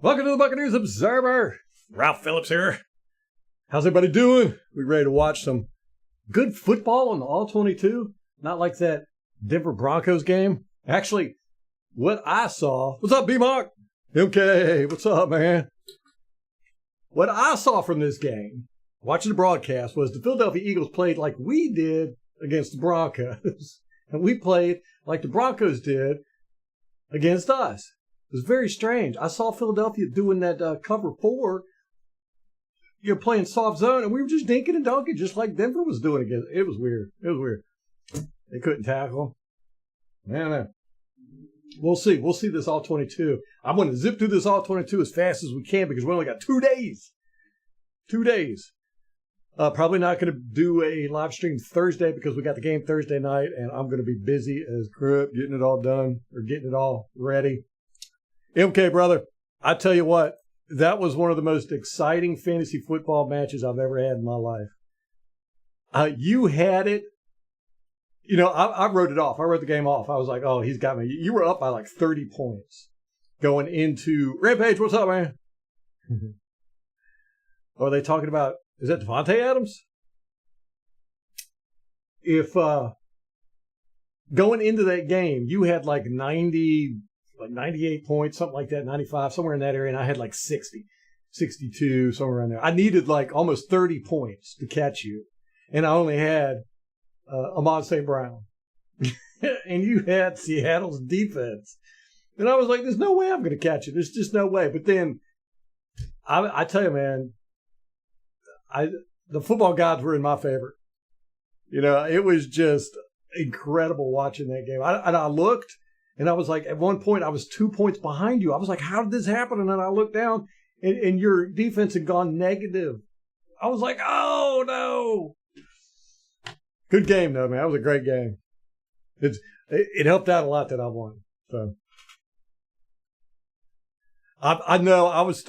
Welcome to the Buccaneers Observer. Ralph Phillips here. How's everybody doing? We ready to watch some good football on the All-22? Not like that Denver Broncos game. Actually, what I saw... What's up, B-Mark? Okay, what's up, man? What I saw from this game, watching the broadcast, was the Philadelphia Eagles played like we did against the Broncos. And we played like the Broncos did against us. It was very strange. I saw Philadelphia doing that cover 4, playing soft zone, and we were just dinking and dunking, just like Denver was doing again. It was weird. They couldn't tackle. Man. We'll see. We'll see this All-22. I'm going to zip through this All-22 as fast as we can because we only got 2 days. 2 days. Probably not going to do a live stream Thursday because we got the game Thursday night, and I'm going to be busy as crap getting it all done or getting it all ready. MK, brother, I tell you what, that was one of the most exciting fantasy football matches I've ever had in my life. You had it. I wrote it off. I wrote the game off. I was like, oh, he's got me. You were up by like 30 points going into Rampage. What's up, man? Are they talking about, is that Devontae Adams? If going into that game, you had like 98 points, something like that, 95, somewhere in that area, and I had like 60, 62, somewhere around there. I needed like almost 30 points to catch you, and I only had Ahmad St. Brown. And you had Seattle's defense. And I was like, there's no way I'm going to catch you. There's just no way. But then, I tell you, man, the football gods were in my favor. It was just incredible watching that game. I looked, and I was like, at one point, I was 2 points behind you. I was like, how did this happen? And then I looked down, and your defense had gone negative. I was like, oh, no. Good game, though, man. That was a great game. It helped out a lot that I won. So I know I was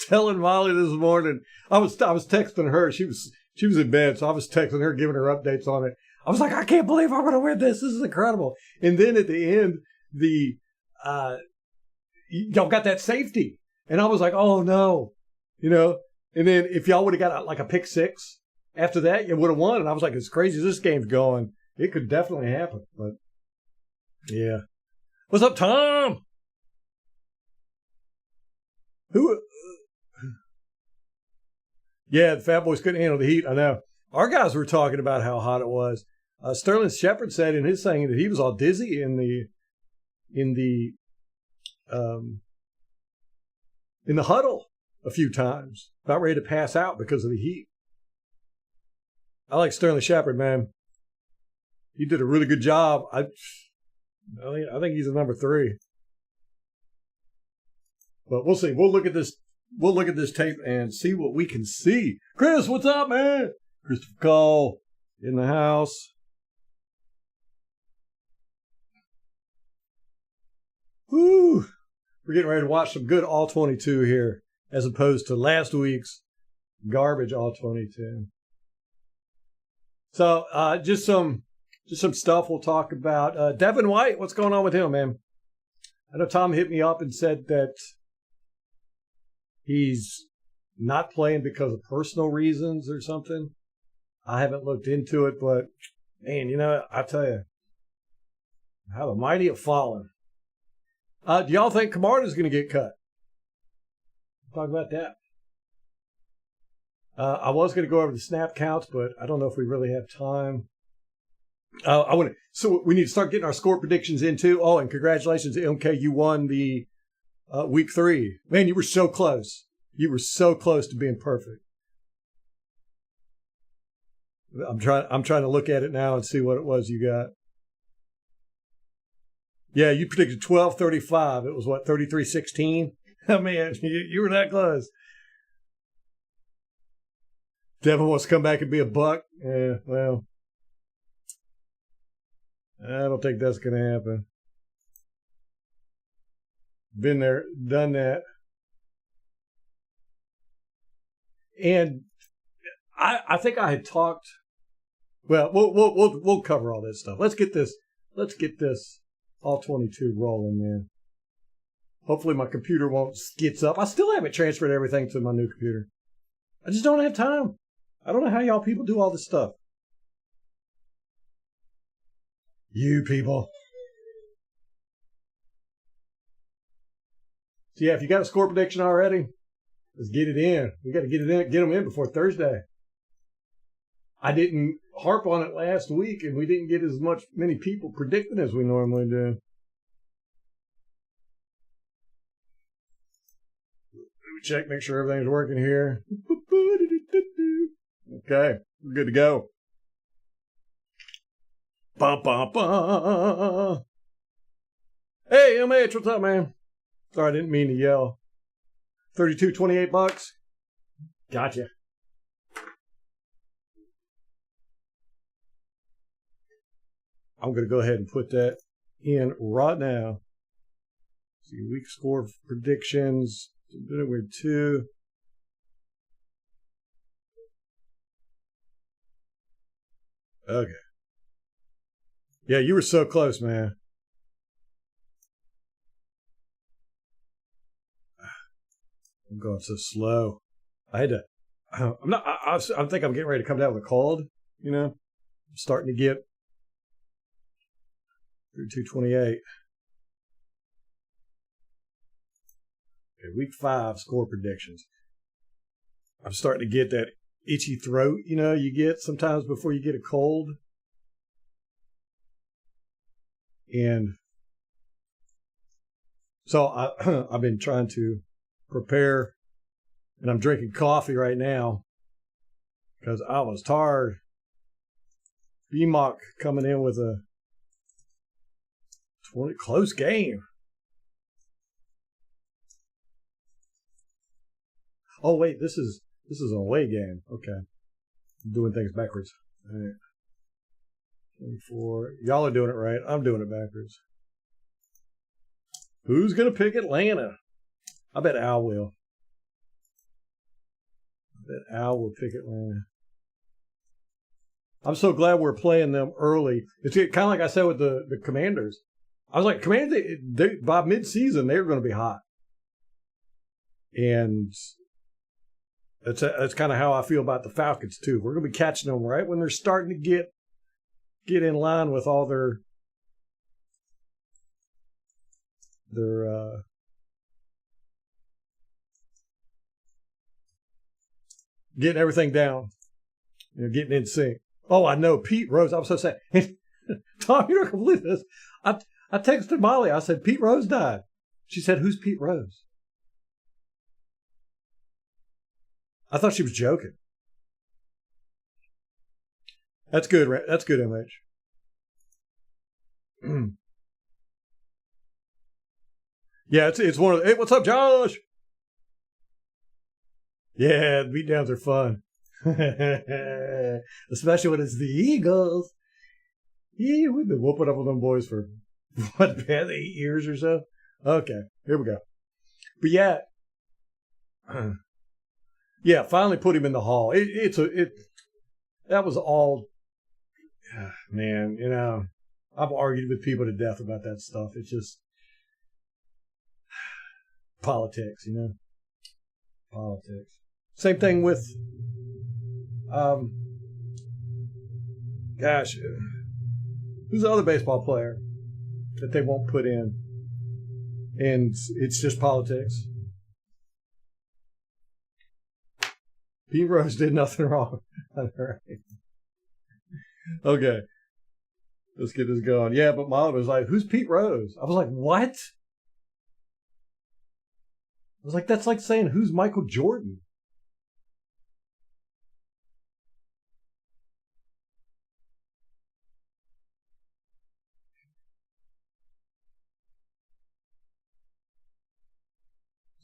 telling Molly this morning. I was texting her. She was in bed, so I was texting her, giving her updates on it. I was like, I can't believe I'm going to win this. This is incredible. And then at the end, y'all got that safety, and I was like, oh no, And then if y'all would have got like a pick 6 after that, you would have won. And I was like, as crazy as this game's going, it could definitely happen. But yeah, what's up, Tom? Who? Yeah, the Fat Boys couldn't handle the heat. I know. Our guys were talking about how hot it was. Sterling Shepard said in his thing that he was all dizzy in the huddle a few times, about ready to pass out because of the heat. I like Sterling Shepard, man. He did a really good job. I think he's a number 3. But we'll see. We'll look at this tape and see what we can see. Chris, what's up, man? Christopher Cole in the house. Woo! We're getting ready to watch some good All-22 here, as opposed to last week's garbage All-22. So, just some stuff we'll talk about. Devin White, what's going on with him, man? I know Tom hit me up and said that he's not playing because of personal reasons or something. I haven't looked into it, but man, I tell you, how the mighty have fallen. Do y'all think Camarda's going to get cut? We'll talk about that. I was going to go over the snap counts, but I don't know if we really have time. So we need to start getting our score predictions in too. Oh, and congratulations, MK, you won the week 3. Man, you were so close. You were so close to being perfect. I'm trying to look at it now and see what it was you got. Yeah, you predicted 12-35. It was what, 33-16? Oh man, you were that close. Devin wants to come back and be a Buck. Yeah, well, I don't think that's going to happen. Been there, done that. And I think I had talked. Well, we'll cover all this stuff. Let's get this All-22 rolling, man. Hopefully my computer won't skits up. I still haven't transferred everything to my new computer. I just don't have time. I don't know how y'all people do all this stuff. You people. So yeah, if you got a score prediction already, let's get it in. We got to get them in before Thursday. I didn't harp on it last week, and we didn't get as many people predicting as we normally do. Check, make sure everything's working here. Okay, we're good to go. Ba ba ba. Hey, MH, what's up, man? Sorry, I didn't mean to yell. $32.28. Gotcha. I'm going to go ahead and put that in right now. See, week score predictions. We're 2. Okay. Yeah, you were so close, man. I'm going so slow. I had to. I think I'm getting ready to come down with a cold. You know, I'm starting to get 32.28. Week 5 score predictions. I'm starting to get that itchy throat, you know, you get sometimes before you get a cold. And so I've been trying to prepare, and I'm drinking coffee right now because I was tired. BMOC coming in with a 20 close game. Oh wait, this is an away game. Okay, I'm doing things backwards. All right. 24. Y'all are doing it right. I'm doing it backwards. Who's gonna pick Atlanta? I bet Al will. I bet Al will pick Atlanta. I'm so glad we're playing them early. It's kind of like I said with the Commanders. I was like, Commanders, by mid-season, they're going to be hot. And that's kind of how I feel about the Falcons too. We're going to be catching them right when they're starting to get in line with all their getting everything down, you know, getting in sync. Oh, I know, Pete Rose. I was so sad. Tom, you're not going to believe this. I texted Molly. I said, Pete Rose died. She said, who's Pete Rose? I thought she was joking. That's good. That's good image. Yeah, it's one of the, hey, what's up, Josh? Yeah, the beatdowns are fun. Especially when it's the Eagles. Yeah, we've been whooping up with them boys for, what, 8 years or so? Okay, here we go. But yeah. Yeah, finally put him in the hall. That was all, man, you know, I've argued with people to death about that stuff. It's just politics, you know, politics. Same thing with, gosh, who's the other baseball player that they won't put in? And it's just politics. Pete Rose did nothing wrong. All right. Okay. Let's get this going. Yeah, but Molly was like, who's Pete Rose? I was like, what? I was like, that's like saying, who's Michael Jordan?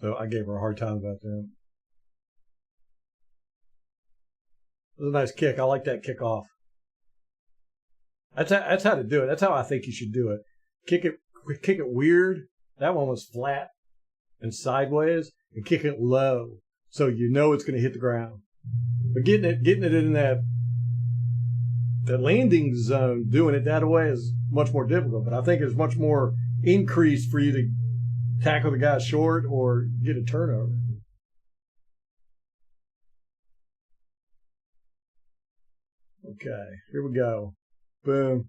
So I gave her a hard time about that. It was a nice kick. I like that kickoff. That's how to do it. That's how I think you should do it. Kick it weird. That one was flat and sideways, and kick it low so you know it's going to hit the ground. But getting it in that landing zone, doing it that way is much more difficult. But I think it's much more increased for you to tackle the guy short or get a turnover. Okay, here we go. Boom.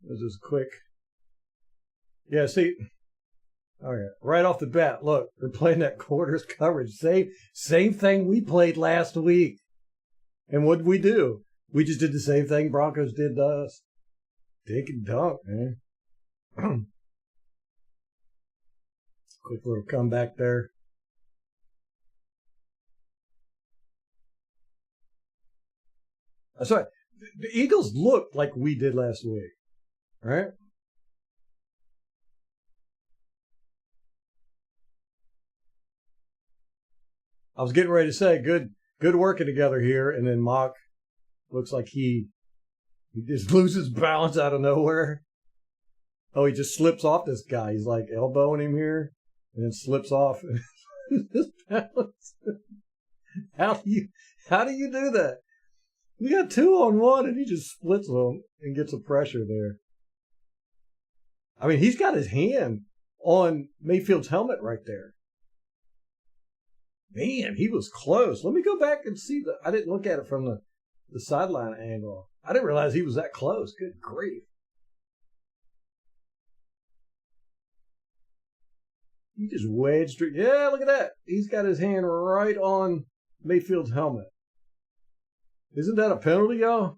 This is quick. Yeah, see, all right, right off the bat, look, they're playing that quarters coverage. Same thing we played last week. And what did we do? We just did the same thing Broncos did to us. Dink and dunk, man. Quick little comeback there. Sorry, the Eagles looked like we did last week, right? I was getting ready to say good working together here, and then Mock looks like he just loses balance out of nowhere. Oh, he just slips off this guy. He's like elbowing him here, and then slips off. His balance. How do you do that? We got 2-on-1, and he just splits them and gets a pressure there. I mean, he's got his hand on Mayfield's helmet right there. Man, he was close. Let me go back and see I didn't look at it from the sideline angle. I didn't realize he was that close. Good grief. He just wedged through. Yeah, look at that. He's got his hand right on Mayfield's helmet. Isn't that a penalty, y'all?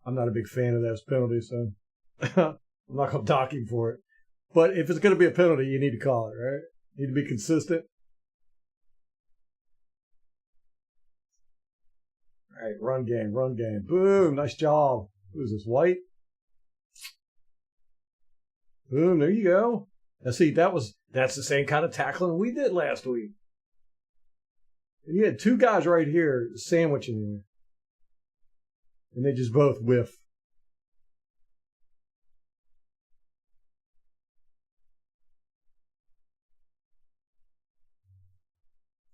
I'm not a big fan of those penalties, so I'm not going to dock him for it. But if it's going to be a penalty, you need to call it, right? You need to be consistent. All right, run game. Boom, nice job. Who's this, White? Boom, there you go. Now see, that's the same kind of tackling we did last week. And you had two guys right here sandwiching you. And they just both whiff.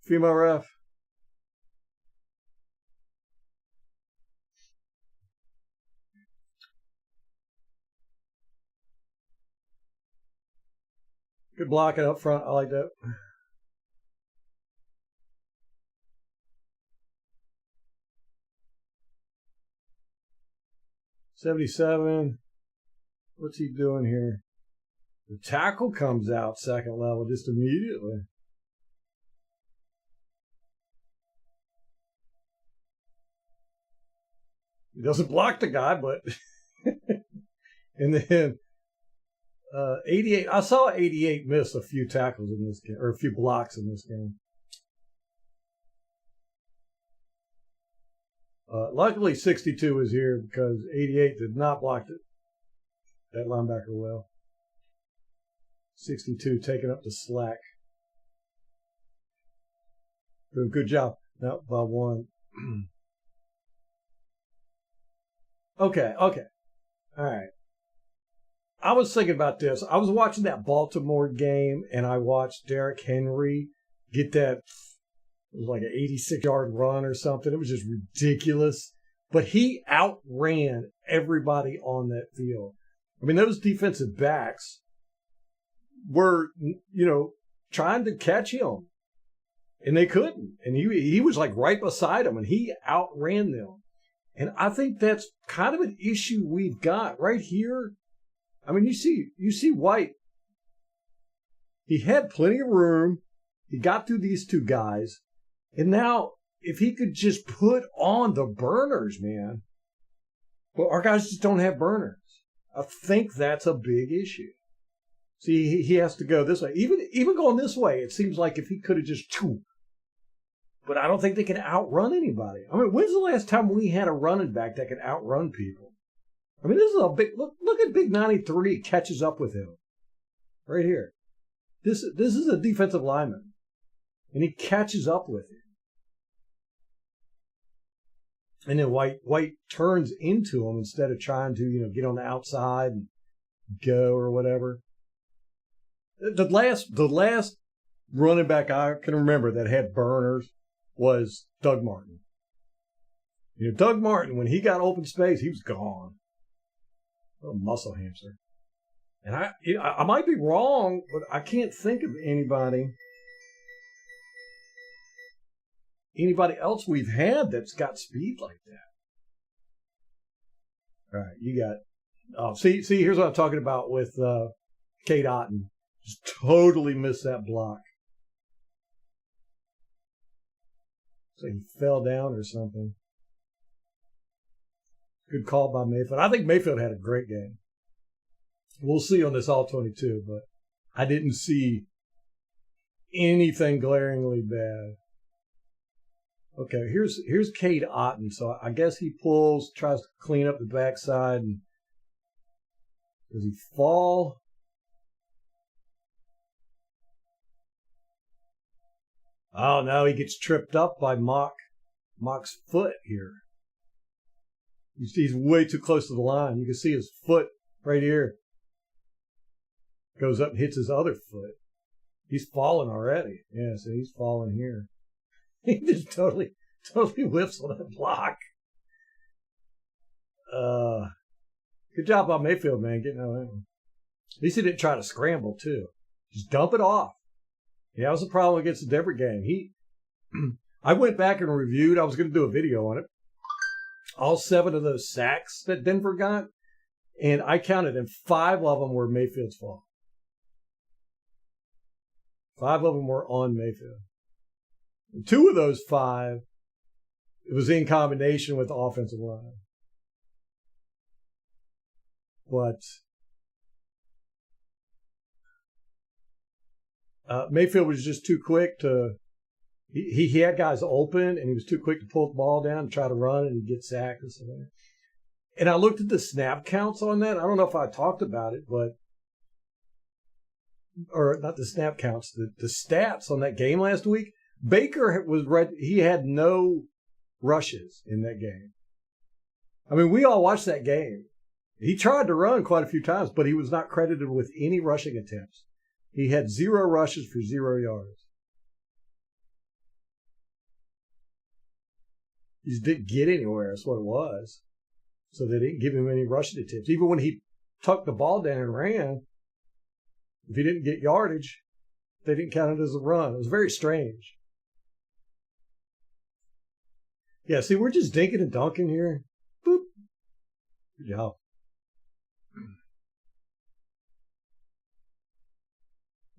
Female ref. Good blocking up front. I like that. $77. What's he doing here? The tackle comes out second level just immediately. He doesn't block the guy, but and then 88. I saw 88 miss a few tackles in this game, or a few blocks in this game. Luckily, 62 was here because 88 did not block that linebacker well. 62 taking up the slack. Good job. Now by one. Okay. All right. I was thinking about this. I was watching that Baltimore game, and I watched Derrick Henry get that, it was like an 86-yard run or something. It was just ridiculous. But he outran everybody on that field. I mean, those defensive backs were, trying to catch him, and they couldn't. And he was like right beside them, and he outran them. And I think that's kind of an issue we've got right here. I mean, you see White. He had plenty of room. He got through these two guys. And now, if he could just put on the burners, man. Well, our guys just don't have burners. I think that's a big issue. See, he has to go this way. Even going this way, it seems like if he could have just but I don't think they can outrun anybody. I mean, when's the last time we had a running back that could outrun people? I mean, this is a big look at Big 93 catches up with him. Right here. This is a defensive lineman. And he catches up with him. And then White turns into him instead of trying to, get on the outside and go or whatever. The last running back I can remember that had burners was Doug Martin. Doug Martin, when he got open space, he was gone. Little muscle hamster. And I might be wrong, but I can't think of anybody else we've had that's got speed like that. All right, you got. Oh, see, here's what I'm talking about with Cade Otton. Just totally missed that block. So he fell down or something. Good call by Mayfield. I think Mayfield had a great game. We'll see on this All-22, but I didn't see anything glaringly bad. Okay, here's Cade Otton. So I guess he pulls, tries to clean up the backside. And does he fall? Oh, no, he gets tripped up by Mock's foot here. He's way too close to the line. You can see his foot right here. Goes up and hits his other foot. He's falling already. Yeah, so he's falling here. He just totally whiffs on that block. Good job by Mayfield, man, getting out of that one. At least he didn't try to scramble, too. Just dump it off. Yeah, that was the problem against the Denver game. I went back and reviewed. I was going to do a video on it. All 7 of those sacks that Denver got, and I counted, and 5 of them were Mayfield's fault. 5 of them were on Mayfield. And 2 of those 5, it was in combination with the offensive line. But Mayfield was just too quick to. He had guys open, and he was too quick to pull the ball down and try to run, and he'd get sacked or something. And I looked at the snap counts on that. I don't know if I talked about it, or not the snap counts, the stats on that game last week. Baker he had no rushes in that game. I mean, we all watched that game. He tried to run quite a few times, but he was not credited with any rushing attempts. He had 0 rushes for 0 yards. He just didn't get anywhere. That's what it was. So they didn't give him any rushing attempts. Even when he tucked the ball down and ran, if he didn't get yardage, they didn't count it as a run. It was very strange. Yeah, see, we're just dinking and dunking here. Boop. Good job.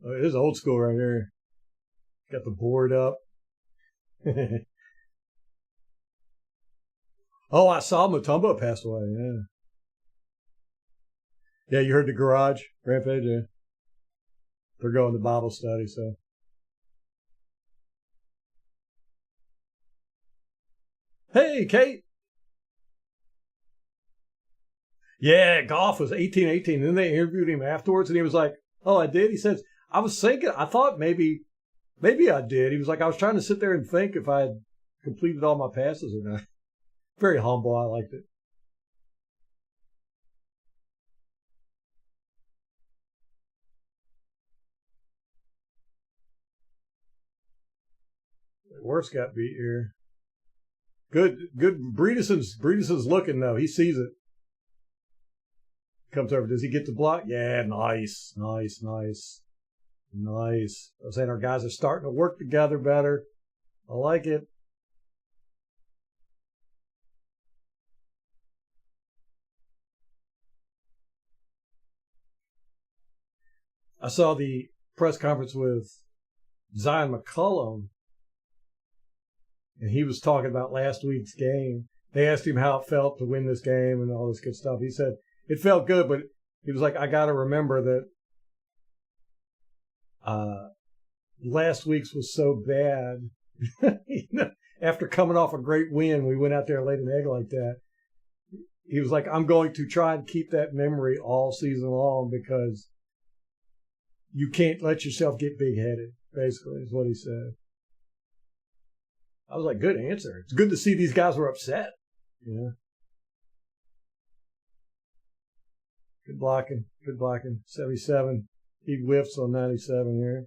Oh, it is old school right here. Got the board up. Oh, I saw Mutombo passed away, yeah. Yeah, you heard the garage, Rampage, yeah. They're going to Bible study, so. Hey, Kate. Yeah, Goff was 18-18. Then they interviewed him afterwards, and he was like, oh, I did? He says, I was thinking, I thought maybe I did. He was like, I was trying to sit there and think if I had completed all my passes or not. Very humble. I liked it. Worst got beat here. Good. Bredeson's looking though. He sees it. Comes over. Does he get the block? Yeah, nice. I was saying our guys are starting to work together better. I like it. I saw the press conference with Zion McCullum, and he was talking about last week's game. They asked him how it felt to win this game and all this good stuff. He said it felt good, but he was like, I got to remember that last week's was so bad. After coming off a great win, we went out there and laid an egg like that. He was like, I'm going to try and keep that memory all season long because you can't let yourself get big-headed, basically, is what he said. I was like, good answer. It's good to see these guys were upset. Yeah. Good blocking. 77. He whiffs on 97 here.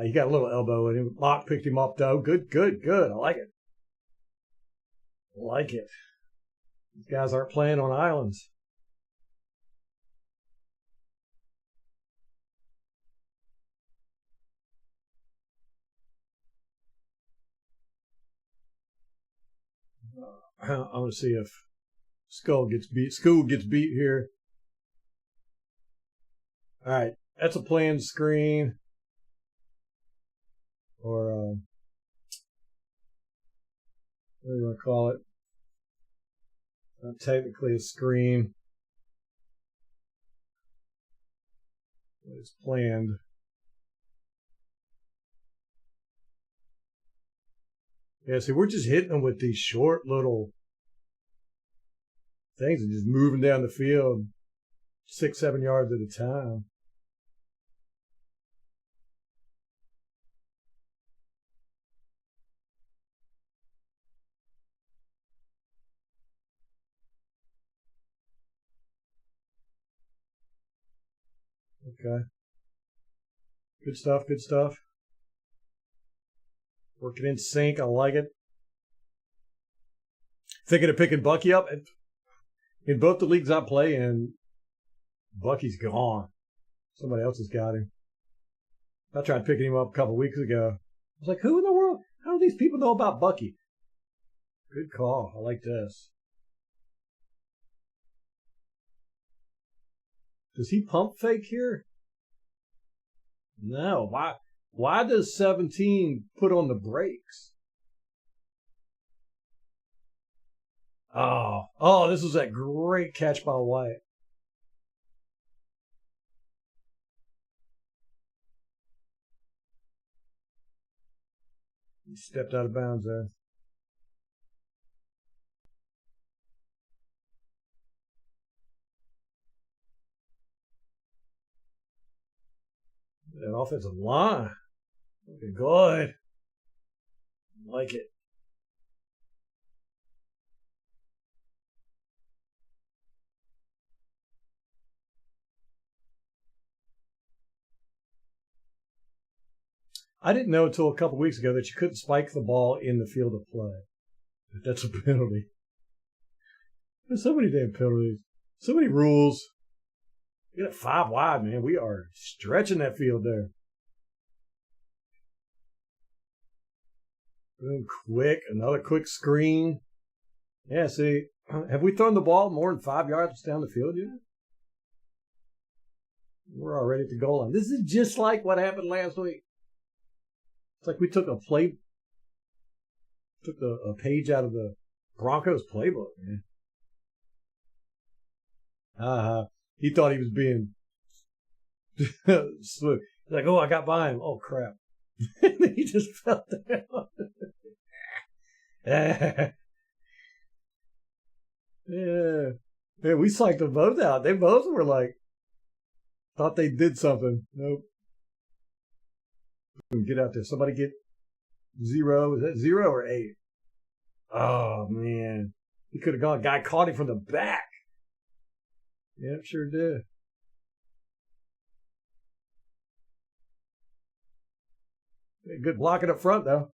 He got a little elbow in him. Mock picked him up, though. Good. I like it. These guys aren't playing on islands. I'm going to see if School gets beat here. All right. That's a planned screen. Or, what do you want to call it? Not technically a screen. It's planned. Yeah, see, we're just hitting them with these short little things and just moving down the field 6-7 yards at a time. Okay. Good stuff, good stuff. Working in sync, I like it. Thinking of picking Bucky up. In both the leagues I play in, Bucky's gone. Somebody else has got him. I tried picking him up a couple weeks ago. I was like, who in the world? How do these people know about Bucky? Good call. I like this. Does he pump fake here? No. Why does 17 put on the brakes? Oh, this was that great catch by White. He stepped out of bounds there. That offensive line. Looking good. Like it. I didn't know until a couple weeks ago that you couldn't spike the ball in the field of play. That's a penalty. There's so many damn penalties. So many rules. We got 5 wide, man. We are stretching that field there. Boom, quick. Another quick screen. Yeah, see, have we thrown the ball more than 5 yards down the field yet? We're already at the goal line. This is just like what happened last week. It's like we took a page out of the Broncos playbook, man. He thought he was being smooth. He's like, oh, I got by him. Oh, crap. He just fell down. Yeah. Man, we psyched them both out. They both were like, thought they did something. Nope. Get out there. Somebody get 0. Is that 0 or 8? Oh, man. He could have gone. Guy caught him from the back. Yep, sure did. Good blocking up front, though.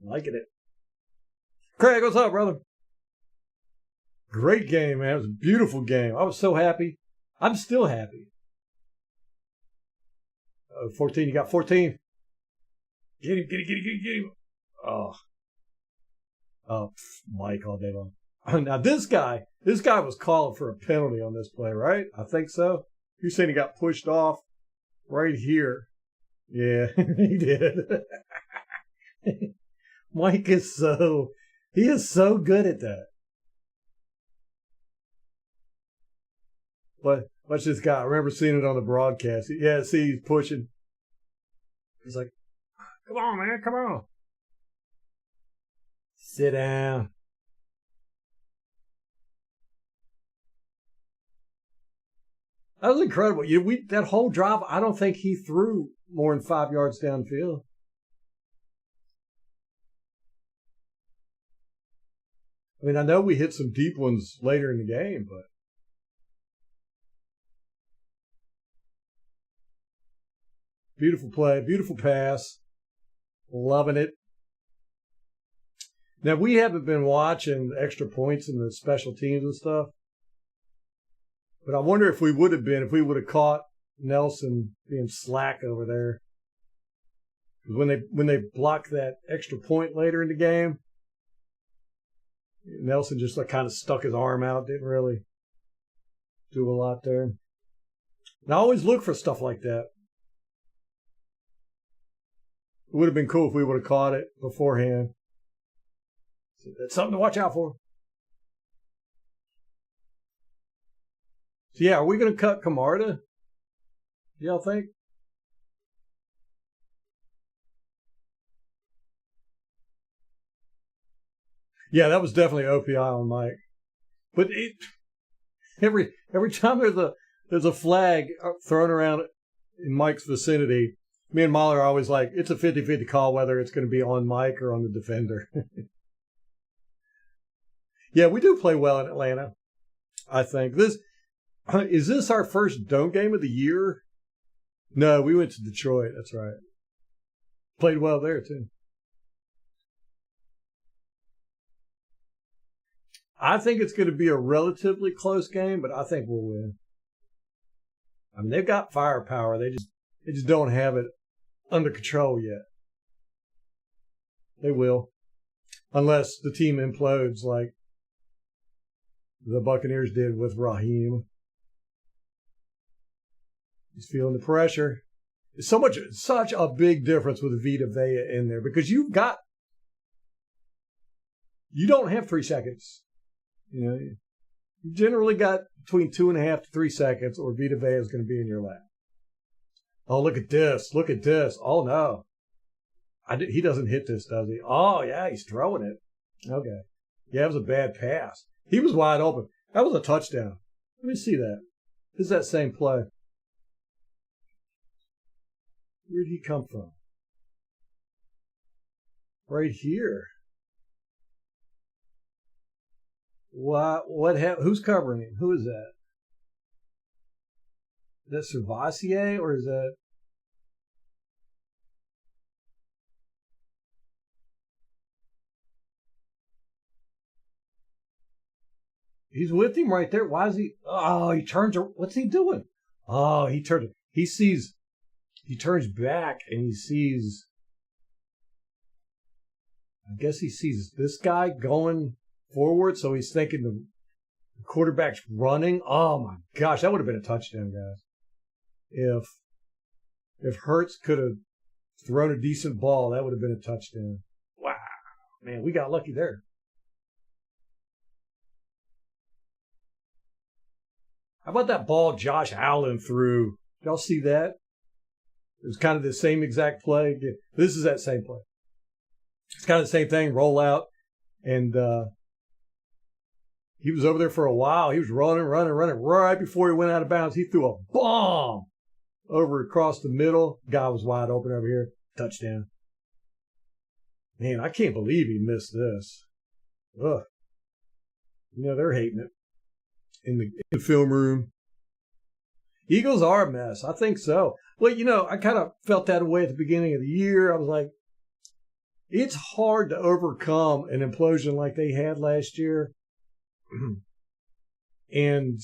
Liking it. Craig, what's up, brother? Great game, man. It was a beautiful game. I was so happy. I'm still happy. 14. You got 14. Get him. Oh, Mike all day long. Now this guy was calling for a penalty on this play, right? I think so. You're saying he got pushed off right here. Yeah, he did. Mike is so good at that. Watch this guy. I remember seeing it on the broadcast. Yeah, see, he's pushing. He's like, come on, man, come on. Sit down. That was incredible. That whole drive, I don't think he threw more than 5 yards downfield. I mean, I know we hit some deep ones later in the game, but beautiful play, beautiful pass. Loving it. Now, we haven't been watching extra points in the special teams and stuff. But I wonder if we would have been, if we would have caught Nelson being slack over there. When they blocked that extra point later in the game, Nelson just like kind of stuck his arm out, didn't really do a lot there. And I always look for stuff like that. It would have been cool if we would have caught it beforehand. So that's something to watch out for. So yeah, are we going to cut Camarda? Y'all think? Yeah, that was definitely OPI on Mike. But every time there's a flag thrown around in Mike's vicinity, me and Mahler are always like, it's a 50-50 call whether it's going to be on Mike or on the defender. Yeah, we do play well in Atlanta, I think. Is this our first dome game of the year? No, we went to Detroit. That's right. Played well there, too. I think it's going to be a relatively close game, but I think we'll win. I mean, they've got firepower. They just don't have it under control yet. They will. Unless the team implodes like the Buccaneers did with Raheem. He's feeling the pressure. It's such a big difference with Vita Vea in there because you don't have 3 seconds. You know, you generally got between 2.5 to 3 seconds, or Vita Vea is going to be in your lap. Oh, look at this! Look at this! Oh no, he doesn't hit this, does he? Oh yeah, he's throwing it. Okay, yeah, it was a bad pass. He was wide open. That was a touchdown. Let me see that. This is that same play. Where did he come from? Right here. What happened? Who's covering him? Who is that? Is that Servassier or is that? He's with him right there. Why is he? Oh, he turns. What's he doing? Oh, he turns. He turns back and he sees. I guess he sees this guy going forward, so he's thinking the quarterback's running. Oh my gosh, that would have been a touchdown, guys. If Hurts could have thrown a decent ball, that would have been a touchdown. Wow, man, we got lucky there. How about that ball Josh Allen threw? Did y'all see that? It was kind of the same exact play. This is that same play. It's kind of the same thing, roll out, and he was over there for a while. He was running. Right before he went out of bounds, he threw a bomb over across the middle. Guy was wide open over here. Touchdown. Man, I can't believe he missed this. Ugh. You know, they're hating it in the film room. Eagles are a mess. I think so. Well, you know, I kind of felt that way at the beginning of the year. I was like, it's hard to overcome an implosion like they had last year. And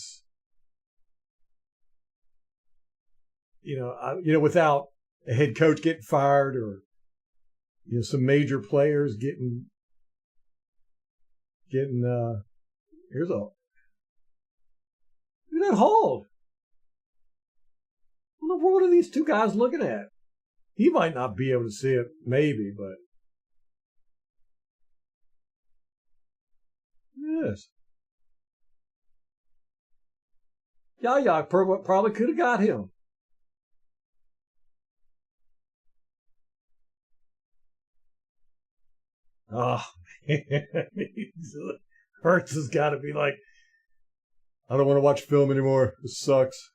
without a head coach getting fired or some major players getting here's that hold. What are these two guys looking at? He might not be able to see it, maybe, but yes. Yaya probably could have got him. Oh, man. Hurts has got to be like, I don't want to watch film anymore. This sucks.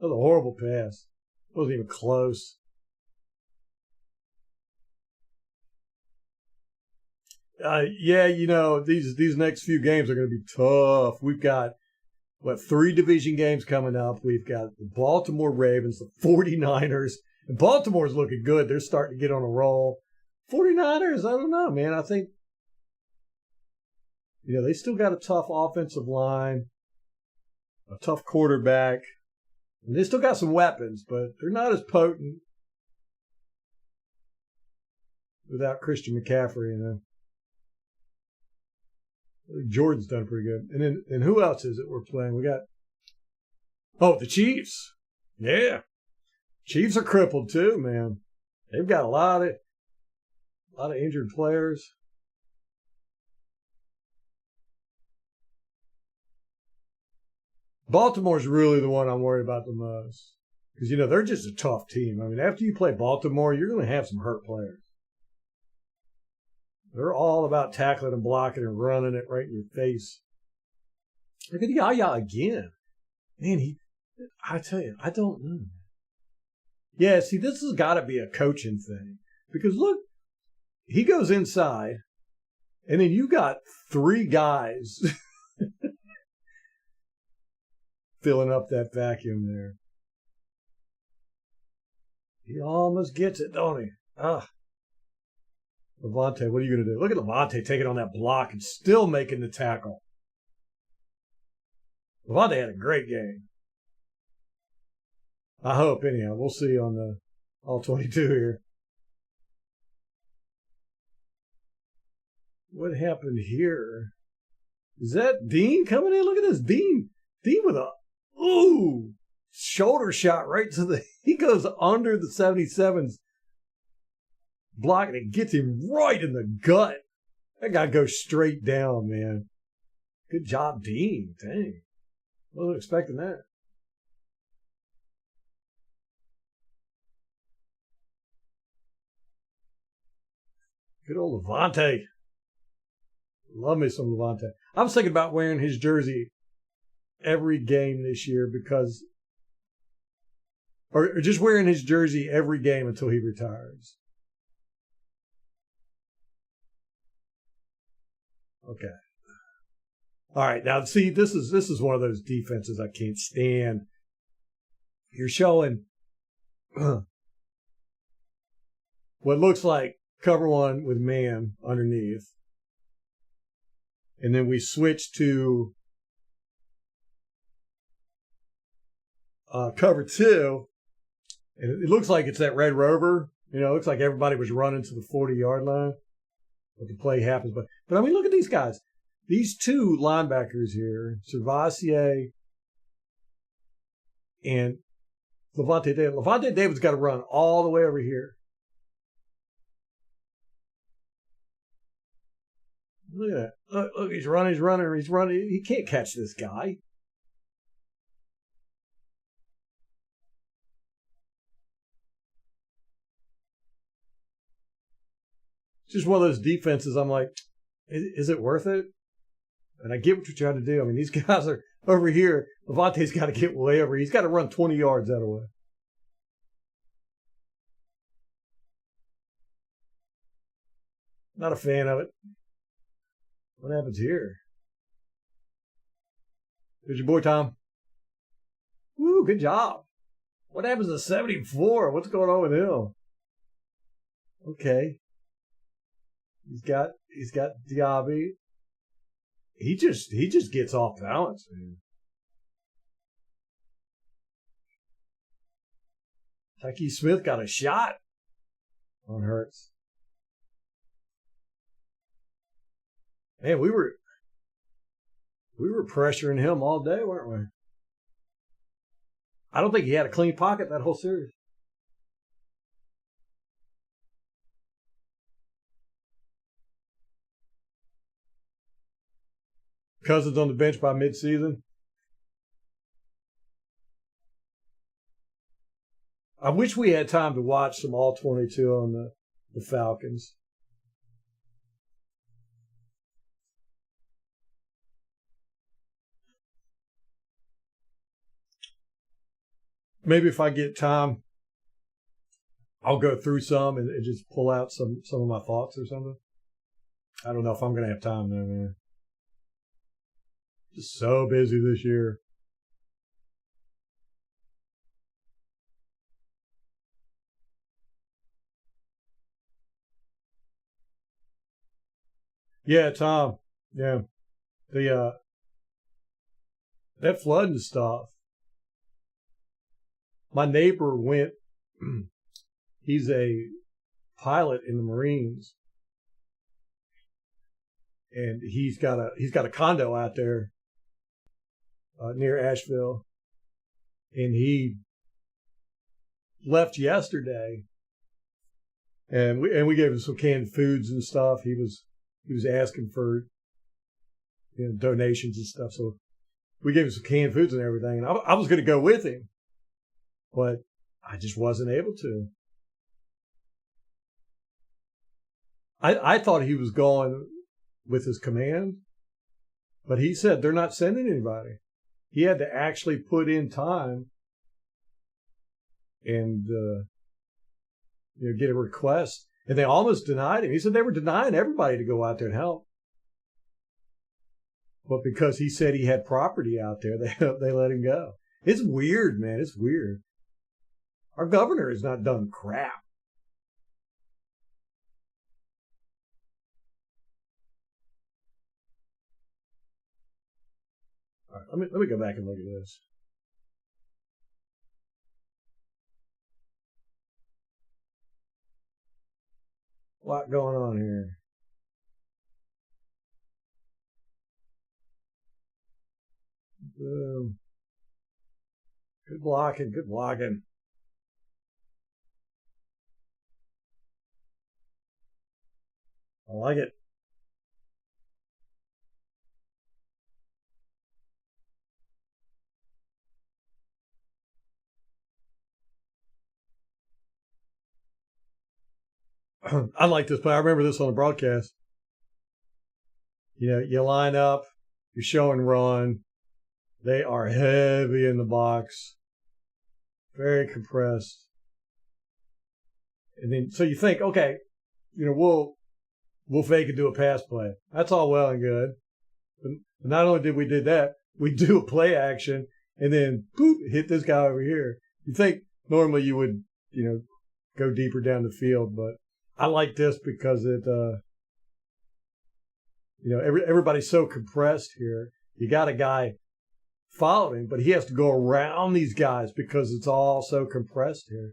That was a horrible pass. It wasn't even close. These next few games are going to be tough. We've got, 3 division games coming up. We've got the Baltimore Ravens, the 49ers. And Baltimore's looking good. They're starting to get on a roll. 49ers, I don't know, man. I think, they still got a tough offensive line, a tough quarterback. And they still got some weapons, but they're not as potent. without Christian McCaffrey. Jordan's done pretty good. And who else is it we're playing? We got the Chiefs. Yeah, Chiefs are crippled too, man. They've got a lot of injured players. Baltimore's really the one I'm worried about the most. Because, they're just a tough team. I mean, after you play Baltimore, you're going to have some hurt players. They're all about tackling and blocking and running it right in your face. Look at Yaya again. Man, I tell you, I don't know. Yeah, see, this has got to be a coaching thing. Because look, he goes inside, and then you got 3 guys filling up that vacuum there. He almost gets it, don't he? Levante, what are you going to do? Look at Levante taking on that block and still making the tackle. Levante had a great game. I hope, anyhow. We'll see on the All-22 here. What happened here? Is that Dean coming in? Look at this. Dean with a shoulder shot right to he goes under the 77's block and it gets him right in the gut. That guy goes straight down, man. Good job, Dean. Dang. Wasn't expecting that. Good old Levante. Love me some Levante. I was thinking about wearing his jersey every game this year because, or just wearing his jersey every game until he retires. Okay. All right. Now, see, this is one of those defenses I can't stand. You're showing what looks like cover one with man underneath. And then we switch to cover 2. And it looks like it's that Red Rover. It looks like everybody was running to the 40-yard line. But the play happens. But I mean, look at these guys. These 2 linebackers here, Servassier and Levante David. Levante David's got to run all the way over here. Look at that. Look, he's running. He can't catch this guy. It's just one of those defenses I'm like, is it worth it? And I get what you're trying to do. I mean, these guys are over here. Levante's got to get way over. He's got to run 20 yards that way. Not a fan of it. What happens here? There's your boy, Tom. Woo, good job. What happens to 74? What's going on with him? Okay. He's got Diaby. He just gets off balance, man. Tyke Smith got a shot on Hurts. Man, we were pressuring him all day, weren't we? I don't think he had a clean pocket that whole series. Cousins on the bench by midseason. I wish we had time to watch some All-22 on the Falcons. Maybe if I get time, I'll go through some and just pull out some of my thoughts or something. I don't know if I'm going to have time though, man. Just so busy this year. Yeah, Tom. Yeah. That flooding stuff. My neighbor went, he's a pilot in the Marines, and he's got a condo out there near Asheville, and he left yesterday, and we gave him some canned foods and stuff. He was asking for donations and stuff, so we gave him some canned foods and everything. And I was going to go with him, but I just wasn't able to. I thought he was going with his command, but he said they're not sending anybody. He had to actually put in time and get a request, and they almost denied him. He said they were denying everybody to go out there and help, but because he said he had property out there, they let him go. It's weird, man. It's weird. Our governor has not done crap. All right, let me go back and look at this. A lot going on here. Good blocking. Good blocking. I like it. I like this play. I remember this on the broadcast. You line up, you show and run. They are heavy in the box, very compressed. And then, so you think, okay, we'll fake and do a pass play. That's all well and good. But not only did we do that, we do a play action and then boop, hit this guy over here. You think normally you would, go deeper down the field, but I like this because it, everybody's so compressed here. You got a guy following, but he has to go around these guys because it's all so compressed here.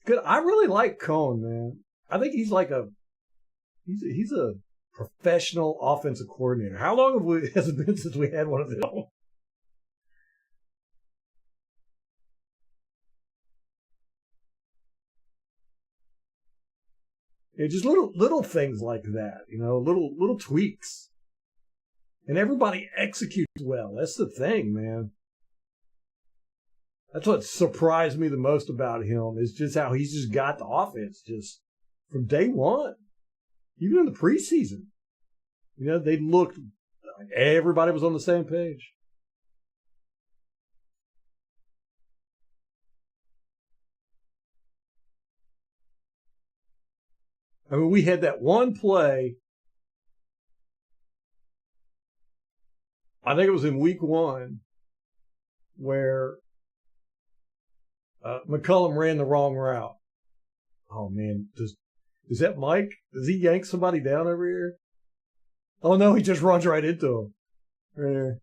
Good. I really like Cohn, man. I think he's like he's a professional offensive coordinator. How long has it been since we had one of them? Just little things like that, little tweaks. And everybody executes well. That's the thing, man. That's what surprised me the most about him is just how he's just got the offense just from day one. Even in the preseason. They looked like everybody was on the same page. I mean, we had that one play. I think it was in week 1 where McCullum ran the wrong route. Oh, man. Is that Mike? Does he yank somebody down over here? Oh, no, he just runs right into him. Right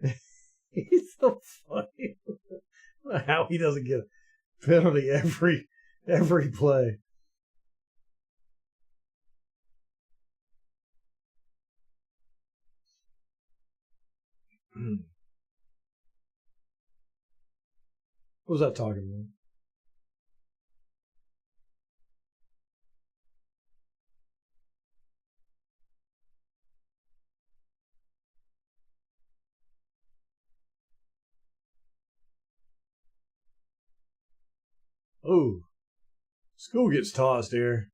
there. He's so funny. How he doesn't get a penalty every play. What was that talking about? Oh, school gets tossed here.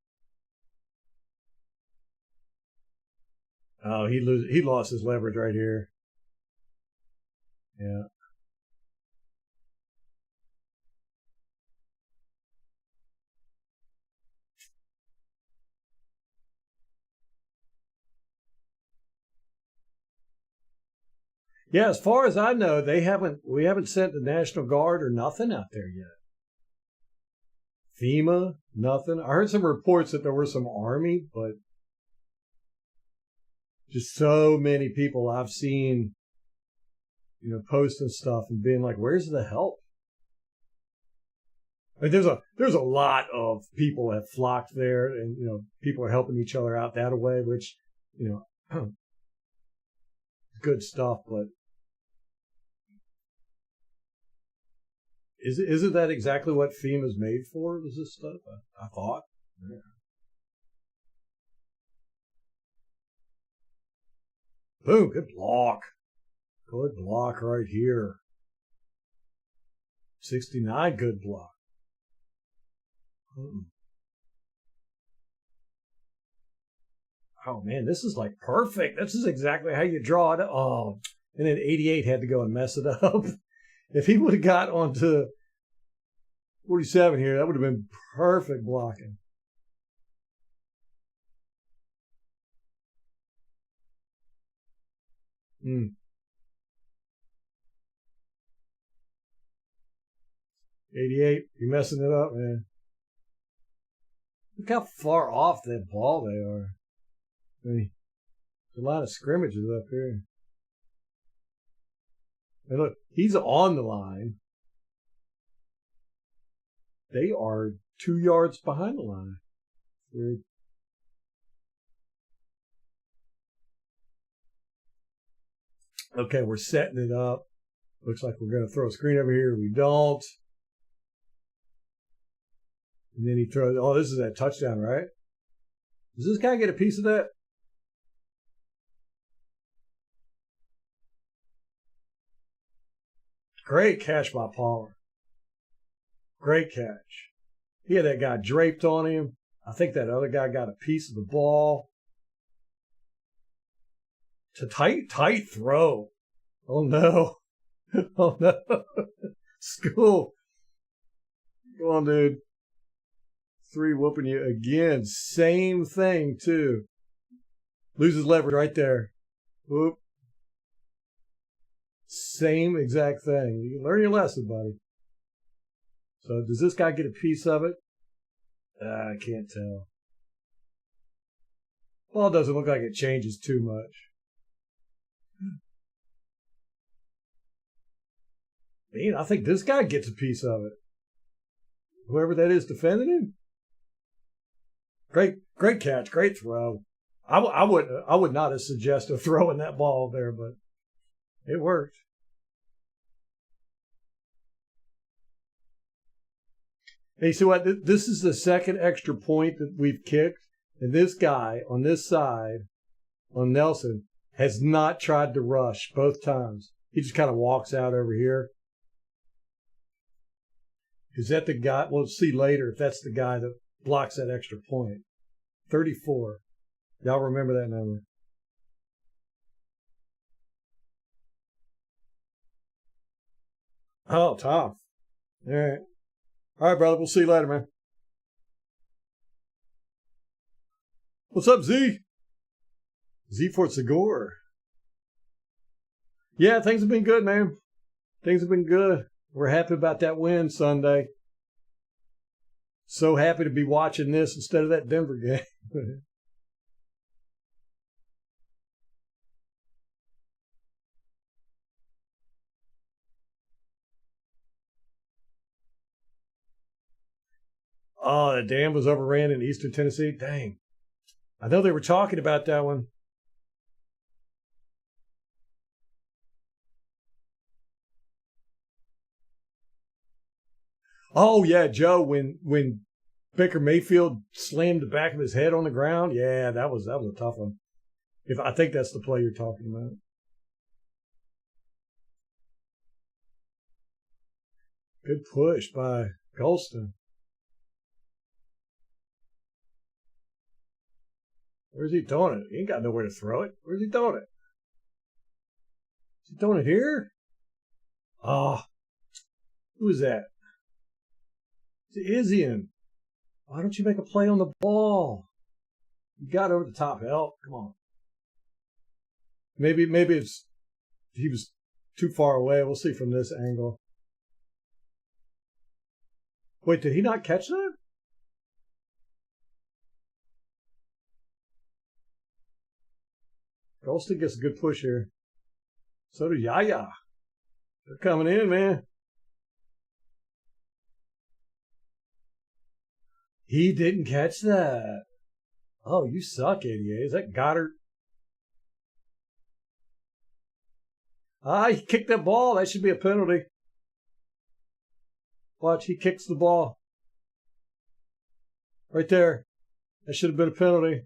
Oh, he lost his leverage right here. Yeah. Yeah, as far as I know, we haven't sent the National Guard or nothing out there yet. FEMA, nothing. I heard some reports that there were some Army, but just so many people I've seen, posting stuff and being like, where's the help? I mean, there's a lot of people that flocked there, and people are helping each other out that way, which you know good stuff. But isn't that exactly what FEMA's made for? Was this stuff? I thought. Yeah. Boom! Good block. Good block right here. 69. Good block. Oh man, this is like perfect. This is exactly how you draw it. Oh, and then 88 had to go and mess it up. If he would have got onto 47 here, that would have been perfect blocking. Mm. 88, you're messing it up, man. Look how far off that ball they are. I mean, a lot of scrimmages up here. And look, he's on the line. They are 2 yards behind the line. Weird. Okay, we're setting it up. Looks like we're going to throw a screen over here. We don't. And then he throws. Oh, this is that touchdown, right? Does this guy get a piece of that? Great catch by Palmer. Great catch. He had that guy draped on him. I think that other guy got a piece of the ball. To tight throw. Oh no. Oh no. School. Go on, dude. 3 whooping you again. Same thing, too. Loses leverage right there. Whoop. Same exact thing. You can learn your lesson, buddy. So does this guy get a piece of it? I can't tell. Ball doesn't look like it changes too much. Man, I think this guy gets a piece of it. Whoever that is defending him. Great catch, great throw. I would not have suggested throwing that ball there, but it worked. Hey, see what? This is the second extra point that we've kicked, and this guy on this side, on Nelson, has not tried to rush both times. He just kind of walks out over here. Is that the guy? We'll see later if that's the guy that blocks that extra point. 34. Y'all remember that number. Oh, tough. All right. All right, brother. We'll see you later, man. What's up, Z? Z for Segura. Yeah, things have been good, man. Things have been good. We're happy about that win Sunday. So happy to be watching this instead of that Denver game. Oh, the dam was overran in Eastern Tennessee. Dang. I know they were talking about that one. Oh yeah, Joe, when Baker Mayfield slammed the back of his head on the ground, yeah, that was a tough one. If I think that's the play you're talking about. Good push by Golston. Where's he throwing it? He ain't got nowhere to throw it. Where's he throwing it? Is he throwing it here? Oh, who is that? It's Izzian. Why don't you make a play on the ball? You got over the top. Help. Come on. Maybe it's he was too far away. We'll see from this angle. Wait, did he not catch that? Golston gets a good push here. So does Yaya. They're coming in, man. He didn't catch that. Oh, you suck, 88. Is that Goddard? Ah, he kicked that ball. That should be a penalty. Watch, he kicks the ball. Right there. That should have been a penalty.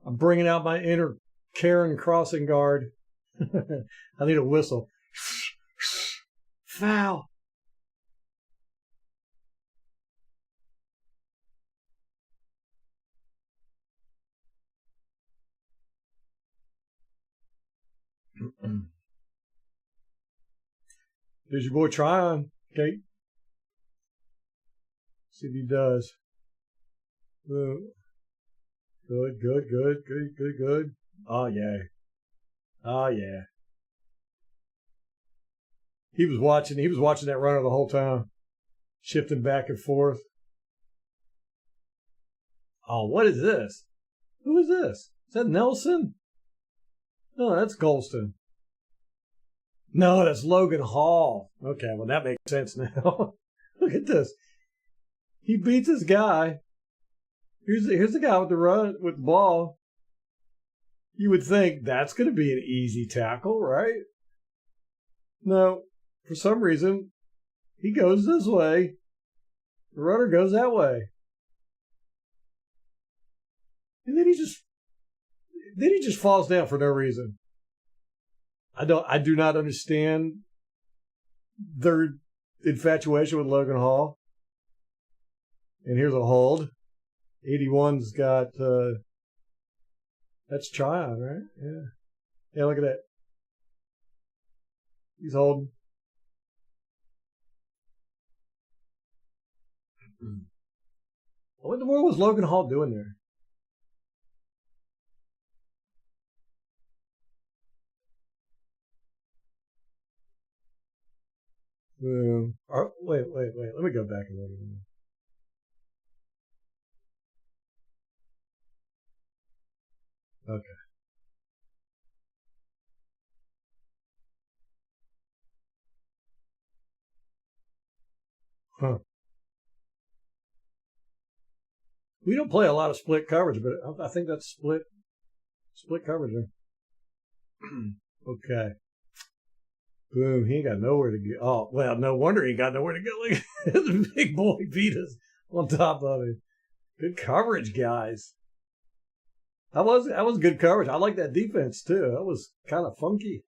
I'm bringing out my inner Karen crossing guard. I need a whistle. Foul. Here's your boy Tryon. Okay. See if he does. Good. Oh, yeah. Oh, yeah. He was watching that runner the whole time, shifting back and forth. Oh, what is this? Who is this? Is that Nelson? No, that's Golston. No, that's Logan Hall. Okay, well, that makes sense now. Look at this. He beats his guy. Here's the guy with the ball. You would think that's going to be an easy tackle, right? No, for some reason, he goes this way. The runner goes that way. And then he just falls down for no reason. I do not understand their infatuation with Logan Hall. And here's a hold. 81's got that's Tryon, right? Yeah. Yeah, look at that. He's holding. What in the world was Logan Hall doing there? Wait. Let me go back and look at him. Okay. Huh. We don't play a lot of split coverage, but I think that's split coverage there. Okay. Boom, he ain't got nowhere to go. Oh, well, no wonder he got nowhere to go. Look at the big boy beat us on top of him. Good coverage, guys. That was good coverage. I like that defense, too. That was kind of funky.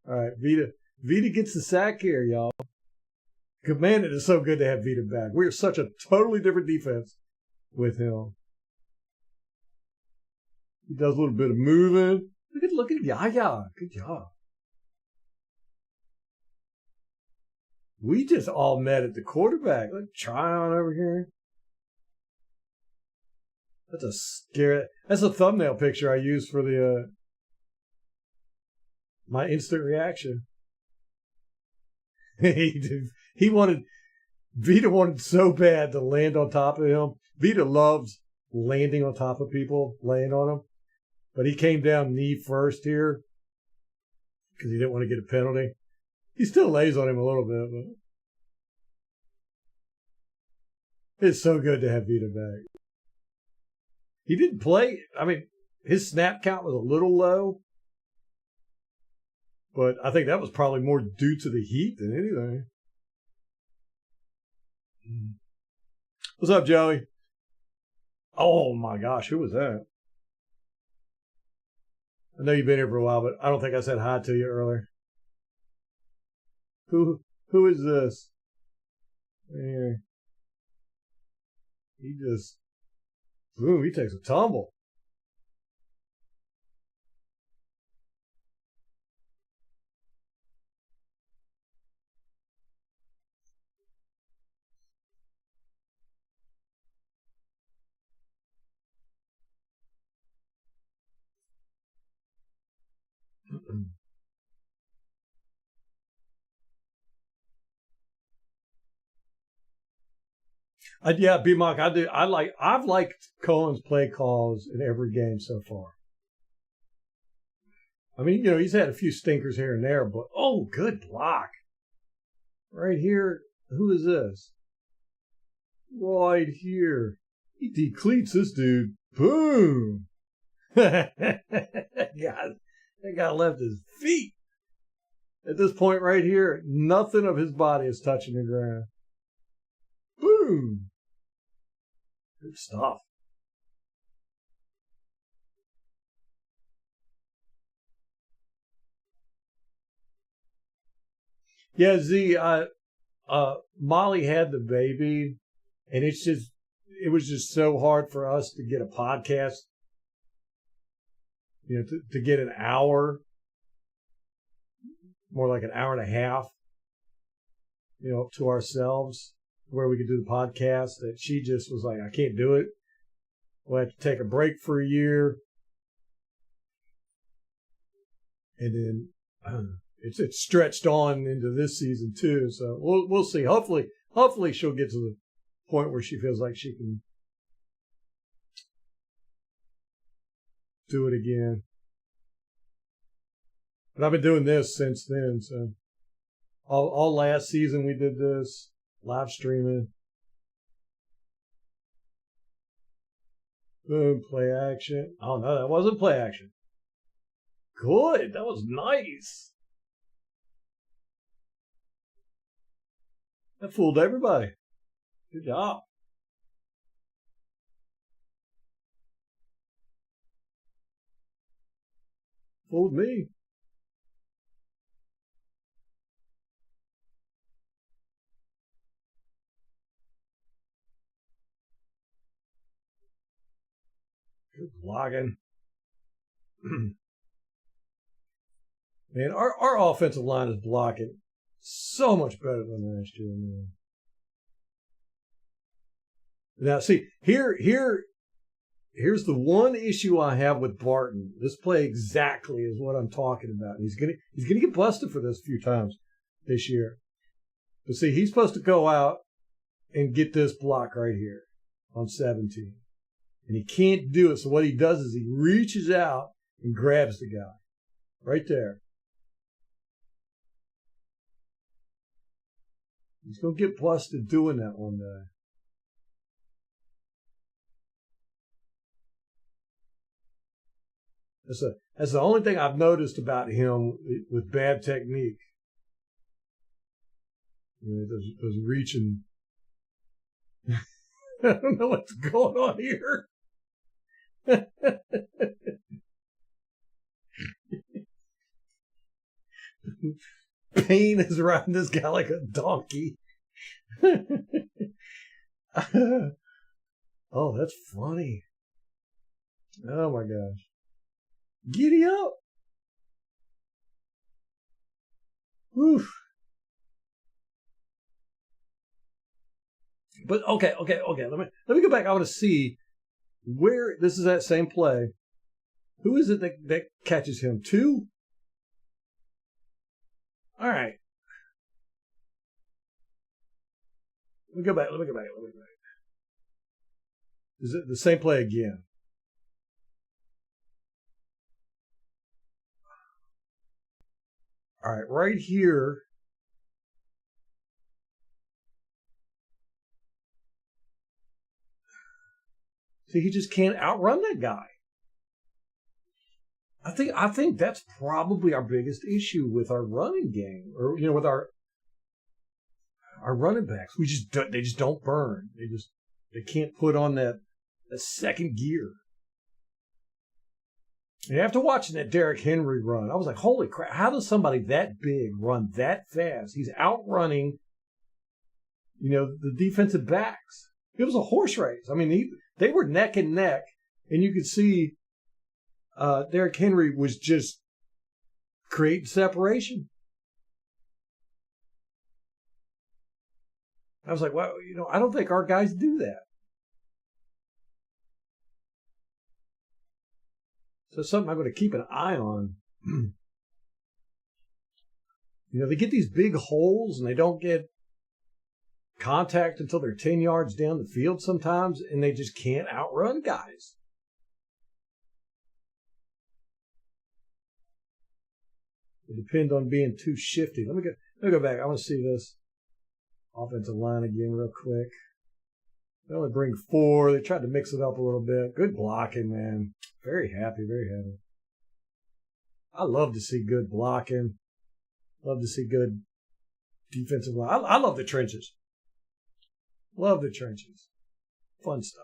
All right, Vita gets the sack here, y'all. Man, it is so good to have Vita back. We are such a totally different defense with him. He does a little bit of moving. Look at Yaya. Good job. We just all met at the quarterback. Look, Tryon over here. That's a scary. That's a thumbnail picture I used for the my instant reaction. Vita wanted so bad to land on top of him. Vita loves landing on top of people, laying on them. But he came down knee first here because he didn't want to get a penalty. He still lays on him a little bit, but it's so good to have Vita back. He didn't play. I mean, his snap count was a little low, but I think that was probably more due to the heat than anything. What's up, Joey? Oh my gosh, who was that? I know you've been here for a while, but I don't think I said hi to you earlier. Who is this? Here. He just, boom, he takes a tumble. Yeah, B-Mock, I do. I've liked Cohen's play calls in every game so far. I mean, he's had a few stinkers here and there, but good block. Right here. Who is this? Right here. He decleats this dude. Boom. God, that guy left his feet. At this point right here, nothing of his body is touching the ground. Boom. Good stuff. Yeah, Z, Molly had the baby, and it was just so hard for us to get a podcast, to get an hour, more like an hour and a half, to ourselves, where we could do the podcast. That she just was like, I can't do it. We'll have to take a break for a year, and then it's stretched on into this season too. So we'll see. Hopefully she'll get to the point where she feels like she can do it again. But I've been doing this since then. So all last season we did this live streaming. Boom, play action. Oh no, that wasn't play action. Good, that was nice. That fooled everybody. Good job. Fooled me. Good blocking. Man, our offensive line is blocking so much better than last year, man. Now, see, here's the one issue I have with Barton. This play exactly is what I'm talking about. He's gonna get busted for this a few times this year. But see, he's supposed to go out and get this block right here on 17. And he can't do it. So what he does is he reaches out and grabs the guy right there. He's going to get busted doing that one day. That's the only thing I've noticed about him with bad technique. Those reaching. I don't know what's going on here. Payne is riding this guy like a donkey. Oh, that's funny. Oh my gosh. Giddy up. Oof. But okay. Let me go back. I want to see where this is that same play. Who is it that catches him? 2? All right. Let me go back. Is it the same play again? All right, right here. See, he just can't outrun that guy. I think that's probably our biggest issue with our running game, or with our running backs. They just don't burn. They can't put on that second gear. And after watching that Derrick Henry run, I was like, holy crap, how does somebody that big run that fast? He's outrunning, the defensive backs. It was a horse race. I mean, they were neck and neck, and you could see Derrick Henry was just creating separation. I was like, well, I don't think our guys do that. So something I'm going to keep an eye on. They get these big holes and they don't get contact until they're 10 yards down the field sometimes, and they just can't outrun guys. It depends on being too shifty. Let me go back. I want to see this. Offensive line again real quick. They only bring 4. They tried to mix it up a little bit. Good blocking, man. Very happy, very happy. I love to see good blocking. Love to see good defensive line. I love the trenches. Love the trenches. Fun stuff.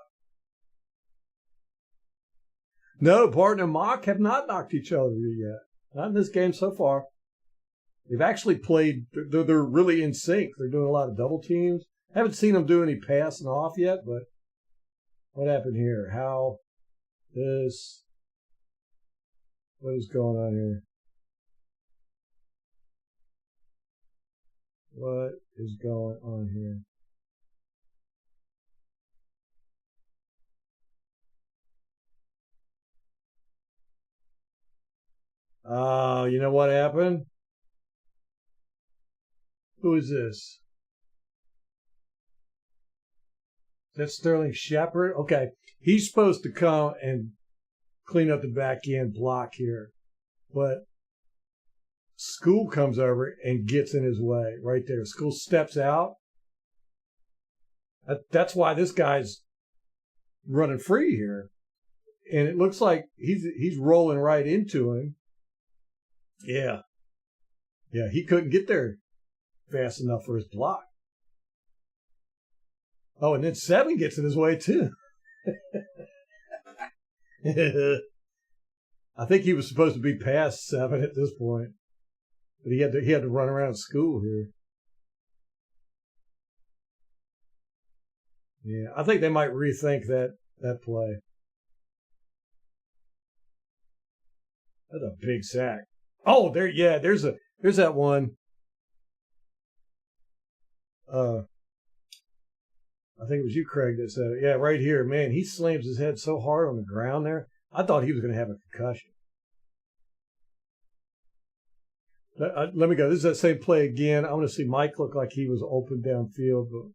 No, Barton and Mock have not knocked each other yet. Not in this game so far. They've actually played, they're really in sync. They're doing a lot of double teams. Haven't seen them do any passing off yet, but what happened here? How this, what is going on here? What is going on here? Oh, you know what happened? Who is this? That's Sterling Shepard? Okay. He's supposed to come and clean up the back end block here. But School comes over and gets in his way right there. School steps out. That's why this guy's running free here. And it looks like he's rolling right into him. Yeah. Yeah, he couldn't get there fast enough for his block. Oh, and then 7 gets in his way, too. I think he was supposed to be past 7 at this point. But he had to run around School here. Yeah, I think they might rethink that play. That's a big sack. Oh, there's that one. I think it was you, Craig, that said it. Yeah, right here. Man, he slams his head so hard on the ground there. I thought he was going to have a concussion. Let me go. This is that same play again. I want to see Mike look like he was open downfield, but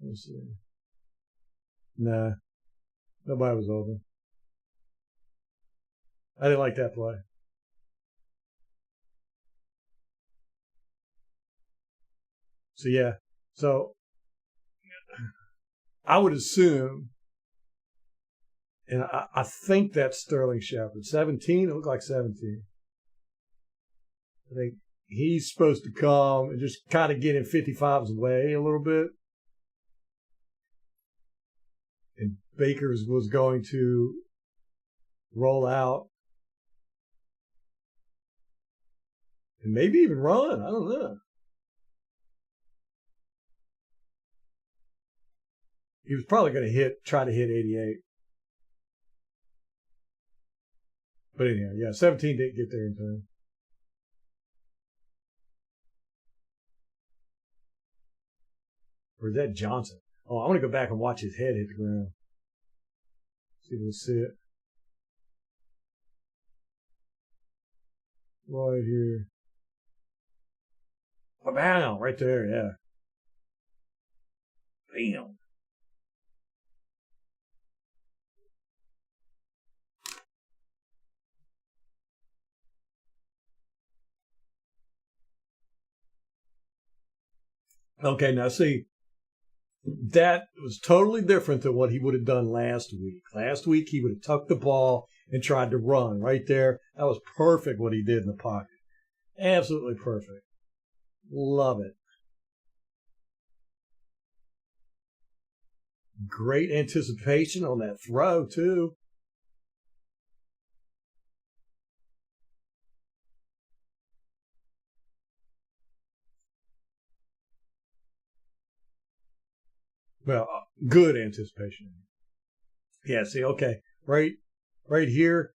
let's see. Nah, nobody was open. I didn't like that play. So, yeah. So, I would assume, and I think that's Sterling Shepard. 17? It looked like 17. I think he's supposed to come and just kind of get in 55's way a little bit. And Bakers was going to roll out and maybe even run. I don't know. He was probably going to try to hit 88. But anyhow, yeah, 17 didn't get there in time. Or is that Johnson? Oh, I want to go back and watch his head hit the ground. See if we see it. Right here. Bam! Right there, yeah. Bam! Okay, now see, that was totally different than what he would have done last week. Last week, he would have tucked the ball and tried to run right there. That was perfect what he did in the pocket. Absolutely perfect. Love it. Great anticipation on that throw, too. Well, good anticipation. Yeah, see, okay. Right here,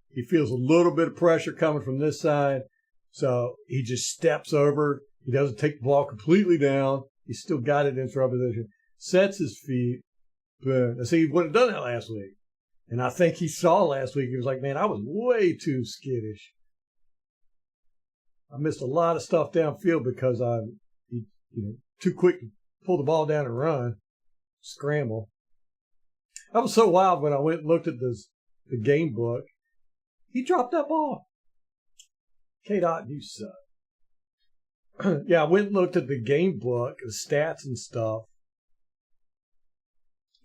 he feels a little bit of pressure coming from this side. So he just steps over. He doesn't take the ball completely down. He's still got it in throw position. Sets his feet. Boom. See, he would have done that last week. And I think he saw last week. He was like, man, I was way too skittish. I missed a lot of stuff downfield because I'm too quick to pull the ball down and run. Scramble. I was so wild when I went and looked at the game book. He dropped that ball. K-Dot, you suck. Yeah, I went and looked at the game book, the stats and stuff,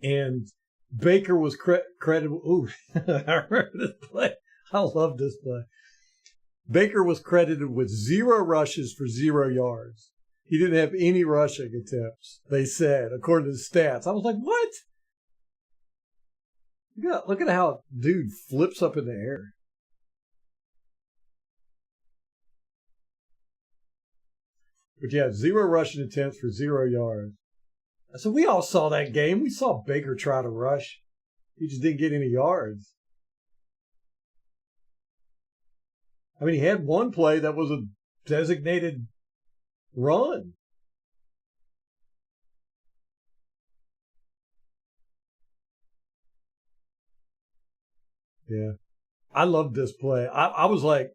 and Baker was credited. Ooh, I remember this play. I love this play. Baker was credited with 0 rushes for 0 yards. He didn't have any rushing attempts, they said, according to the stats. I was like, what? Look at how dude flips up in the air. But yeah, 0 rushing attempts for 0 yards. So we all saw that game. We saw Baker try to rush. He just didn't get any yards. I mean, he had one play that was a designated run. Yeah. I loved this play. I was like,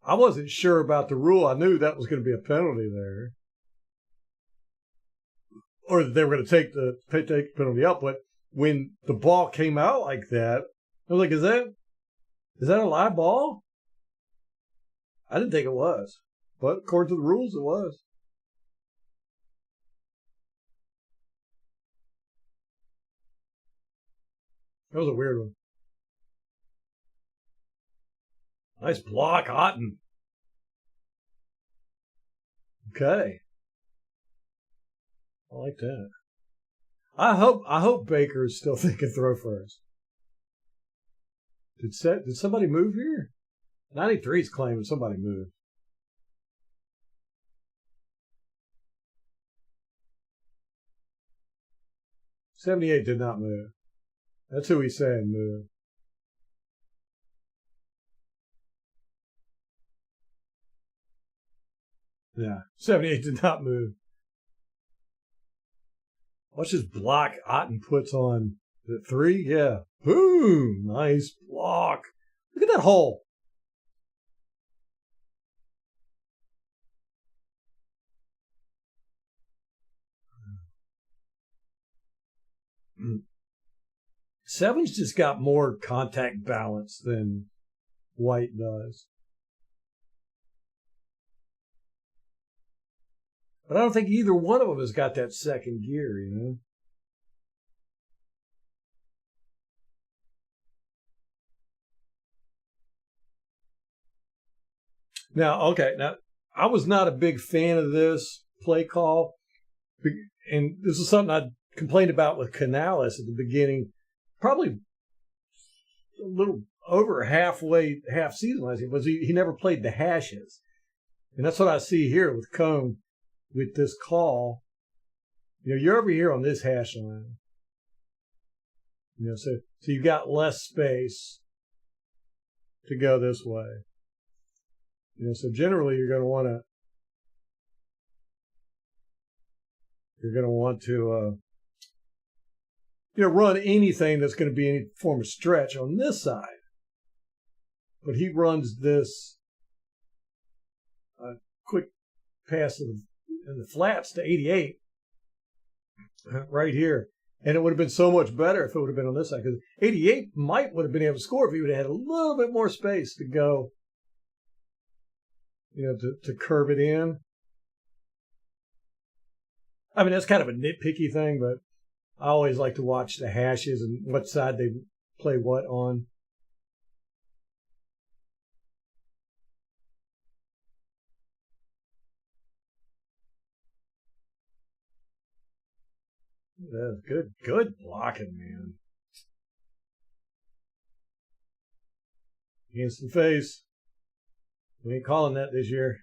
I wasn't sure about the rule. I knew that was going to be a penalty there. Or that they were going to take the penalty up. But when the ball came out like that, I was like, is that a live ball? I didn't think it was. But according to the rules, it was. That was a weird one. Nice block, Otten. Okay. I like that. I hope Baker is still thinking throw first. Did somebody move here? 93's claiming somebody moved. '78 did not move. That's who he's saying moved. Yeah, 78 did not move. Watch this block Otten puts on the 3. Yeah. Boom. Nice block. Look at that hole. Seven's just got more contact balance than White does. But I don't think either one of them has got that second gear, you know? Now, I was not a big fan of this play call. And this is something I complained about with Canales at the beginning, probably a little over half season last year, was he never played the hashes. And that's what I see here with Cone with this call. You know, you're over here on this hash line. You know, so you've got less space to go this way. You know, so generally you're going to want to run anything that's going to be any form of stretch on this side. But he runs this quick pass in the flats to 88 right here. And it would have been so much better if it would have been on this side, because 88 would have been able to score if he would have had a little bit more space to go, to curve it in. I mean, that's kind of a nitpicky thing, but I always like to watch the hashes and what side they play what on. That's good blocking, man. Against the face. We ain't calling that this year.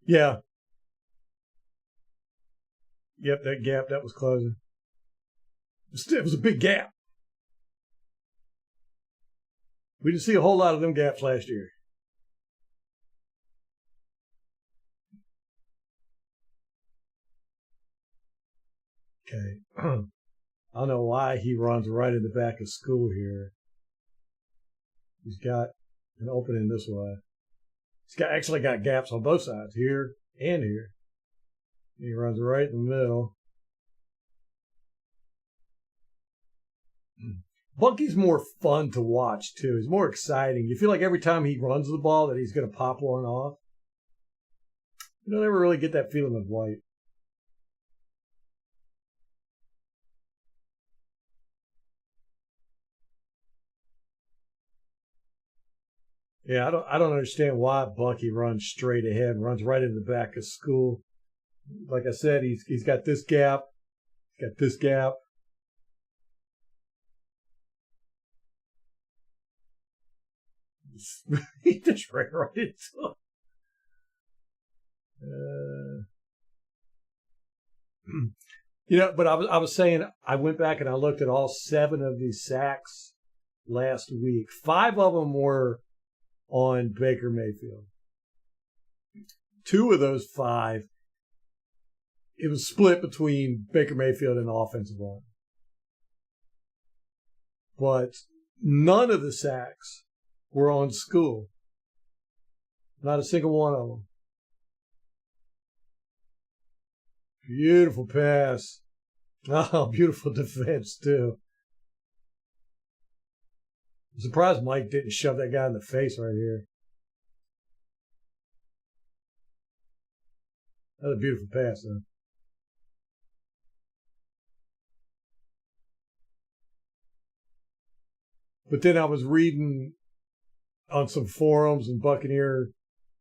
Yeah. Yep, that gap that was closing. It was a big gap. We didn't see a whole lot of them gaps last year. Okay. I don't know why he runs right in the back of school here. He's got an opening this way. Actually got gaps on both sides, here and here. He runs right in the middle. Bucky's more fun to watch, too. He's more exciting. You feel like every time he runs the ball that he's going to pop one off. You don't ever really get that feeling with White. Yeah, I don't understand why Bucky runs straight ahead and runs right in the back of school. Like I said, he's got this gap, got this gap. He just ran right into him. But I was saying, I went back and I looked at all 7 of these sacks last week. 5 of them were on Baker Mayfield. 2 of those 5, it was split between Baker Mayfield and the offensive line. But none of the sacks were on school. Not a single one of them. Beautiful pass. Oh, beautiful defense, too. I'm surprised Mike didn't shove that guy in the face right here. That's a beautiful pass, though. But then I was reading on some forums and Buccaneer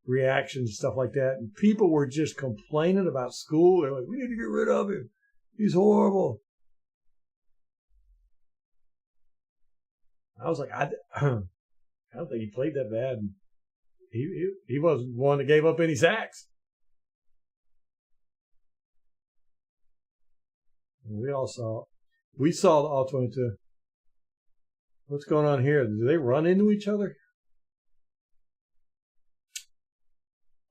reactions, stuff like that, and people were just complaining about school. They're like, we need to get rid of him. He's horrible. I was like, I don't think he played that bad. He wasn't one that gave up any sacks. We saw the all 22. What's going on here? Do they run into each other?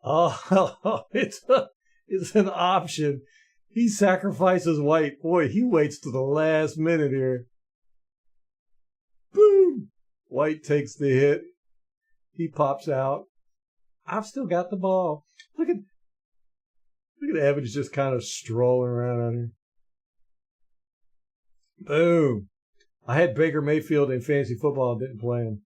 Oh, it's an option. He sacrifices White. Boy, he waits to the last minute here. Boom! White takes the hit. He pops out. I've still got the ball. Look at Evans just kind of strolling around out here. Boom! I had Baker Mayfield in fantasy football and didn't play him.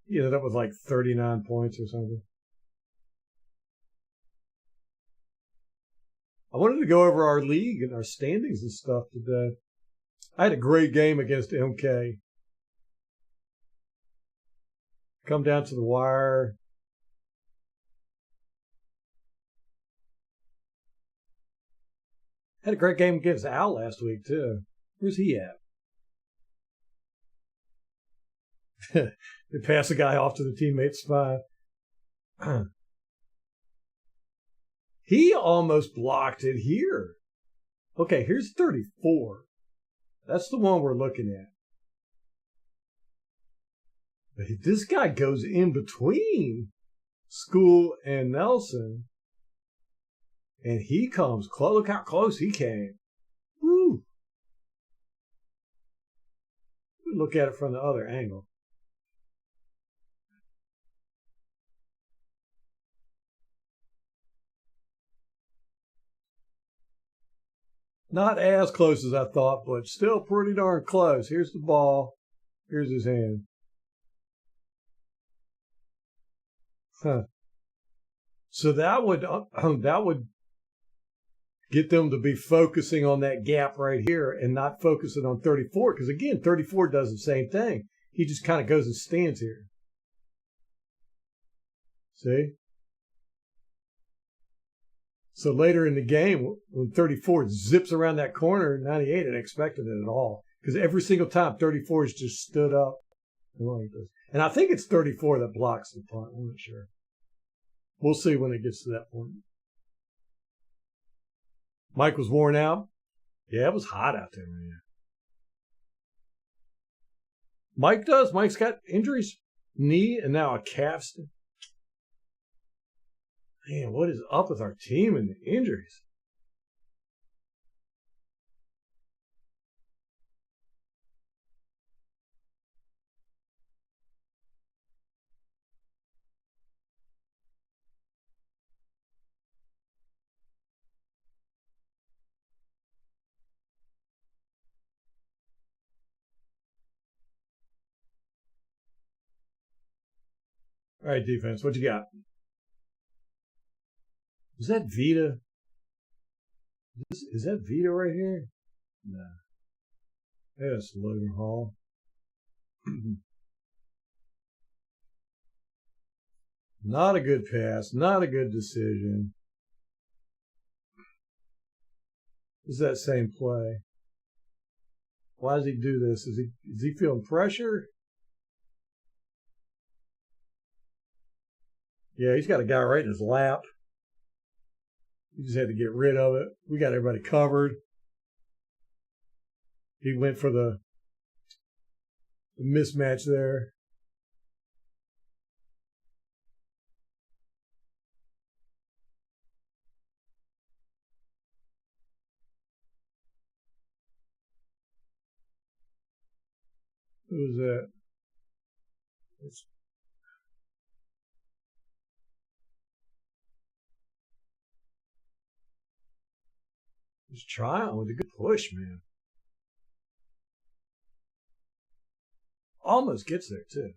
He ended up with like 39 points or something. I wanted to go over our league and our standings and stuff today. I had a great game against MK. Come down to the wire. Had a great game against Al last week, too. Where's he at? They pass a guy off to the teammate's spot. He almost blocked it here. Okay, here's 34. That's the one we're looking at. But this guy goes in between School and Nelson. And he comes close. Look how close he came. Woo. Look at it from the other angle. Not as close as I thought, but still pretty darn close. Here's the ball. Here's his hand. Huh. So that would get them to be focusing on that gap right here and not focusing on 34. Because again, 34 does the same thing. He just kind of goes and stands here. See? So later in the game, when 34 zips around that corner, 98 didn't expect it at all. Because every single time 34 has just stood up. And I think it's 34 that blocks the punt. I'm not sure. We'll see when it gets to that point. Mike was worn out. Yeah, it was hot out there, man. Mike does. Mike's got injuries. Knee and now a calf. Man, what is up with our team and the injuries? All right, defense, what you got? Is that Vita? Is that Vita right here? No. That's Logan Hall. Not a good pass. Not a good decision. Is that same play? Why does he do this? Is he feeling pressure? Yeah, he's got a guy right in his lap. He just had to get rid of it. We got everybody covered. He went for the mismatch there. Who was that? Just trying with a good push, man. Almost gets there, too.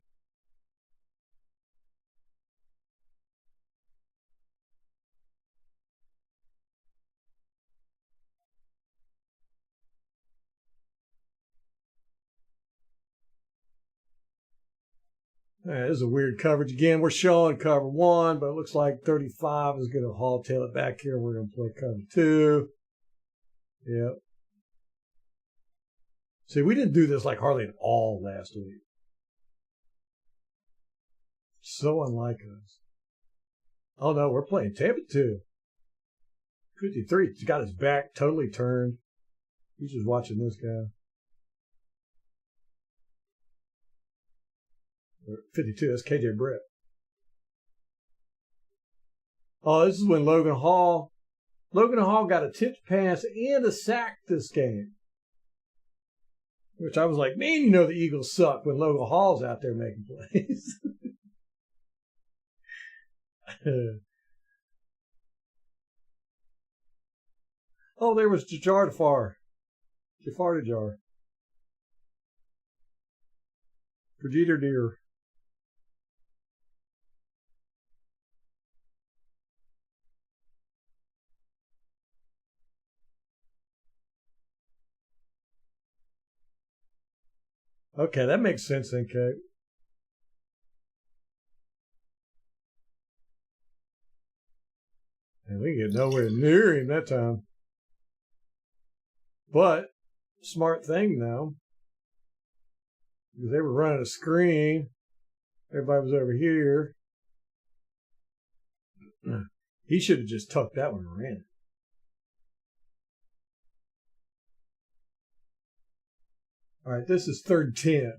Right, this is a weird coverage. Again, we're showing cover 1, but it looks like 35 is going to haul tail it back here. We're going to play cover 2. Yep. See, we didn't do this like hardly at all last week. So unlike us. Oh, no, we're playing Tampa 2. 53, he's got his back totally turned. He's just watching this guy. 52, that's KJ Brett. Oh, this is when Logan Hall got a tipped pass and a sack this game. Which I was like, man, you know the Eagles suck when Logan Hall's out there making plays. Oh, there was Jafar Dejar. Vegeta Deer. Okay, that makes sense then, Kate. And we get nowhere near him that time. But, smart thing now. Because they were running a screen. Everybody was over here. He should have just tucked that one and ran it. All right, this is 3rd and 10.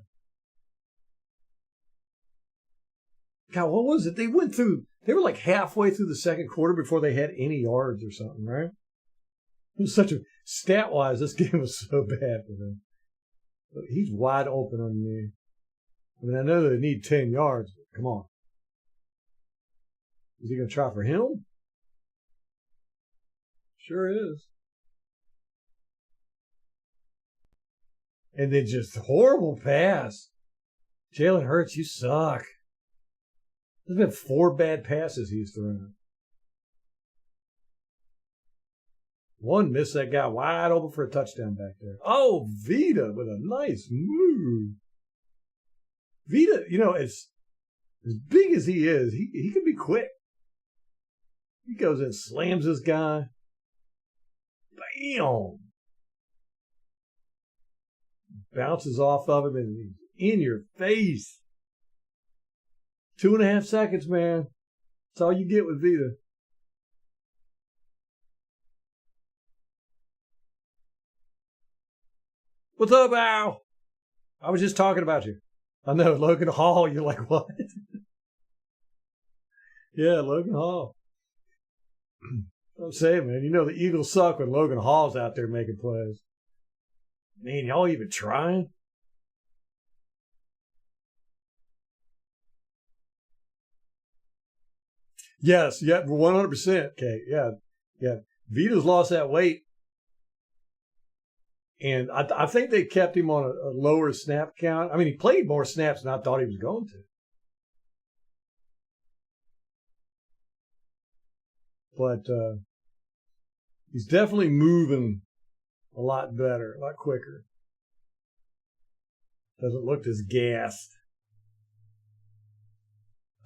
God, what was it? They were like halfway through the second quarter before they had any yards or something, right? It was such a, stat-wise, this game was so bad for them. But he's wide open on me. I mean, I know they need 10 yards, but come on. Is he going to try for him? Sure is. And then just horrible pass. Jalen Hurts, you suck. There's been 4 bad passes he's thrown. One missed that guy wide open for a touchdown back there. Oh, Vita with a nice move. Vita, you know, as big as he is, he can be quick. He goes in, slams this guy. Bam! Bounces off of him and in your face. 2.5 seconds, man. That's all you get with Vita. What's up, Al? I was just talking about you. I know, Logan Hall. You're like, what? Yeah, Logan Hall. I'm saying, man, you know the Eagles suck when Logan Hall's out there making plays. Man, y'all even trying? Yes, yeah, 100%, Kate. Yeah. Vita's lost that weight. And I think they kept him on a lower snap count. I mean, he played more snaps than I thought he was going to. but he's definitely moving a lot better, a lot quicker. Doesn't look as gassed.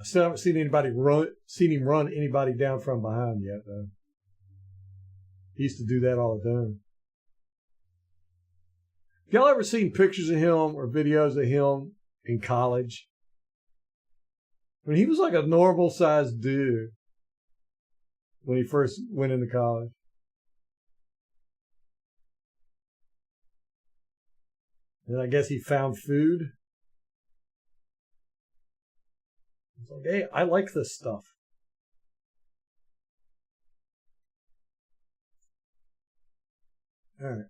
I still haven't seen him run anybody down from behind yet, though. He used to do that all the time. Have y'all ever seen pictures of him or videos of him in college? I mean, he was like a normal-sized dude when he first went into college. And I guess he found food. He's like, hey, I like this stuff. All right.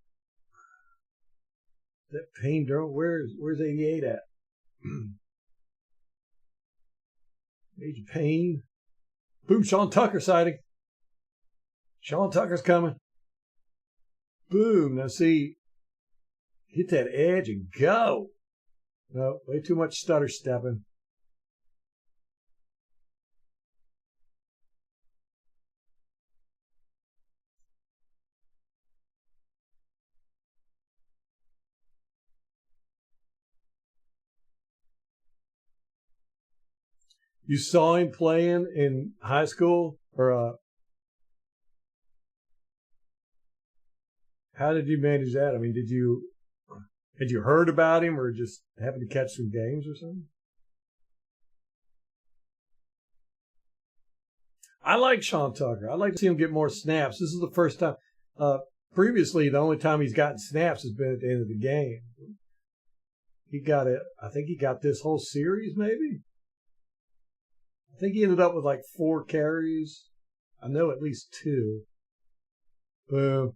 That Payne drone, where's 88 at? Major Payne. Boom, Sean Tucker sighting. Sean Tucker's coming. Boom. Now see, hit that edge and go. No, way too much stutter stepping. You saw him playing in high school, or how did you manage that? I mean, had you heard about him, or just happened to catch some games or something? I like Sean Tucker. I'd like to see him get more snaps. This is the first time. Previously, the only time he's gotten snaps has been at the end of the game. He got it. I think he got this whole series, maybe. I think he ended up with like 4 carries. I know at least 2. Boom.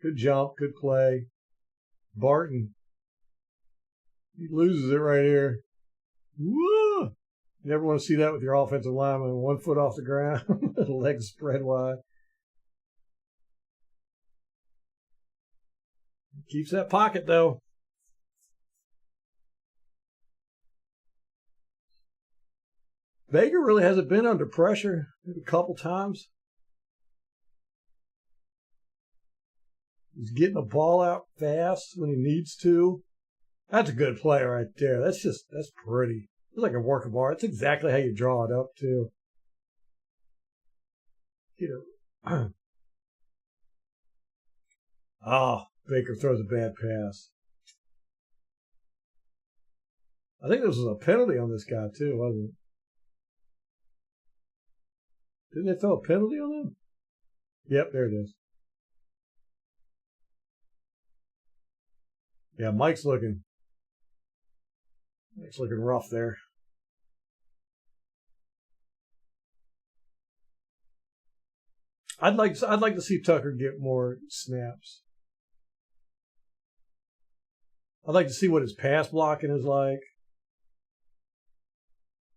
Good jump. Good play. Barton. He loses it right here. Woo! You never want to see that with your offensive lineman. 1 foot off the ground. Legs spread wide. Keeps that pocket, though. Baker really hasn't been under pressure maybe a couple times. He's getting the ball out fast when he needs to. That's a good play right there. That's pretty. It's like a work of art. It's exactly how you draw it up, too. Oh, Baker throws a bad pass. I think this was a penalty on this guy, too, wasn't it? Didn't they throw a penalty on him? Yep, there it is. Yeah, Mike's looking rough there. I'd like to see Tucker get more snaps. I'd like to see what his pass blocking is like.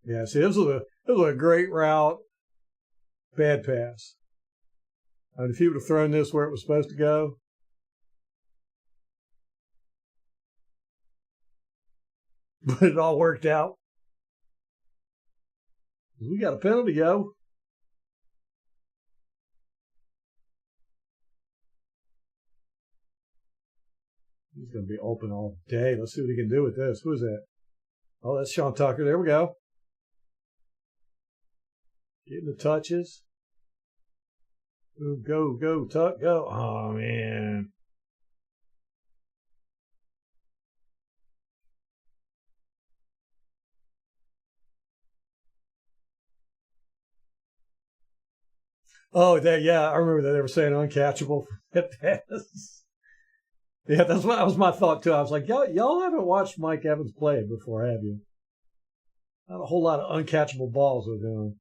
Yeah, see, this was a great route. Bad pass. I mean, if he would have thrown this where it was supposed to go. But it all worked out. We got a penalty, yo. He's going to be open all day. Let's see what he can do with this. Who is that? Oh, that's Sean Tucker. There we go. Getting the touches. Ooh, go, Tuck, go. Oh, man. Oh, yeah, I remember that they were saying uncatchable for that pass. Yeah, that was my thought, too. I was like, y'all haven't watched Mike Evans play before, have you? Not a whole lot of uncatchable balls with him.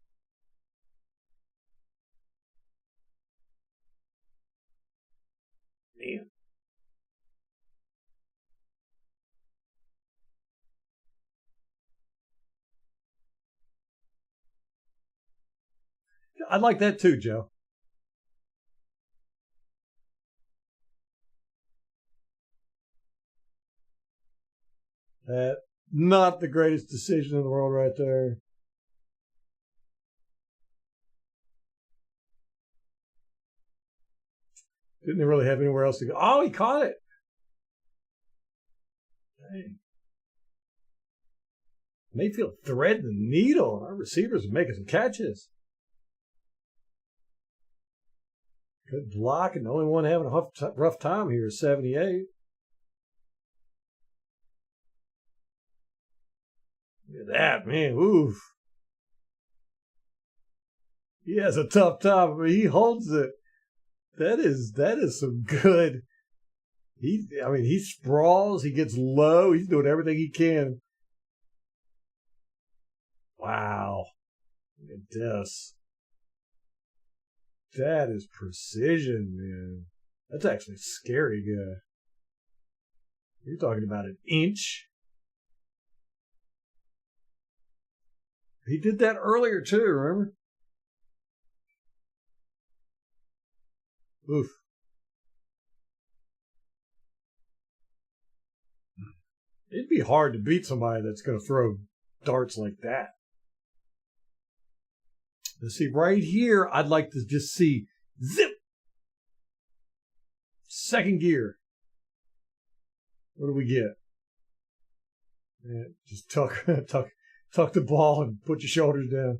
Man. I'd like that too, Joe. That not the greatest decision in the world, right there. Didn't really have anywhere else to go. Oh, he caught it. Dang. Mayfield threading the needle. Our receivers are making some catches. Good block, and the only one having a rough time here is 78. Look at that, man. Oof. He has a tough time, but he holds it. That is some good. He sprawls, he gets low, he's doing everything he can. Wow. Look at this. That is precision, man. That's actually a scary guy. You're talking about an inch. He did that earlier too, remember? Oof. It'd be hard to beat somebody that's going to throw darts like that. Let's see, right here, I'd like to just see zip. Second gear. What do we get? Just tuck the ball and put your shoulders down.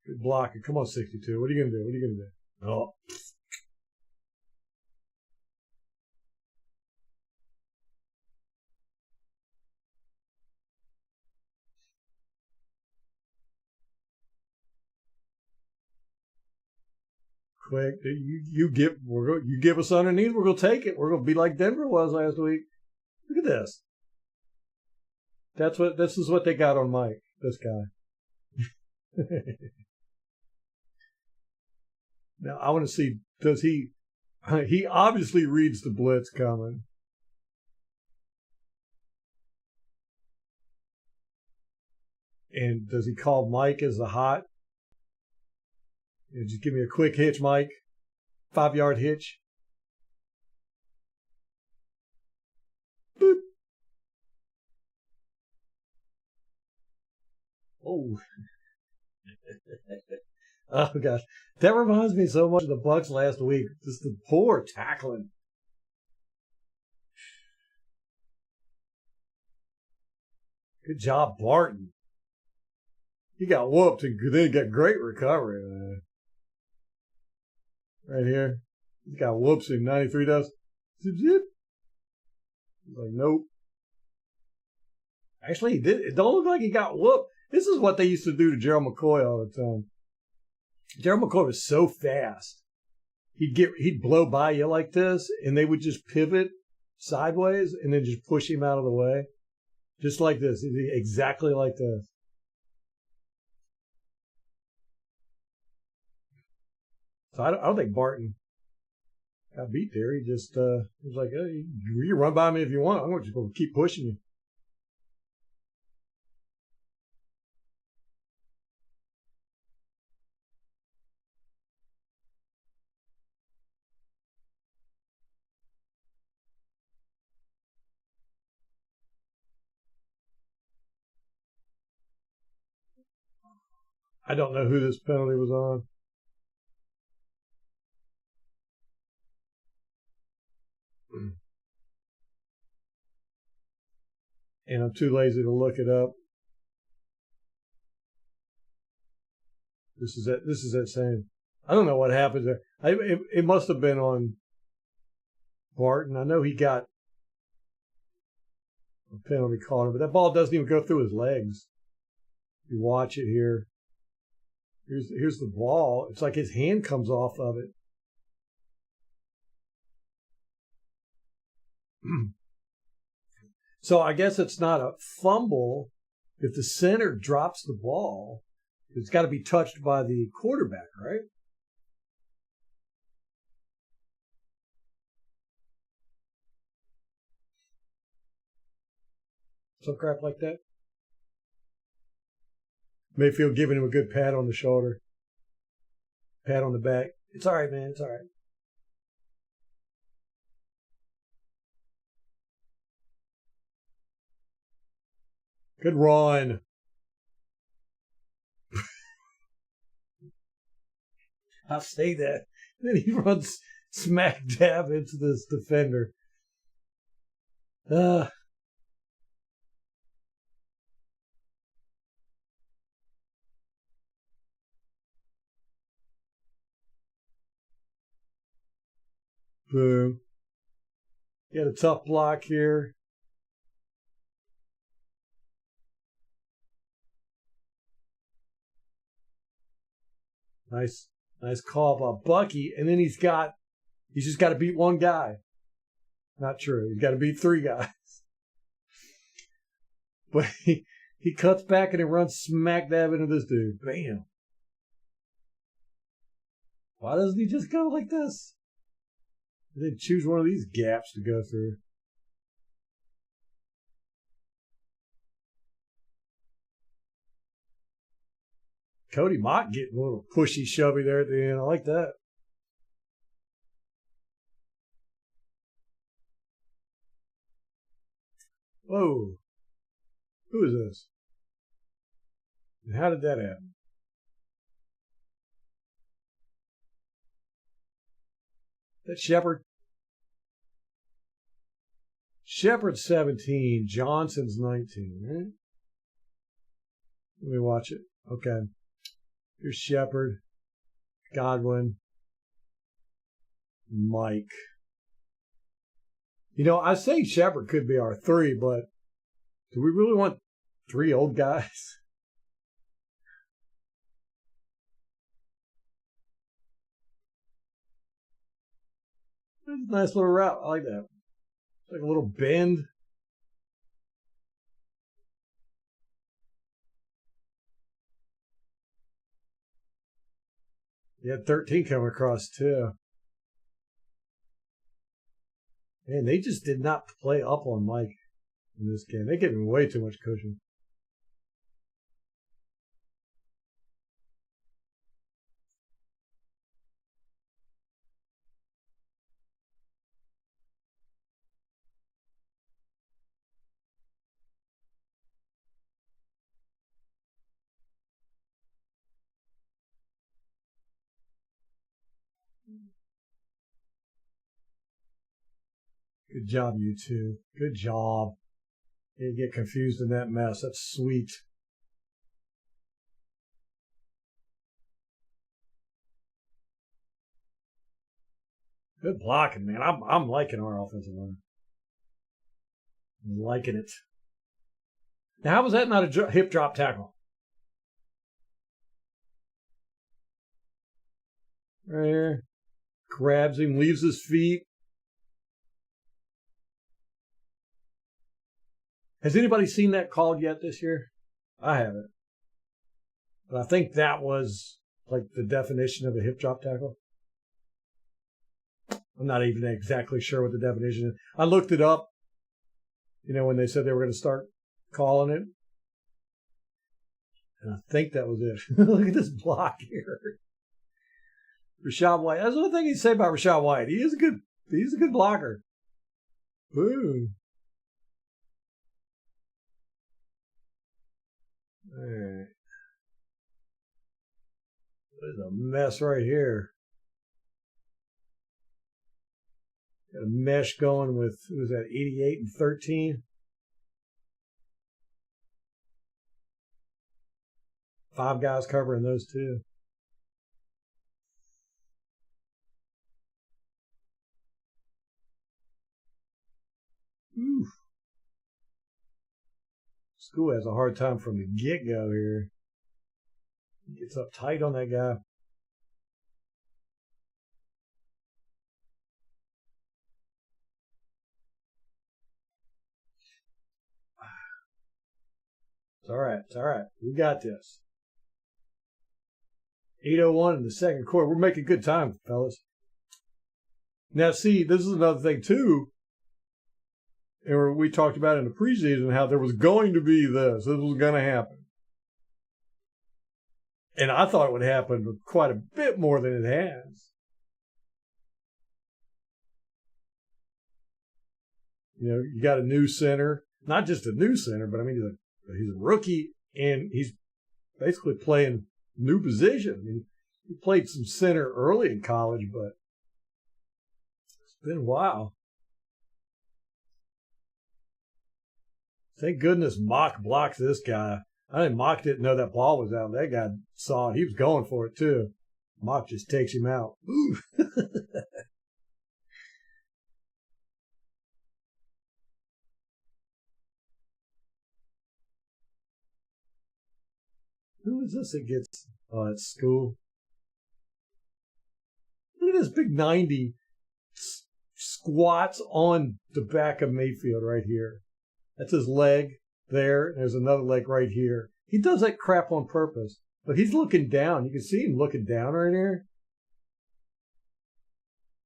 Good blocking. Come on, 62. What are you going to do? What are you going to do? Oh. Quick, you give us underneath, we're gonna take it. We're gonna be like Denver was last week. Look at this. This is what they got on Mike. This guy. Now I want to see, does he obviously reads the blitz coming. And does he call Mike as the hot? Just give me a quick hitch, Mike. 5-yard hitch. Boop. Oh. Oh, gosh. That reminds me so much of the Bucs last week. Just the poor tackling. Good job, Barton. He got whooped and then got great recovery, man. Right here. He's got whoops in 93 does. Zip, zip. He's like, nope. Actually, he did. It don't look like he got whooped. This is what they used to do to Gerald McCoy all the time. Gerald McCoy was so fast. He'd blow by you like this, and they would just pivot sideways and then just push him out of the way. Just like this. Exactly like this. So I don't think Barton got beat there. He just was like, hey, you run by me if you want. I'm just going to keep pushing you. I don't know who this penalty was on. And I'm too lazy to look it up. This is that same. I don't know what happened there. It must have been on Barton. I know he got a penalty called, but that ball doesn't even go through his legs. You watch it here. Here's the ball. It's like his hand comes off of it. So I guess it's not a fumble if the center drops the ball. It's got to be touched by the quarterback, right? Some crap like that. Mayfield giving him a good pat on the shoulder. Pat on the back. It's all right, man. It's all right. Good run. I'll say that. Then he runs smack dab into this defender. Boom. Get a tough block here. Nice call by Bucky, and then he's just got to beat one guy. Not true. He's got to beat three guys. But he cuts back and he runs smack dab into this dude. Bam. Why doesn't he just go like this? And then choose one of these gaps to go through. Cody Mott getting a little pushy, shovey there at the end. I like that. Whoa. Who is this? And how did that happen? That Shepard? Shepard's 17. Johnson's 19, right? Let me watch it. Okay. Here's Shepard, Godwin, Mike. You know, I say Shepard could be our 3, but do we really want 3 old guys? That's a nice little route. I like that. It's like a little bend. He had 13 coming across, too. Man, they just did not play up on Mike in this game. They gave him way too much cushion. Good job, you two. Good job. You get confused in that mess. That's sweet. Good blocking, man. I'm liking our offensive line. I'm liking it. Now, how was that not a hip drop tackle? Right here. Grabs him, leaves his feet. Has anybody seen that called yet this year? I haven't. But I think that was like the definition of a hip drop tackle. I'm not even exactly sure what the definition is. I looked it up, you know, when they said they were going to start calling it. And I think that was it. Look at this block here. Rachaad White. That's the thing you say about Rachaad White. He's a good blocker. Boom. All right. There's a mess right here. Got a mesh going with, who was that, 88 and 13? 5 guys covering those two. Oof. School has a hard time from the get-go here. He gets up tight on that guy. It's all right. It's all right. We got this. 8:01 in the second quarter. We're making good time, fellas. Now, see, this is another thing, too. And we talked about in the preseason how there was going to be this. This was going to happen. And I thought it would happen quite a bit more than it has. You know, you got a new center. Not just a new center, but I mean, but he's a rookie, and he's basically playing new position. I mean, he played some center early in college, but it's been a while. Thank goodness Mock blocks this guy. I think Mock didn't know that ball was out. That guy saw it. He was going for it, too. Mock just takes him out. Ooh. Who is this that gets at school? Look at this big 90 squats on the back of Mayfield right here. That's his leg there. There's another leg right here. He does that crap on purpose, but he's looking down. You can see him looking down right here.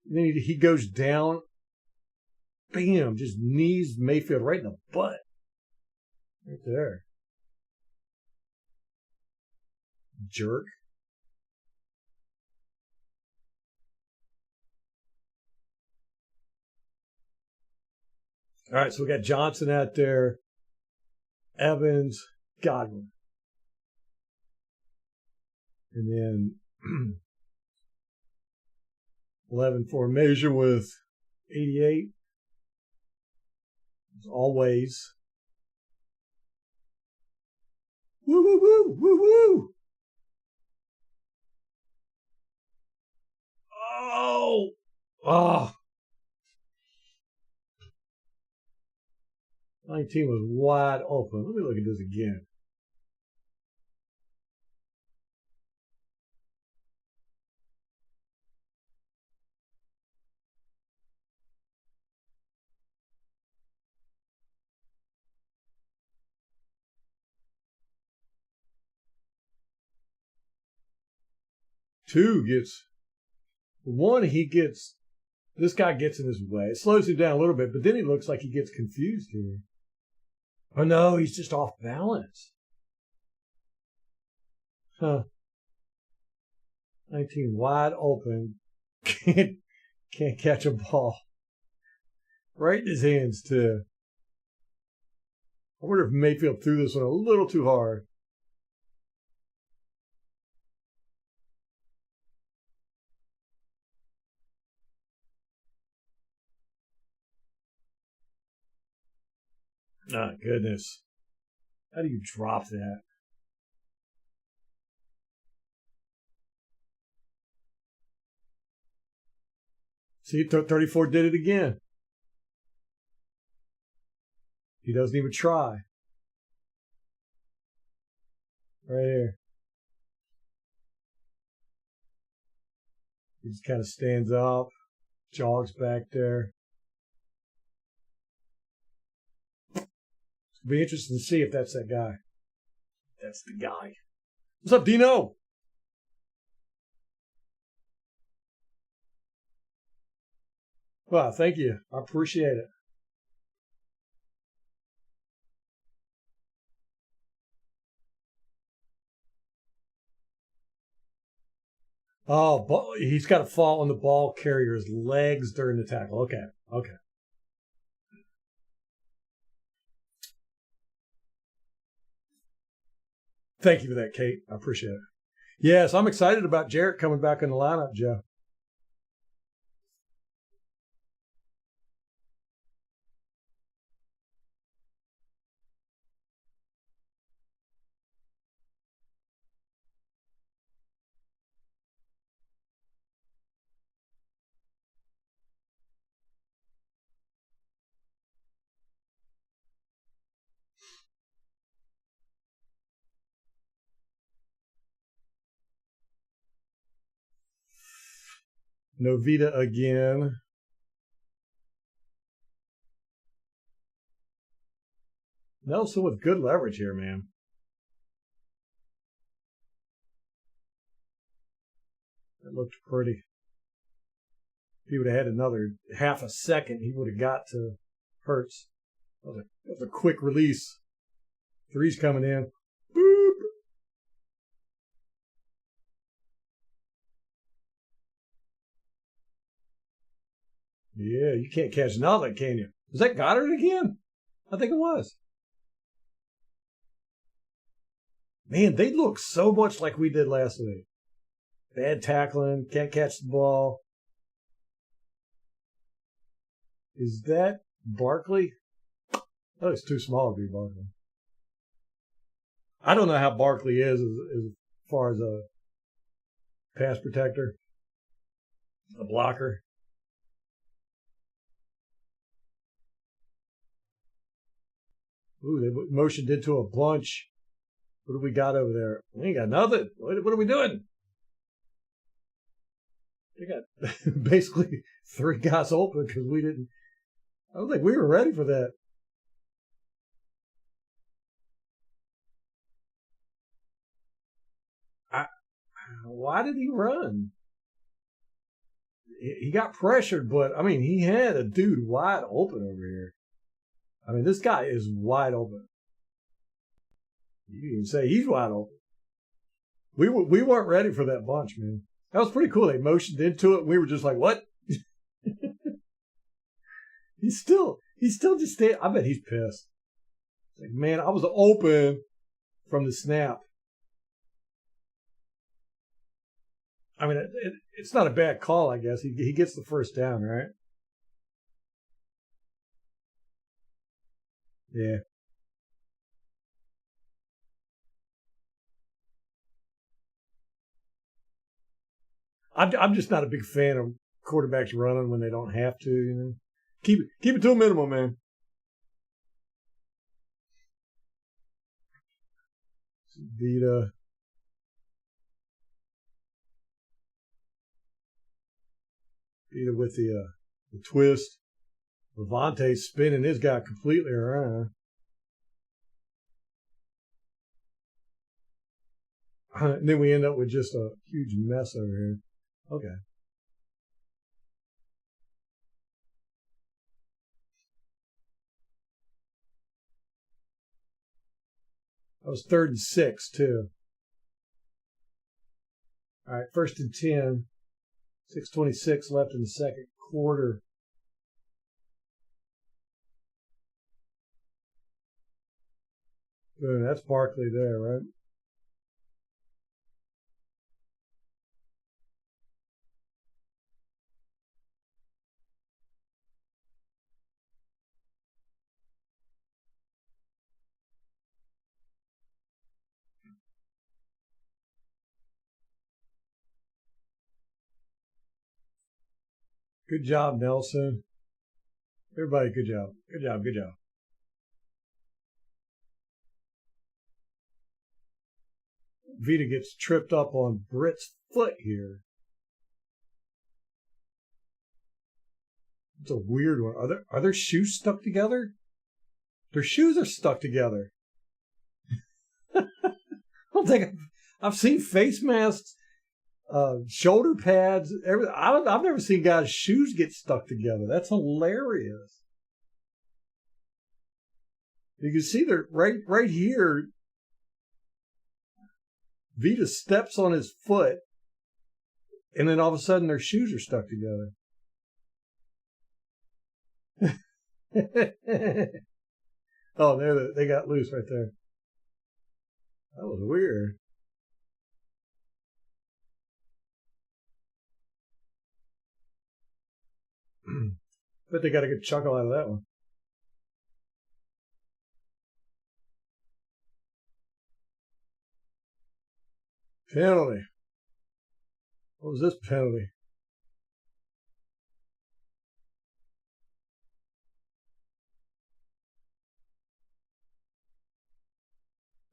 And then he goes down. Bam! Just knees Mayfield right in the butt. Right there. Jerk. All right, so we got Johnson out there, Evans, Godwin. And then 11 formation with 88. As always. Woo, woo, woo, woo, woo. Oh. Oh. 19 was wide open. Let me look at this again. Two gets, one, he gets, this guy gets in his way. It slows him down a little bit, but then he looks like he gets confused here. Oh no, he's just off balance. Huh. 19 wide open. Can't catch a ball. Right in his hands, too. I wonder if Mayfield threw this one a little too hard. Oh, goodness. How do you drop that? See, 34 did it again. He doesn't even try. Right here. He just kind of stands up, jogs back there. It'll be interesting to see if that's that guy. That's the guy. What's up, Dino? Well, thank you. I appreciate it. Oh, he's got to fall on the ball carrier's legs during the tackle. Okay. Okay. Thank you for that, Kate. I appreciate it. Yes, I'm excited about Jarrett coming back in the lineup, Joe. Novita again. Nelson with good leverage here, man. That looked pretty. If he would have had another half a second, he would have got to Hurts. That was a quick release. Three's coming in. Boop. Yeah, you can't catch another, can you? Was that Goddard again? I think it was. Man, they look so much like we did last week. Bad tackling, can't catch the ball. Is that Barkley? Oh, it's too small to be Barkley. I don't know how Barkley is as far as a pass protector, a blocker. Ooh, they motioned into a bunch. What do we got over there? We ain't got nothing. What are we doing? They got basically three guys open because we didn't. I don't think we were ready for that. Why did he run? He got pressured, but I mean, he had a dude wide open over here. I mean, this guy is wide open. You can even say he's wide open. We weren't ready for that bunch, man. That was pretty cool. They motioned into it. And we were just like, what? He's still just staying. I bet he's pissed. Like, man, I was open from the snap. I mean, it's not a bad call, I guess. He gets the first down, right? Yeah. I'm just not a big fan of quarterbacks running when they don't have to. You know, keep it to a minimum, man. Vita with the twist. Levante spinning his guy completely around. And then we end up with just a huge mess over here. Okay. That was 3rd and 6, too. All right, 1st and 10. 6:26 left in the second quarter. Boom, that's Barkley there, right? Good job, Nelson. Everybody, good job. Good job, good job. Vita gets tripped up on Britt's foot here. It's a weird one. Are their shoes stuck together? Their shoes are stuck together. I don't think I've seen face masks, shoulder pads. I've never seen guys' shoes get stuck together. That's hilarious. You can see they're right here. Vita steps on his foot, and then all of a sudden their shoes are stuck together. Oh, they got loose right there. That was weird. Bet they got a good chuckle out of that one. Penalty. What was this penalty?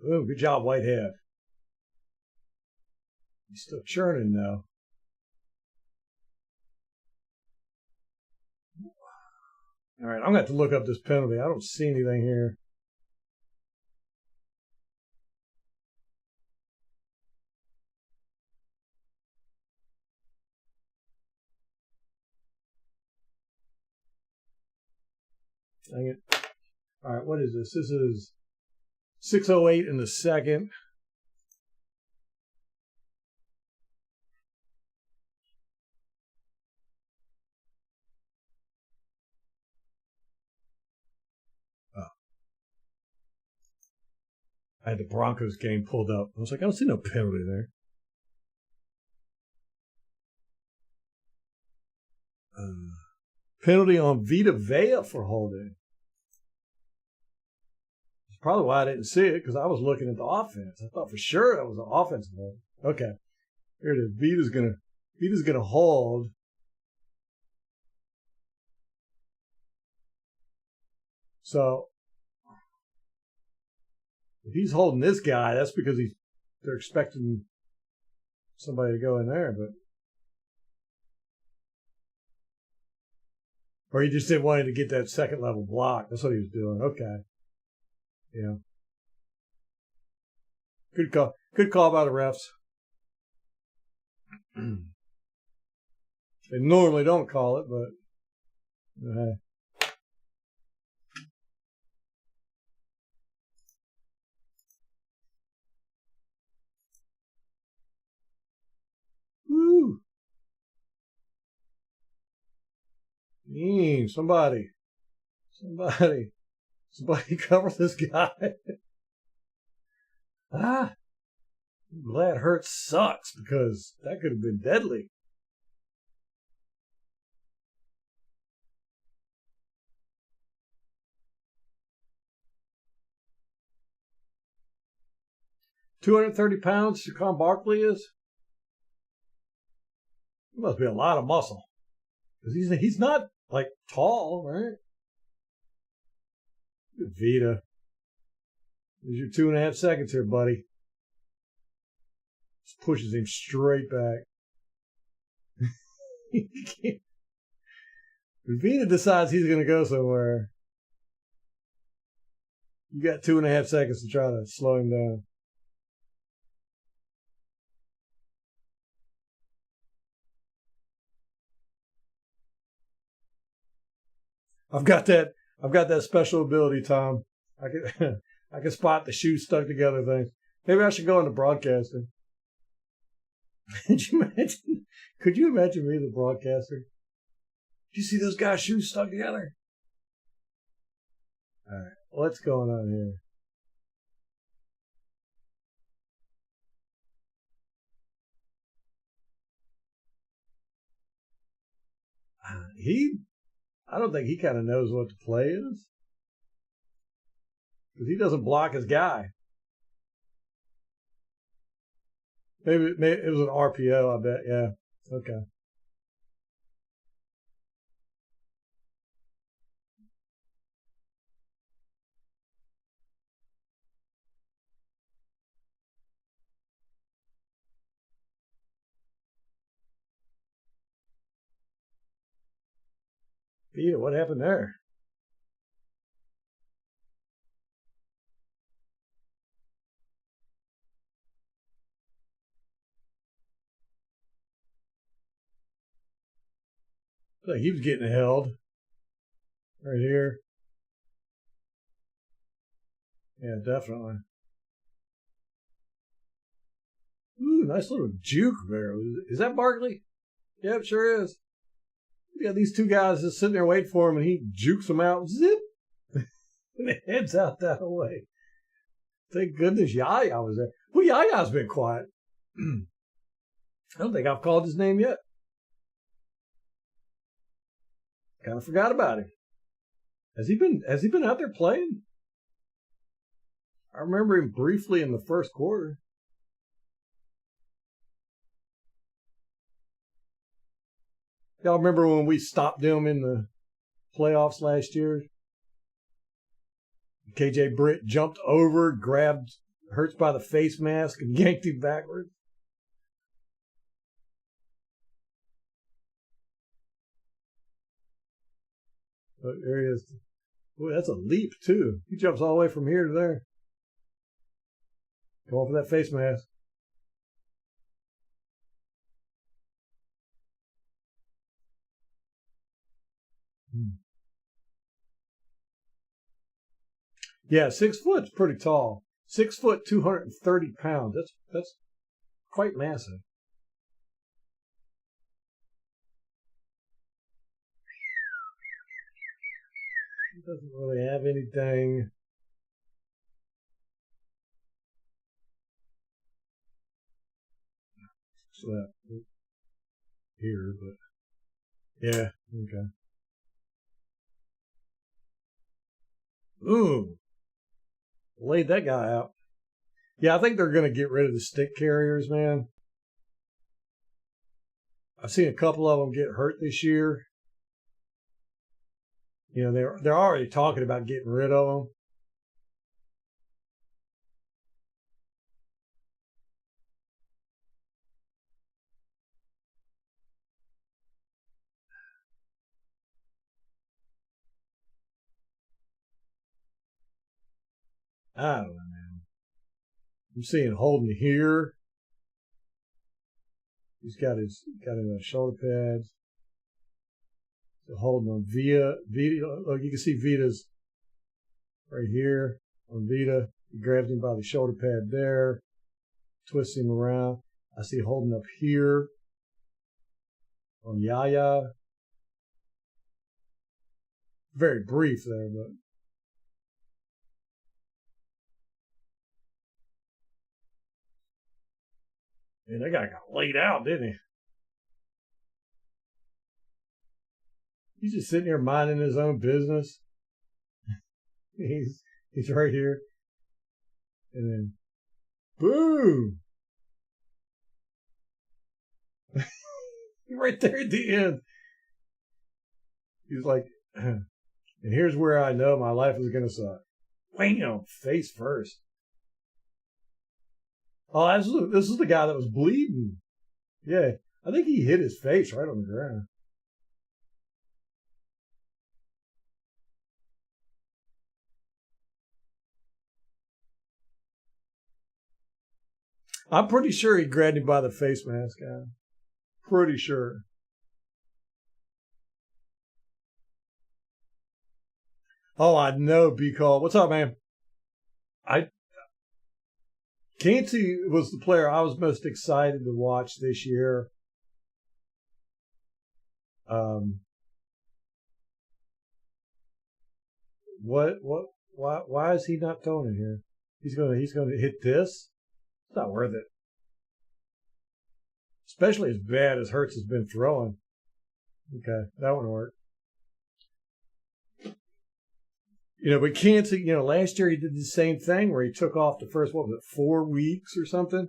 Oh, good job, Whitehead. He's still churning now. All right, I'm going to have to look up this penalty. I don't see anything here. Dang it. All right, what is this? This is 6:08 in the second. I had the Broncos game pulled up. I was like, I don't see no penalty there. Penalty on Vita Vea for holding. That's probably why I didn't see it, because I was looking at the offense. I thought for sure it was an offensive hold. Okay. Here it is. Vita's gonna hold. So if he's holding this guy, that's because they're expecting somebody to go in there, but or he just didn't want him to get that second level block. That's what he was doing. Okay. Yeah. Good call. Good call by the refs. They normally don't call it, but woo! Somebody cover this guy. I'm glad Hurts sucks because that could have been deadly. £230 Saquon Barkley is? He must be a lot of muscle. Because he's not like tall, right? Good Vita. There's your 2.5 seconds here, buddy. Just pushes him straight back. If Vita decides he's going to go somewhere, you got 2.5 seconds to try to slow him down. I've got that special ability, Tom. I can spot the shoes stuck together things. Maybe I should go into broadcasting. Could you imagine me, the broadcaster? Did you see those guys' shoes stuck together? All right, what's going on here? I don't think he kind of knows what the play is. Because he doesn't block his guy. Maybe it was an RPO, I bet. Yeah. Okay. Vita, what happened there? Like he was getting held right here. Yeah, definitely. Ooh, nice little juke there. Is that Barkley? Yep, sure is. Yeah, these two guys just sitting there waiting for him, and he jukes them out. Zip! And it heads out that way. Thank goodness Yaya was there. Well, Yaya's been quiet. I don't think I've called his name yet. Kind of forgot about him. Has he been out there playing? I remember him briefly in the first quarter. Y'all remember when we stopped him in the playoffs last year? KJ Britt jumped over, grabbed Hurts by the face mask, and yanked him backwards. But there he is. Boy, that's a leap, too. He jumps all the way from here to there. Going for that face mask. Yeah, 6 foot's pretty tall. 6 foot, 230 pounds. That's quite massive. He doesn't really have anything. slept here, but yeah, okay. Ooh, laid that guy out. Yeah, I think they're going to get rid of the stick carriers, man. I've seen a couple of them get hurt this year. You know, they're already talking about getting rid of them. I don't know, man. I'm seeing Holden here. He's got his shoulder pads. So Holden on Vita. Look, you can see Vita's right here on Vita. He grabs him by the shoulder pad there, twists him around. I see Holden up here on Yaya. Very brief there, but man, that guy got laid out, didn't he? He's just sitting here minding his own business. he's right here, and then boom, right there at the end. He's like, and here's where I know my life is gonna suck. Bam, face first. Oh, this is the guy that was bleeding. Yeah, I think he hit his face right on the ground. I'm pretty sure he grabbed him by the face mask, guy. Pretty sure. Oh, I know, B call. What's up, man? I Canty was the player I was most excited to watch this year. Um, why is he not throwing it here? He's gonna hit this. It's not worth it. Especially as bad as Hurts has been throwing. Okay, that one worked. You know, but Kansas, you know, last year he did the same thing where he took off the first, what was it, 4 weeks or something?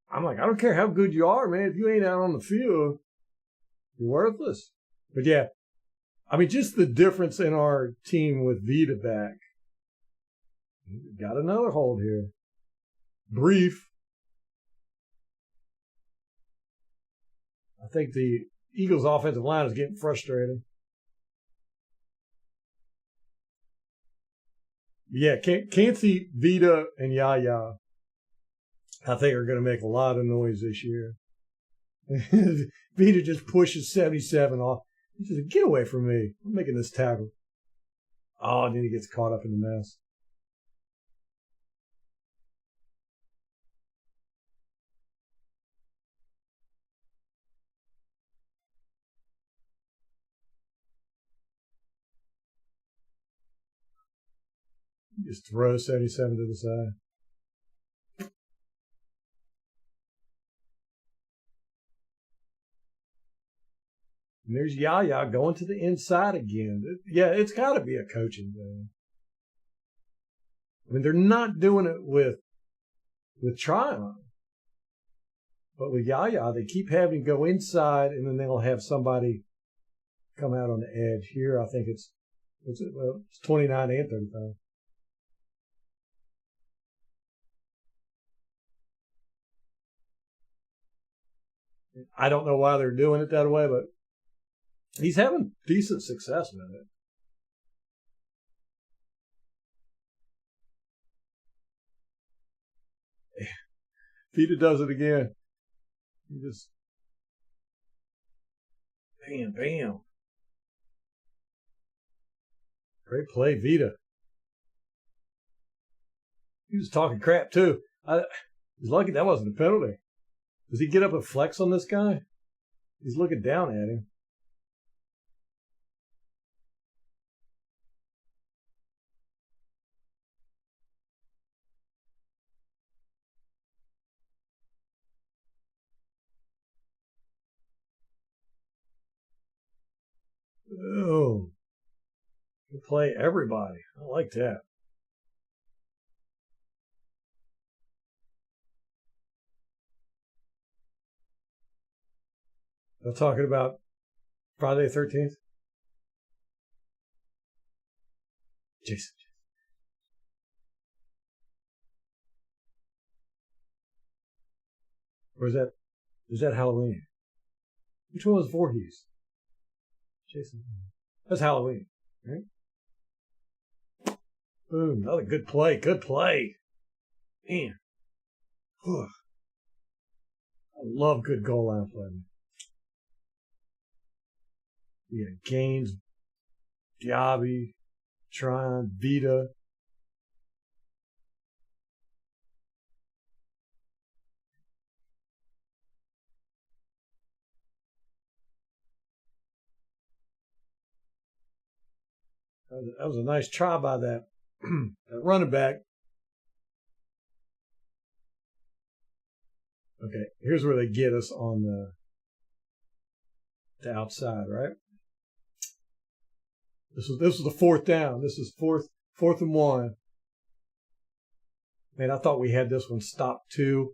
I'm like, I don't care how good you are, man. If you ain't out on the field, you're worthless. But yeah, I mean, just the difference in our team with Vita back. Got another hold here. Brief. I think the Eagles' offensive line is getting frustrated. Yeah, Kansas, Vita, and Yaya, I think are going to make a lot of noise this year. Vita just pushes 77 off. He says, get away from me. I'm making this tackle. Oh, and then he gets caught up in the mess. He just throws 77 to the side. And there's Yaya going to the inside again. Yeah, it's got to be a coaching thing. I mean, they're not doing it with Tryon. But with Yaya, they keep having to go inside, and then they'll have somebody come out on the edge. Here, I think it's 29 and 35. I don't know why they're doing it that way, but he's having decent success with it. Vita does it again. He just bam, bam. Great play, Vita. He was talking crap too. He's lucky that wasn't a penalty. Does he get up and flex on this guy? He's looking down at him. Good play, everybody. I like that. I'm talking about Friday the 13th. Jason. Or is that Halloween? Which one was Voorhees? Jason. That's Halloween, right? Boom. Another good play. Good play. Man. Whew. I love good goal line play. Yeah, Gaines, Diaby, Tryon, Vita. That was a nice try by that, that running back. Okay, here's where they get us on the outside, right? This was the fourth down. This is fourth and one. Man, I thought we had this one stopped too.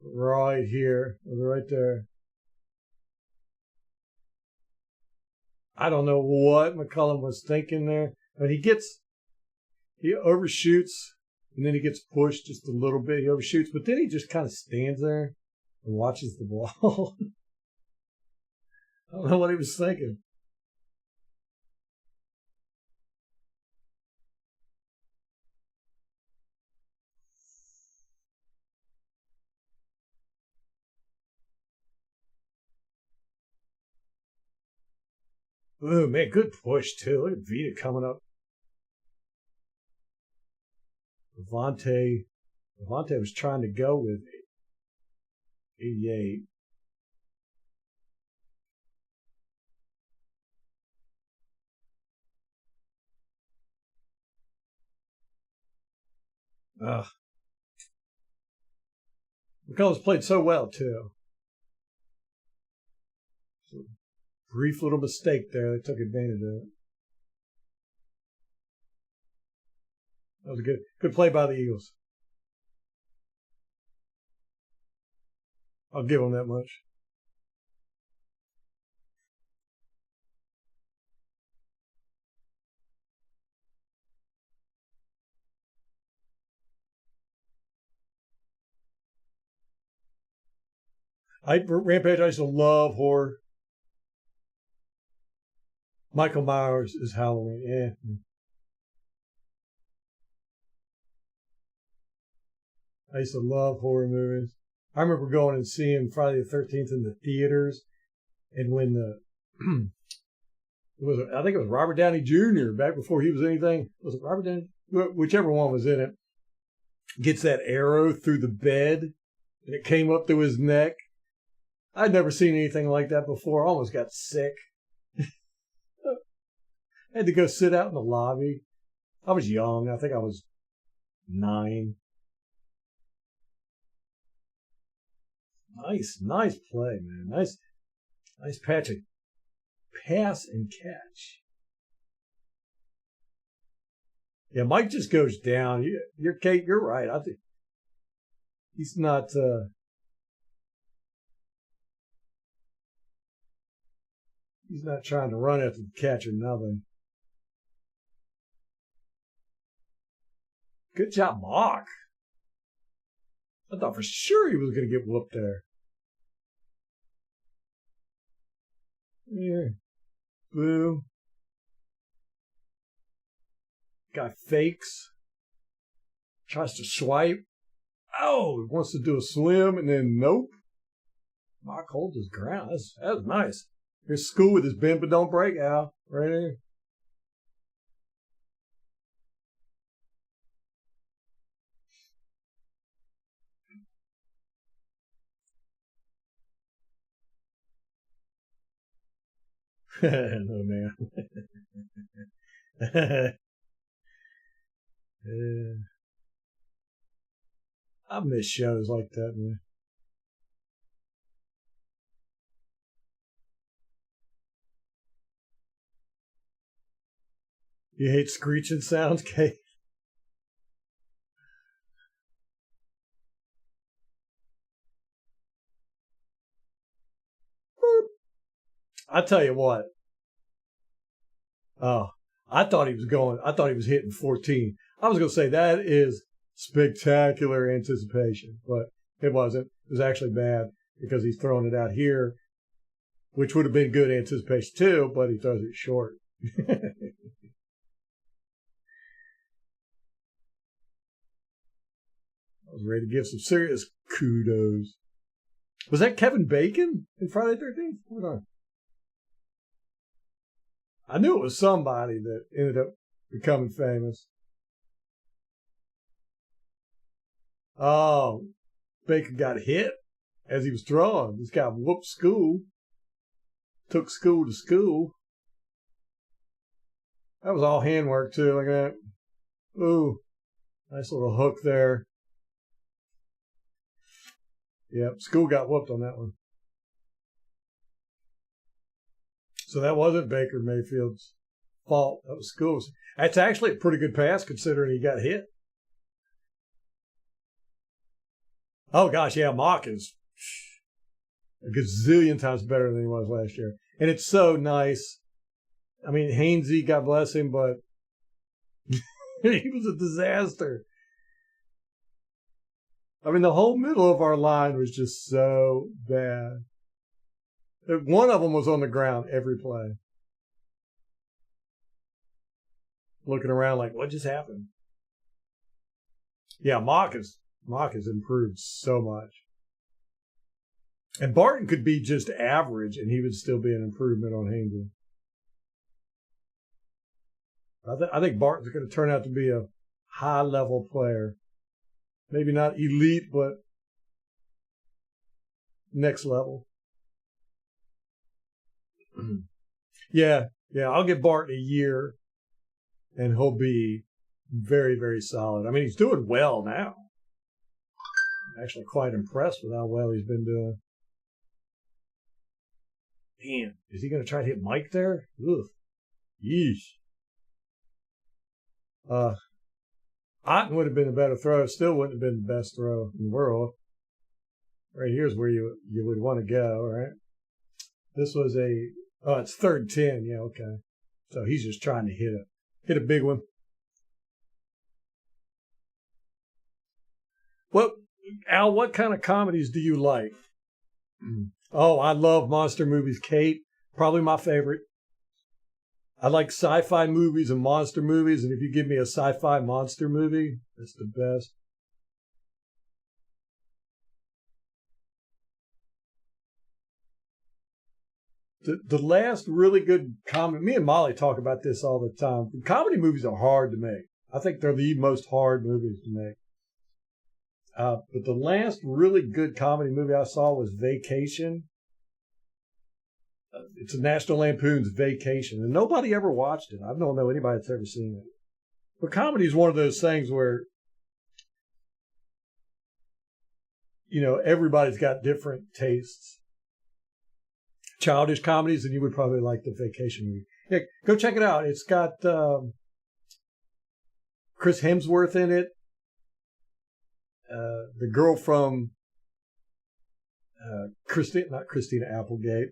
Right here, right there. I don't know what McCullum was thinking there, but he overshoots and then he gets pushed just a little bit. He overshoots, but then he just kind of stands there and watches the ball. I don't know what he was thinking. Ooh, man, good push, too. Look at Vita coming up. Levante was trying to go with 88. Ugh. McCullum's played so well, too. So, brief little mistake there. They took advantage of it. That was a good play by the Eagles. I'll give them that much. Rampage, I used to love horror. Michael Myers is Halloween. Yeah. I used to love horror movies. I remember going and seeing Friday the 13th in the theaters. And when I think it was Robert Downey Jr. back before he was anything. Was it Robert Downey? Whichever one was in it. Gets that arrow through the bed and it came up through his neck. I'd never seen anything like that before. I almost got sick. I had to go sit out in the lobby. I was young. I think I was 9. Nice play, man. Nice patch of pass and catch. Yeah, Mike just goes down. Kate, you're right. I think he's not. He's not trying to run after the catch or nothing. Good job, Mock. I thought for sure he was going to get whooped there. Yeah. Boo. Guy fakes. Tries to swipe. Oh, wants to do a swim and then nope. Mock holds his ground. That was nice. Here's School with his bend but don't break, Al. Right here. No, man. I miss shows like that, man. You hate screeching sounds, Kate? I tell you what. Oh, I thought he was going. I thought he was hitting 14. I was going to say that is spectacular anticipation, but it wasn't. It was actually bad because he's throwing it out here, which would have been good anticipation too, but he throws it short. I was ready to give some serious kudos. Was that Kevin Bacon in Friday the 13th? Hold on. I knew it was somebody that ended up becoming famous. Oh, Baker got hit as he was throwing. This guy whooped school. Took school to school. That was all handwork too. Look at that. Ooh, nice little hook there. Yep, school got whooped on that one. So that wasn't Baker Mayfield's fault. That was School's. That's actually a pretty good pass considering he got hit. Oh gosh, yeah, Mock is a gazillion times better than he was last year. And it's so nice. I mean, Hainsey, God bless him, but he was a disaster. I mean, the whole middle of our line was just so bad. One of them was on the ground every play. Looking around like, what just happened? Yeah, Mock has improved so much. And Barton could be just average, and he would still be an improvement on Hainsey. I think Barton's going to turn out to be a high-level player. Maybe not elite, but next level. Yeah, I'll give Barton a year, and he'll be very, very solid. I mean, he's doing well now. I'm actually quite impressed with how well he's been doing. Man, is he going to try to hit Mike there? Ugh. Yeesh. Otten would have been a better throw. Still wouldn't have been the best throw in the world. Right here's where you would want to go, right? This was it's 3rd and 10. Yeah, okay. So he's just trying to hit a big one. Al, what kind of comedies do you like? Oh, I love monster movies, Kate. Probably my favorite. I like sci-fi movies and monster movies, and if you give me a sci-fi monster movie, that's the best. The last really good comedy, me and Molly talk about this all the time. Comedy movies are hard to make. I think they're the most hard movies to make. But the last really good comedy movie I saw was Vacation. It's a National Lampoon's Vacation, and nobody ever watched it. I don't know anybody that's ever seen it. But comedy is one of those things where, everybody's got different tastes. Childish comedies, and you would probably like the Vacation movie. Yeah, go check it out. It's got Chris Hemsworth in it. The girl from not Christina Applegate.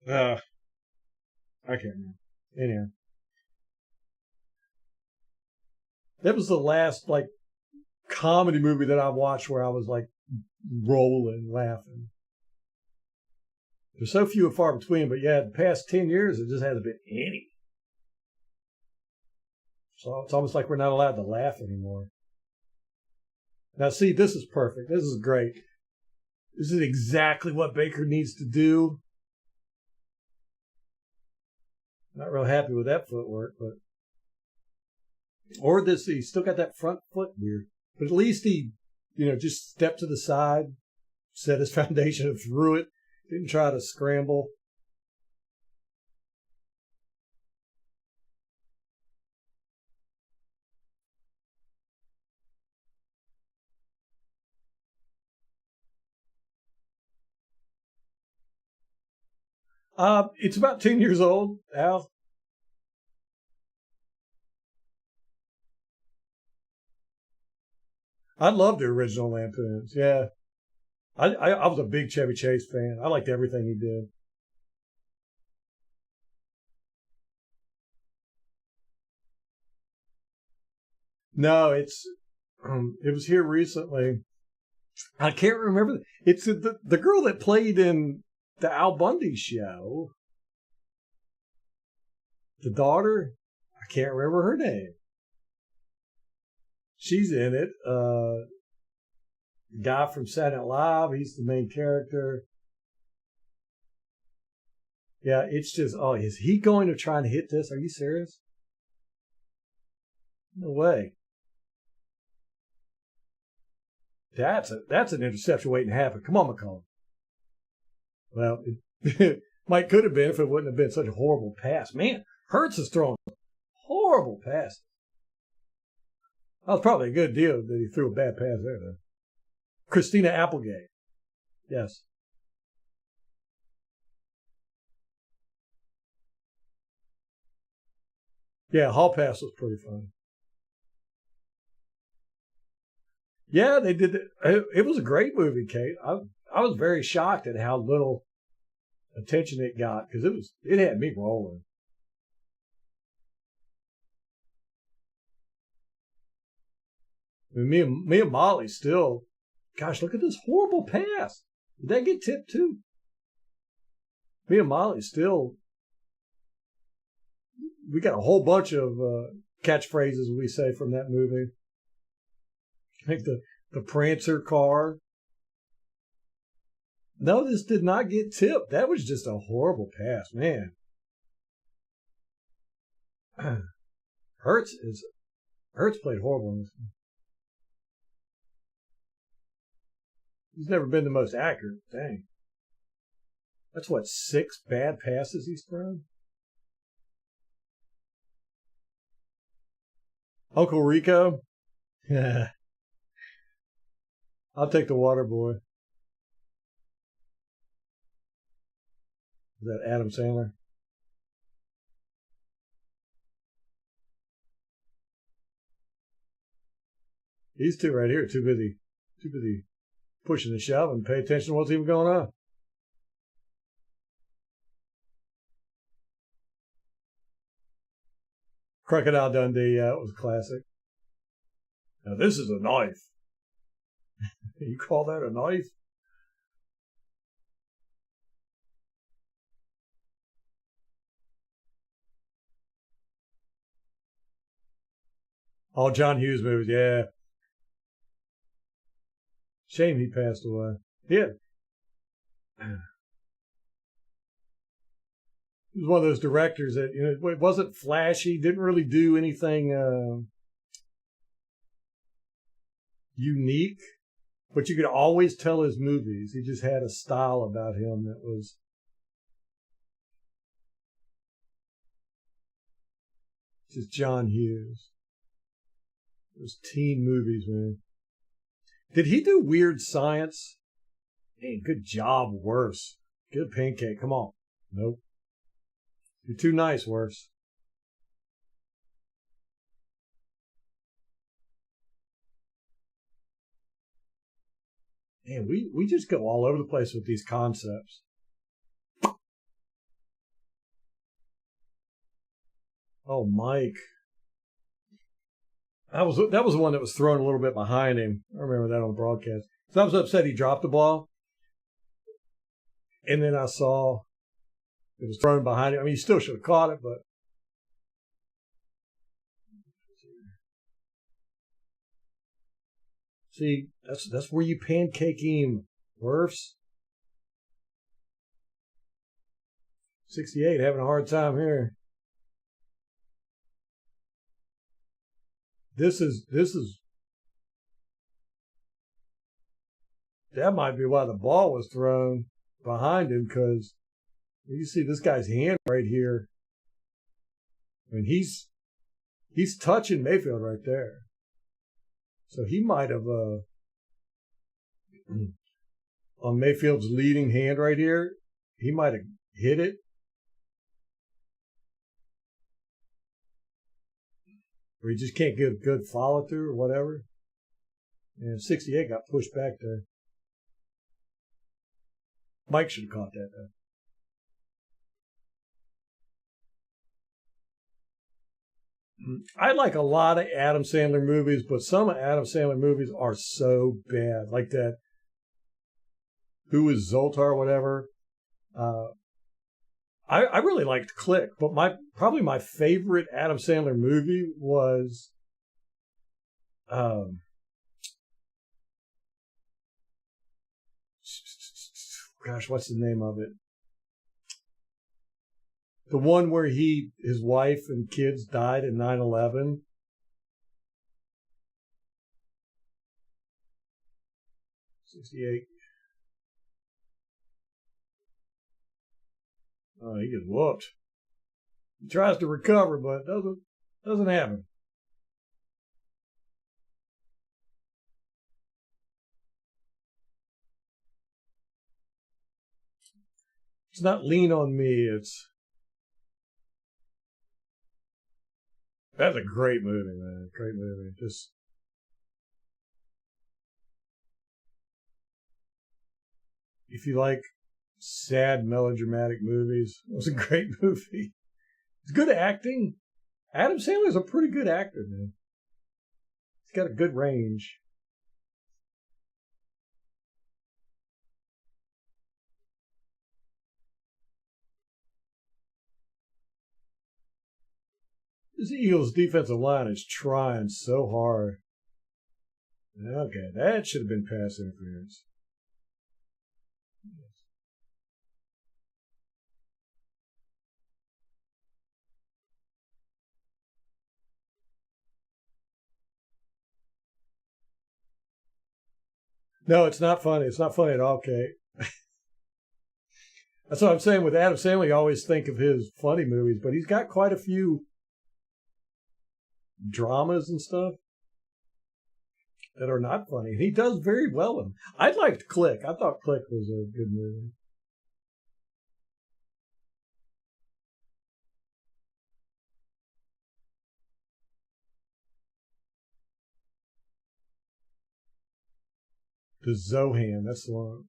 I can't remember. Anyhow, that was the last comedy movie that I watched where I was rolling, laughing. There's so few and far between, but yeah, the past 10 years, it just hasn't been any. So it's almost like we're not allowed to laugh anymore. Now, see, this is perfect. This is great. This is exactly what Baker needs to do. Not real happy with that footwork, but he still got that front foot weird. But at least he, just stepped to the side, set his foundation and threw it. Didn't try to scramble. It's about 10 years old, Al. I love the original Lampoons. Yeah. I was a big Chevy Chase fan. I liked everything he did. No, it was here recently. I can't remember. It's the girl that played in the Al Bundy show, the daughter. I can't remember her name. She's in it. The guy from Saturday Night Live, he's the main character. Yeah, it's just, oh, is he going to try and hit this? Are you serious? No way. That's an interception waiting to happen. Come on, McCollum. Well, it might could have been if it wouldn't have been such a horrible pass. Man, Hurts is throwing horrible pass. That was probably a good deal that he threw a bad pass there, though. Christina Applegate. Yes. Yeah, Hall Pass was pretty funny. Yeah, they did. It was a great movie, Kate. I was very shocked at how little attention it got because it had me rolling. I mean, me and Molly still. Gosh, look at this horrible pass. Did that get tipped too? Me and Molly still. We got a whole bunch of catchphrases we say from that movie. Like the Prancer car. No, this did not get tipped. That was just a horrible pass, man. Hurts played horrible in this. He's never been the most accurate. Dang. That's what, 6 bad passes he's thrown? Uncle Rico? Yeah. I'll take the water boy. Is that Adam Sandler? These two right here are too busy pushing and shoving. Pay attention to what's even going on. Crocodile Dundee, yeah, it was a classic. Now this is a knife. You call that a knife? All John Hughes movies, yeah. Shame he passed away. Yeah. He was one of those directors that, it wasn't flashy, didn't really do anything unique, but you could always tell his movies. He just had a style about him that was just John Hughes. Those teen movies, man. Did he do Weird Science? Hey, good job, Worse. Good pancake. Come on. Nope. You're too nice, Worse. Man, we just go all over the place with these concepts. Oh, Mike. That was the one that was thrown a little bit behind him. I remember that on the broadcast. So I was upset he dropped the ball. And then I saw it was thrown behind him. I mean, he still should have caught it, but see, that's where you pancake him. Worse. 68 having a hard time here. This is that might be why the ball was thrown behind him, because you see this guy's hand right here. I mean, he's touching Mayfield right there. So he might have on Mayfield's leading hand right here, he might have hit it where you just can't get good follow through or whatever. And 68 got pushed back there. Mike should have caught that though. I like a lot of Adam Sandler movies, but some of Adam Sandler movies are so bad. Like that Who is Zoltar, whatever. I really liked Click, but probably my favorite Adam Sandler movie was gosh, what's the name of it? The one where his wife and kids died in 9/11. '68. Oh, he gets whooped. He tries to recover, but doesn't happen. It's not Lean on Me. That's a great movie, man. Great movie. Just if you like sad melodramatic movies, it was a great movie. It's good acting. Adam Sandler's a pretty good actor, man. He's got a good range. This Eagles defensive line is trying so hard. Okay, that should have been pass interference. No, it's not funny. It's not funny at all, Kate. That's what I'm saying with Adam Sandler. You always think of his funny movies, but he's got quite a few dramas and stuff that are not funny. He does very well in them. I liked Click. I thought Click was a good movie. The Zohan, that's the one.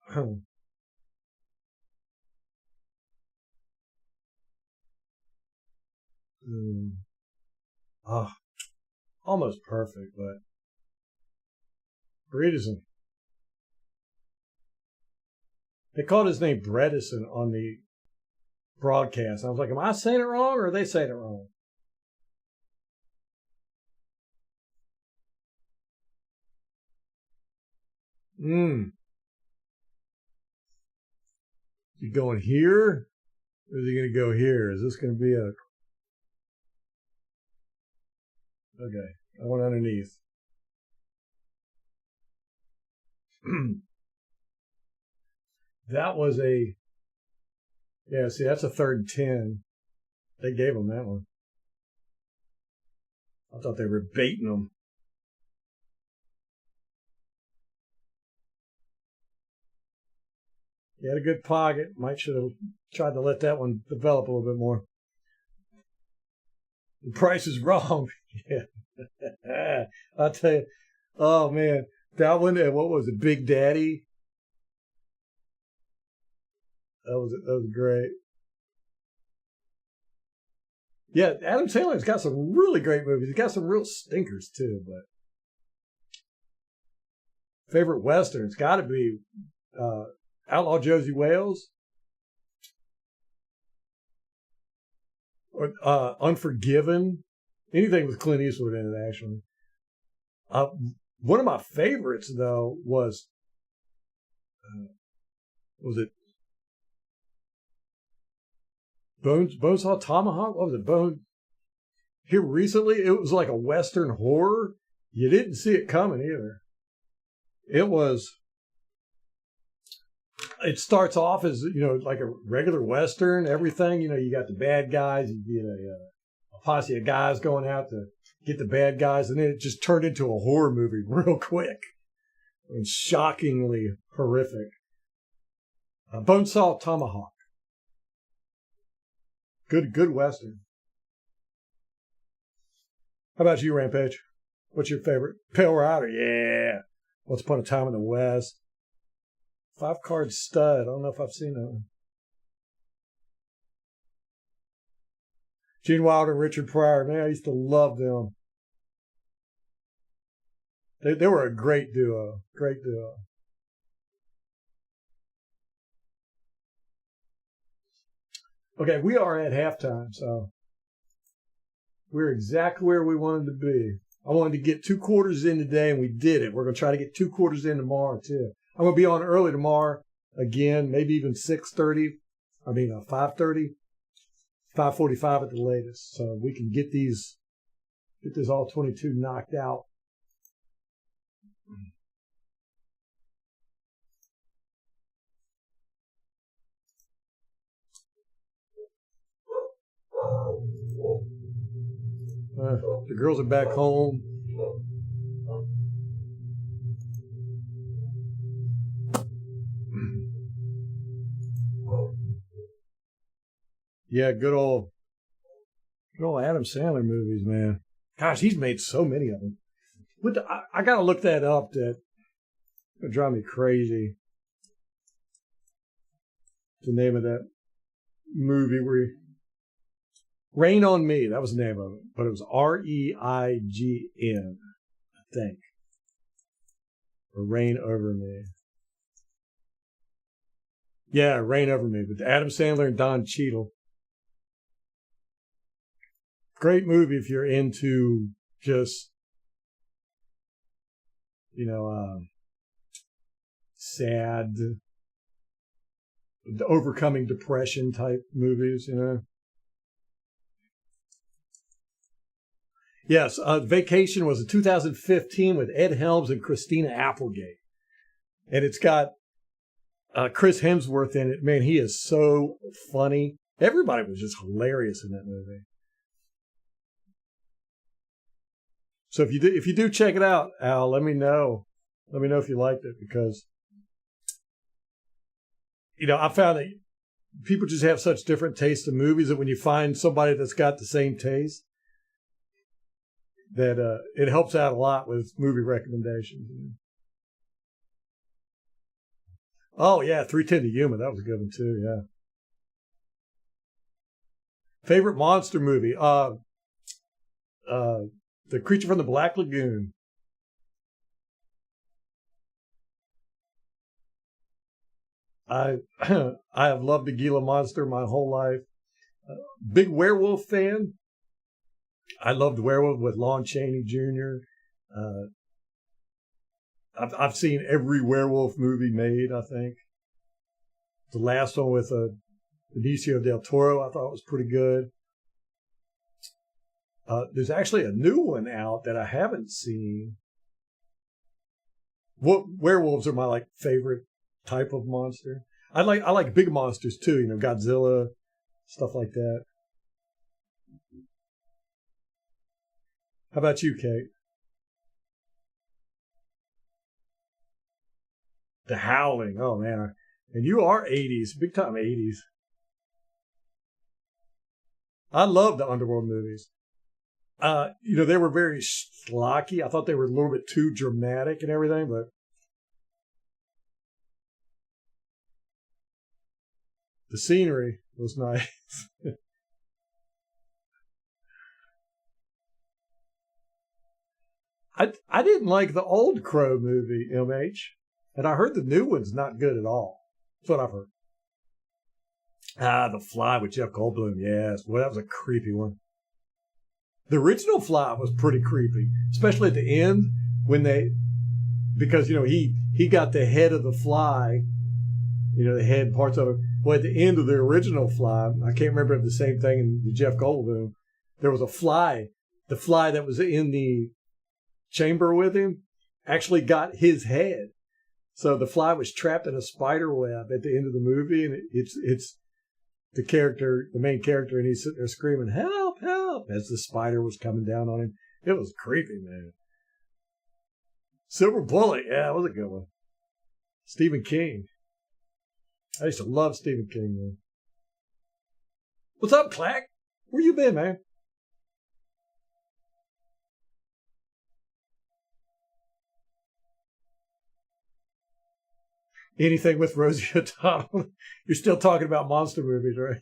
Oh, almost perfect, but Bredesen. They called his name Bredesen on the broadcast. I was like, am I saying it wrong or are they saying it wrong? Is he going here? Or is he going to go here? Is this going to be a... Okay, I went underneath. That was a... Yeah, see, that's a 3rd and 10. They gave him that one. I thought they were baiting him. He had a good pocket. Might should have tried to let that one develop a little bit more. The price is wrong. Yeah. I'll tell you. Oh, man. That one, what was it? Big Daddy? That was great. Yeah, Adam Sandler's got some really great movies. He's got some real stinkers, too. But favorite Western's got to be Outlaw Josie Wales or Unforgiven. Anything with Clint Eastwood in it, actually. One of my favorites, though, was it Bonesaw Tomahawk? What was it? Here recently, it was like a Western horror. You didn't see it coming either. It starts off as, like a regular Western, everything. You got the bad guys, you get a posse of guys going out to get the bad guys, and then it just turned into a horror movie real quick. And shockingly horrific. Bonesaw Tomahawk. Good Western. How about you, Rampage? What's your favorite? Pale Rider, yeah. Once Upon a Time in the West. 5-card stud. I don't know if I've seen that one. Gene Wilder and Richard Pryor. Man, I used to love them. They were a great duo. Great duo. Okay, we are at halftime, so we're exactly where we wanted to be. I wanted to get 2 quarters in today, and we did it. We're going to try to get 2 quarters in tomorrow, too. I'm going to be on early tomorrow again, maybe even 5:30, 5:45 at the latest, so we can get this all 22 knocked out. The girls are back home. Yeah, good old Adam Sandler movies, man. Gosh, he's made so many of them. I got to look that up. That would drive me crazy. The name of that movie where Rain on Me, that was the name of it, but it was REIGN, I think, or Reign Over Me. Yeah, Reign Over Me, with Adam Sandler and Don Cheadle. Great movie if you're into just, sad, overcoming depression type movies, Yes, Vacation was in 2015 with Ed Helms and Christina Applegate. And it's got Chris Hemsworth in it. Man, he is so funny. Everybody was just hilarious in that movie. So if you do check it out, Al, let me know. Let me know if you liked it, because I found that people just have such different tastes in movies that when you find somebody that's got the same taste, that it helps out a lot with movie recommendations. Oh yeah, 3:10 to Yuma, that was a good one too. Yeah. Favorite monster movie? The Creature from the Black Lagoon. I I have loved the Gila monster my whole life. Big werewolf fan. I loved Werewolf with Lon Chaney Jr. I've seen every werewolf movie made, I think. The last one with Benicio del Toro, I thought was pretty good. There's actually a new one out that I haven't seen. Werewolves are my favorite type of monster. I like big monsters too, Godzilla, stuff like that. How about you, Kate? The Howling. Oh man, and you are 80s, big time 80s. I love the Underworld movies. They were very schlocky. I thought they were a little bit too dramatic and everything, but the scenery was nice. I didn't like the old Crow movie, MH, and I heard the new one's not good at all. That's what I've heard. The Fly with Jeff Goldblum, yes. Well, that was a creepy one. The original Fly was pretty creepy, especially at the end because he got the head of the fly, the head parts of it. Well, at the end of the original Fly, I can't remember if the same thing in the Jeff Goldblum. There was a fly. The fly that was in the chamber with him actually got his head. So the fly was trapped in a spider web at the end of the movie, and it's the main character, and he's sitting there screaming, "Help, help," as the spider was coming down on him. It was creepy, man. Silver Bullet, yeah, that was a good one. Stephen King. I used to love Stephen King, man. What's up, Clack? Where you been, man? anything with Rosie O'Donnell. You're still talking about monster movies, right?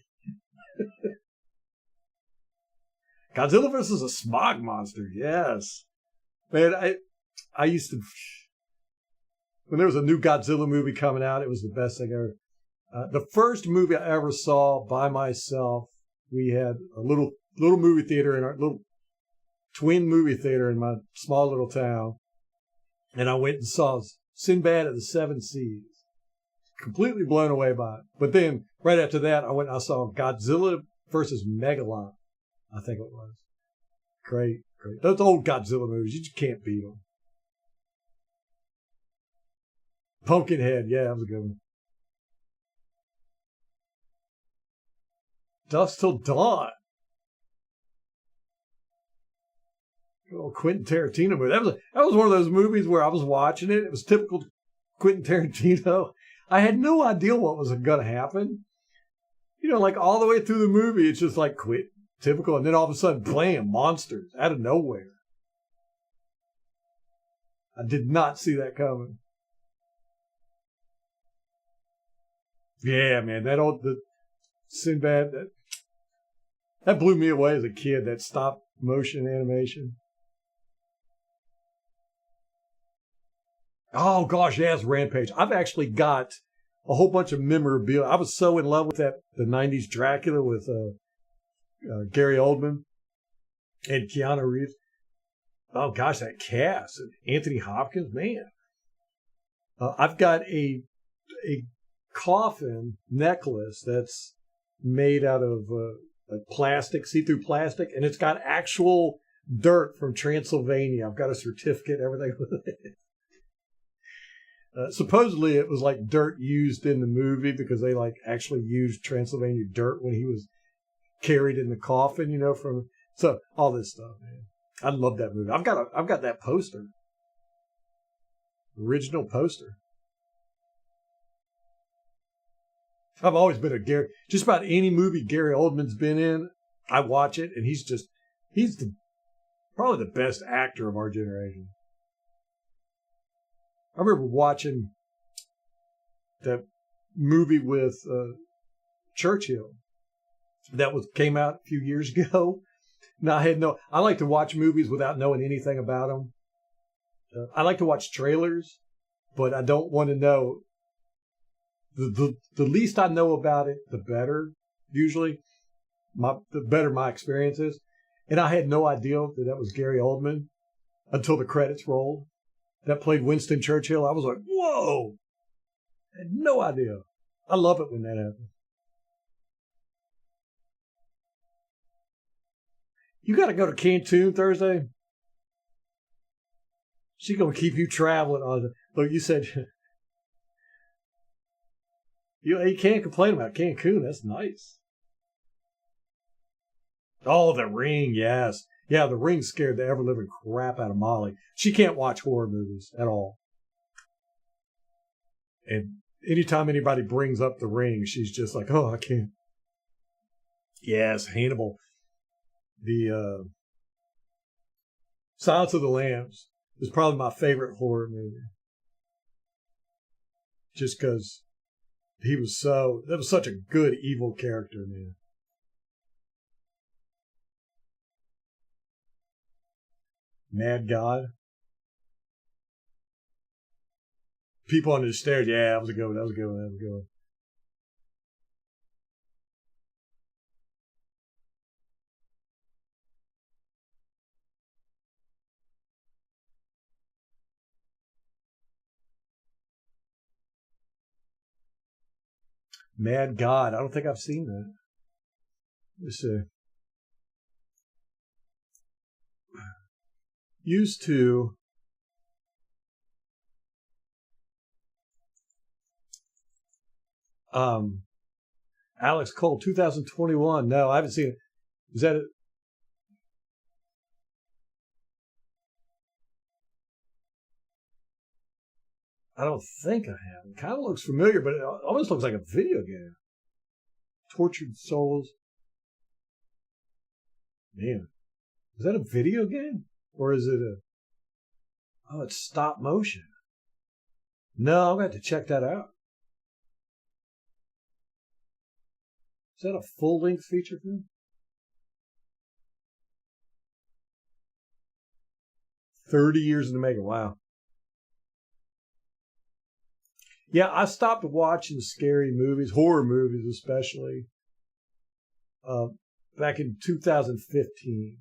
Godzilla versus a smog monster. Yes, man. I used to, when there was a new Godzilla movie coming out, it was the best thing ever. The first movie I ever saw by myself, we had a little movie theater in our little twin movie theater in my small little town, and I went and saw Sinbad at the Seven Seas. Completely blown away by it. But then right after that, I went and I saw Godzilla versus Megalon. I think it was. Great. Those old Godzilla movies, you just can't beat them. Pumpkinhead, yeah, that was a good one. Dusk Till Dawn. Oh, Quentin Tarantino movie. That was one of those movies where I was watching it. It was typical Quentin Tarantino. I had no idea what was going to happen. Like all the way through the movie, it's just like typical. And then all of a sudden, blam, monsters out of nowhere. I did not see that coming. Yeah, man, the Sinbad, that blew me away as a kid, that stop motion animation. Oh, gosh, yes, Rampage. I've actually got a whole bunch of memorabilia. I was so in love with the 90s Dracula with Gary Oldman and Keanu Reeves. Oh, gosh, that cast. Anthony Hopkins, man. I've got a coffin necklace that's made out of plastic, see-through plastic, and it's got actual dirt from Transylvania. I've got a certificate, everything with it. Supposedly it was like dirt used in the movie because they actually used Transylvania dirt when he was carried in the coffin, so all this stuff, man. I love that movie. I've got that poster. Original poster. I've always been just about any movie Gary Oldman's been in, I watch it, and he's probably the best actor of our generation. I remember watching that movie with Churchill that came out a few years ago. Now I like to watch movies without knowing anything about them. I like to watch trailers, but I don't want to know. The least I know about it, the better. Usually, the better my experience is. And I had no idea that was Gary Oldman until the credits rolled. That played Winston Churchill. I was like, whoa! I had no idea. I love it when that happens. You got to go to Cancun Thursday. She's gonna keep you traveling on. Look, you said you can't complain about Cancun. That's nice. Oh, The Ring, yes. Yeah, The Ring scared the ever-living crap out of Molly. She can't watch horror movies at all. And anytime anybody brings up The Ring, she's just like, oh, I can't. Yes, Hannibal. The Silence of the Lambs is probably my favorite horror movie. Just because that was such a good evil character, man. Mad God. People under the stairs. Yeah, that was a good one. Mad God. I don't think I've seen that. Let's see. Used to. Alex Cole, 2021. No, I haven't seen it. Is that it? I don't think I have. It kind of looks familiar, but it almost looks like a video game. Tortured Souls. Man, is that a video game? Or is it oh, it's stop motion. No, I'm going to have to check that out. Is that a full-length feature film? 30 years in the making. Wow. Yeah, I stopped watching scary movies, horror movies especially, uh, back in 2015.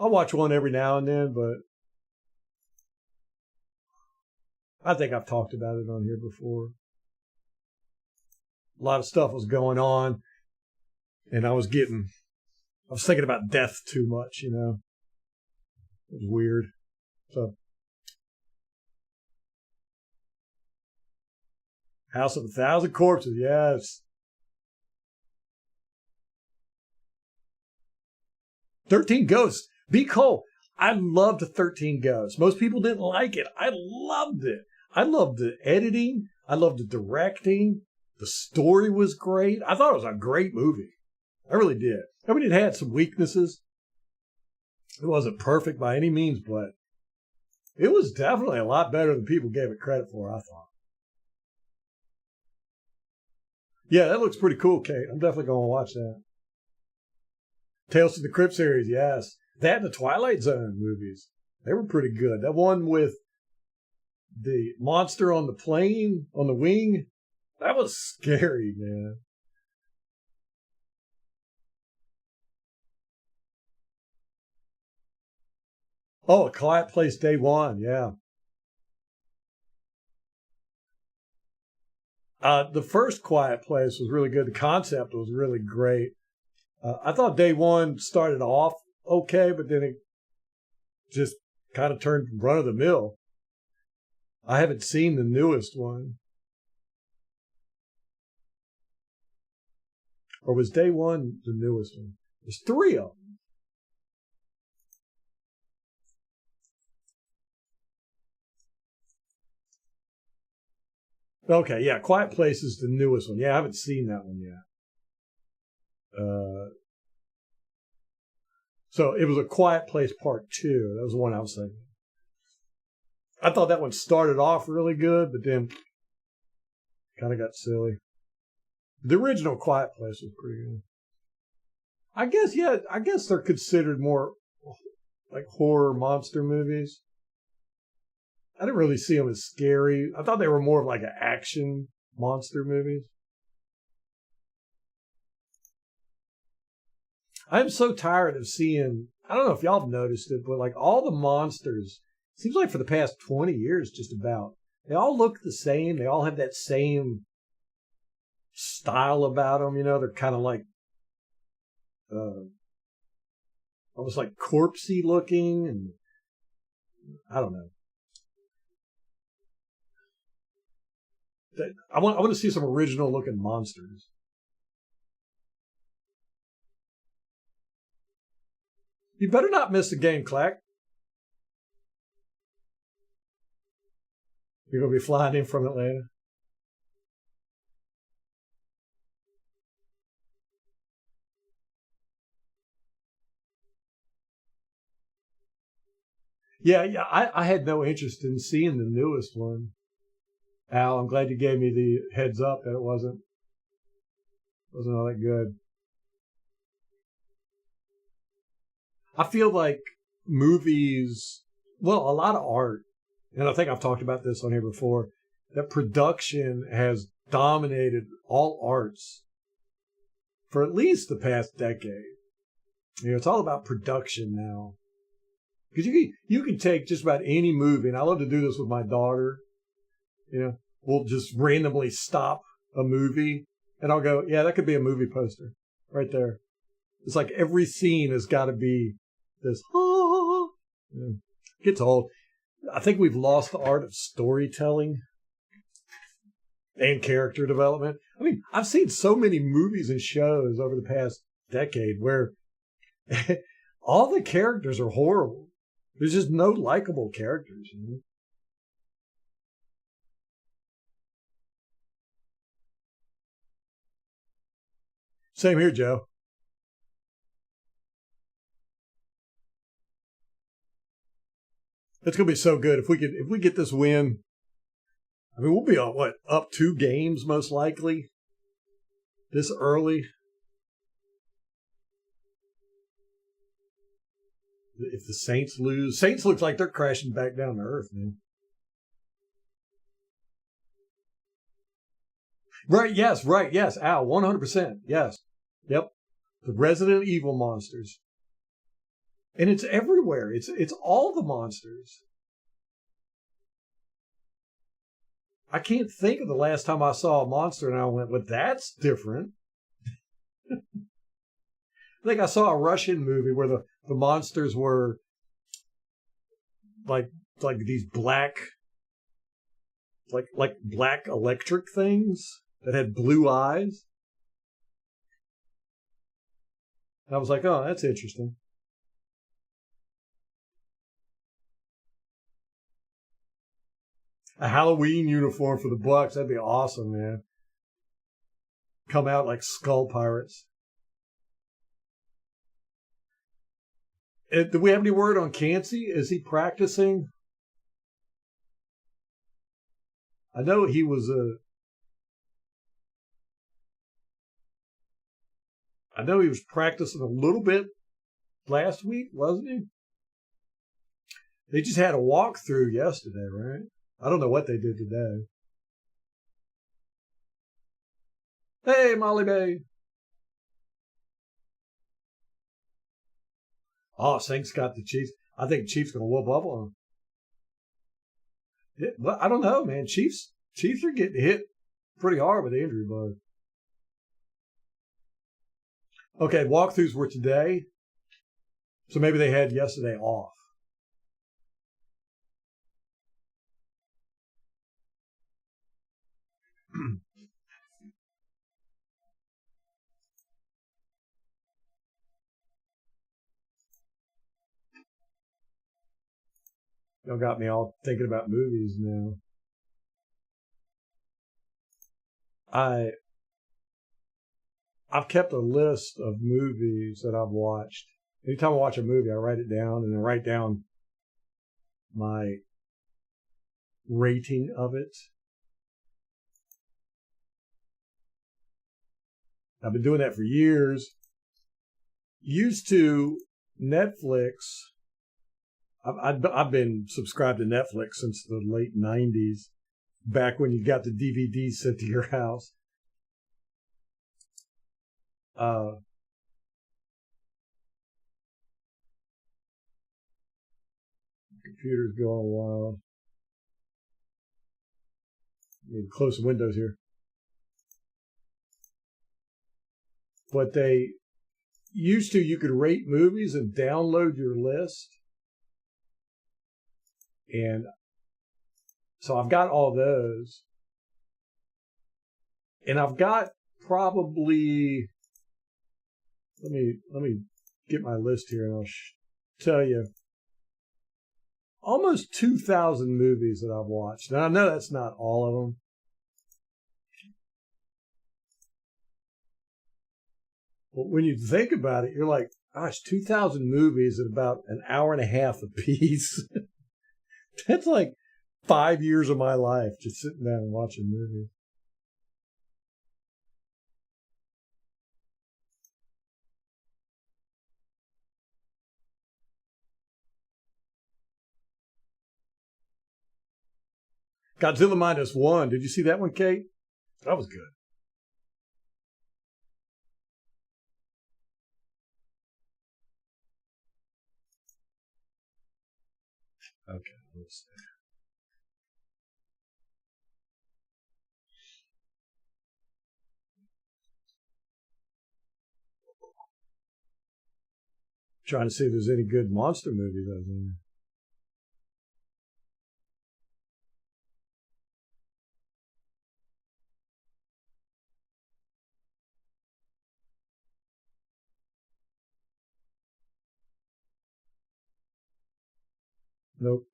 I'll watch one every now and then, but I think I've talked about it on here before. A lot of stuff was going on, and I was thinking about death too much, you know. It was weird. So, House of a Thousand Corpses, yes. 13 Ghosts. Be Cole. I loved 13 Ghosts. Most people didn't like it. I loved it. I loved the editing. I loved the directing. The story was great. I thought it was a great movie. I really did. I mean, it had some weaknesses. It wasn't perfect by any means, but it was definitely a lot better than people gave it credit for, I thought. Yeah, that looks pretty cool, Kate. I'm definitely going to watch that. Tales from the Crypt series, yes. That and the Twilight Zone movies. They were pretty good. That one with the monster on the plane, on the wing, that was scary, man. Oh, A Quiet Place Day One, yeah. The first Quiet Place was really good. The concept was really great. I thought Day One started off okay, but then it just kind of turned run of the mill. I haven't seen the newest one. Or was Day One the newest one? There's three of them. Okay, yeah, Quiet Place is the newest one. Yeah, I haven't seen that one yet. So it was A Quiet Place Part 2. That was the one I was thinking. I thought that one started off really good, but then kind of got silly. The original Quiet Place was pretty good. I guess, yeah, I guess they're considered more like horror monster movies. I didn't really see them as scary. I thought they were more of like an action monster movies. I'm so tired of seeing, I don't know if y'all have noticed it, but like all the monsters, seems like for the past 20 years, just about, they all look the same. They all have that same style about them. You know, they're kind of like, almost like corpsey looking. And I don't know. I want to see some original looking monsters. You better not miss the game, Clack. You're going to be flying in from Atlanta. Yeah. I had no interest in seeing the newest one. Al, I'm glad you gave me the heads up that it wasn't all that good. I feel like movies, well, a lot of art, and I think I've talked about this on here before, that production has dominated all arts for at least the past decade. You know, it's all about production now. Because you can take just about any movie, and I love to do this with my daughter. You know, we'll just randomly stop a movie, and I'll go, yeah, that could be a movie poster right there. It's like every scene has got to be this, oh, yeah. It gets old. I think we've lost the art of storytelling and character development. I mean, I've seen so many movies and shows over the past decade where all the characters are horrible. There's just no likable characters, you know? Same here, Joe. It's gonna be so good if we get this win. I mean, we'll be on what, up 2 games most likely. this early. If the Saints lose, Saints looks like they're crashing back down to earth, man. Right, yes, Al, 100%. Yes. Yep. The Resident Evil monsters. And it's everywhere. It's all the monsters. I can't think of the last time I saw a monster and I went, well, that's different. I think I saw a Russian movie where the monsters were like these black like black electric things that had blue eyes. And I was like, oh, that's interesting. A Halloween uniform for the Bucks, that'd be awesome, man. Come out like skull pirates. Do we have any word on Cansey? Is he practicing? I know he was I know he was practicing a little bit last week, wasn't he? They just had a walkthrough yesterday, right? I don't know what they did today. Hey, Molly Bay. Oh, Saints got the Chiefs. I think Chiefs going to whoop up on them. Yeah, well, I don't know, man. Chiefs are getting hit pretty hard with the injury bug. Okay, walkthroughs were today, so maybe they had yesterday off. Y'all got me all thinking about movies now. I've kept a list of movies that I've watched. Anytime I watch a movie, I write it down and then write down my rating of it. I've been doing that for years. Used to Netflix. I've been subscribed to Netflix since the late 90s, back when you got the DVDs sent to your house. Computer's going wild. Need to close the windows here. But they used to, you could rate movies and download your list. And so I've got all those. And I've got probably, let me get my list here and I'll tell you, almost 2,000 movies that I've watched. Now I know that's not all of them. But when you think about it, you're like, gosh, 2,000 movies at about an hour and a half a piece. That's like 5 years of my life just sitting down and watching movies. Godzilla -1. Did you see that one, Kate? That was good. Okay, let's see. Trying to see if there's any good monster movies out there. Nope.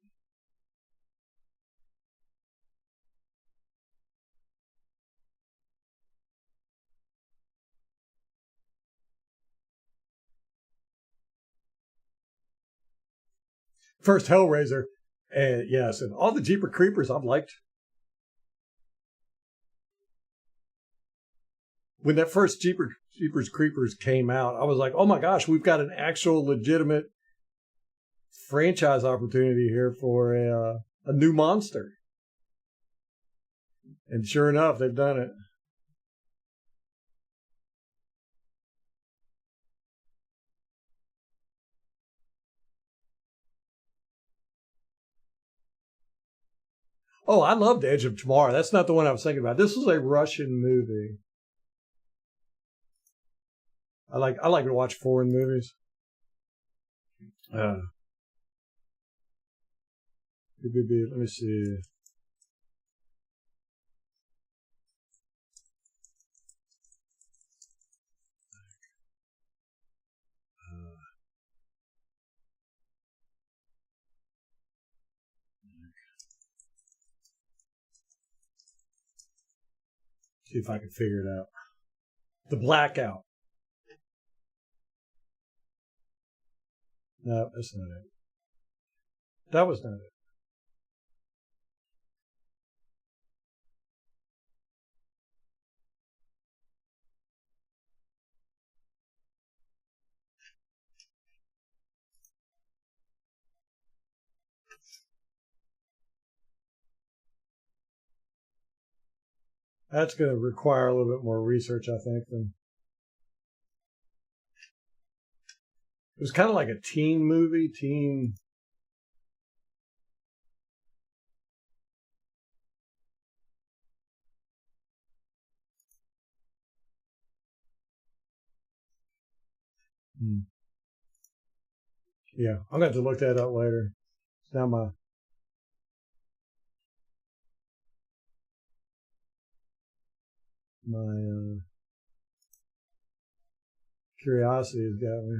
First Hellraiser, and yes, and all the Jeeper Creepers I've liked. when that first Jeepers Creepers came out, I was like, oh my gosh, we've got an actual legitimate franchise opportunity here for a new monster. And sure enough, they've done it. Oh, I loved Edge of Tomorrow. That's not the one I was thinking about. This was a Russian movie. I like to watch foreign movies. Let me see. See if I can figure it out. The Blackout. No, that's not it. That was not it. That's going to require a little bit more research, I think. It was kind of like a teen movie, Yeah, I'm going to have to look that up later. It's now my curiosity has got me.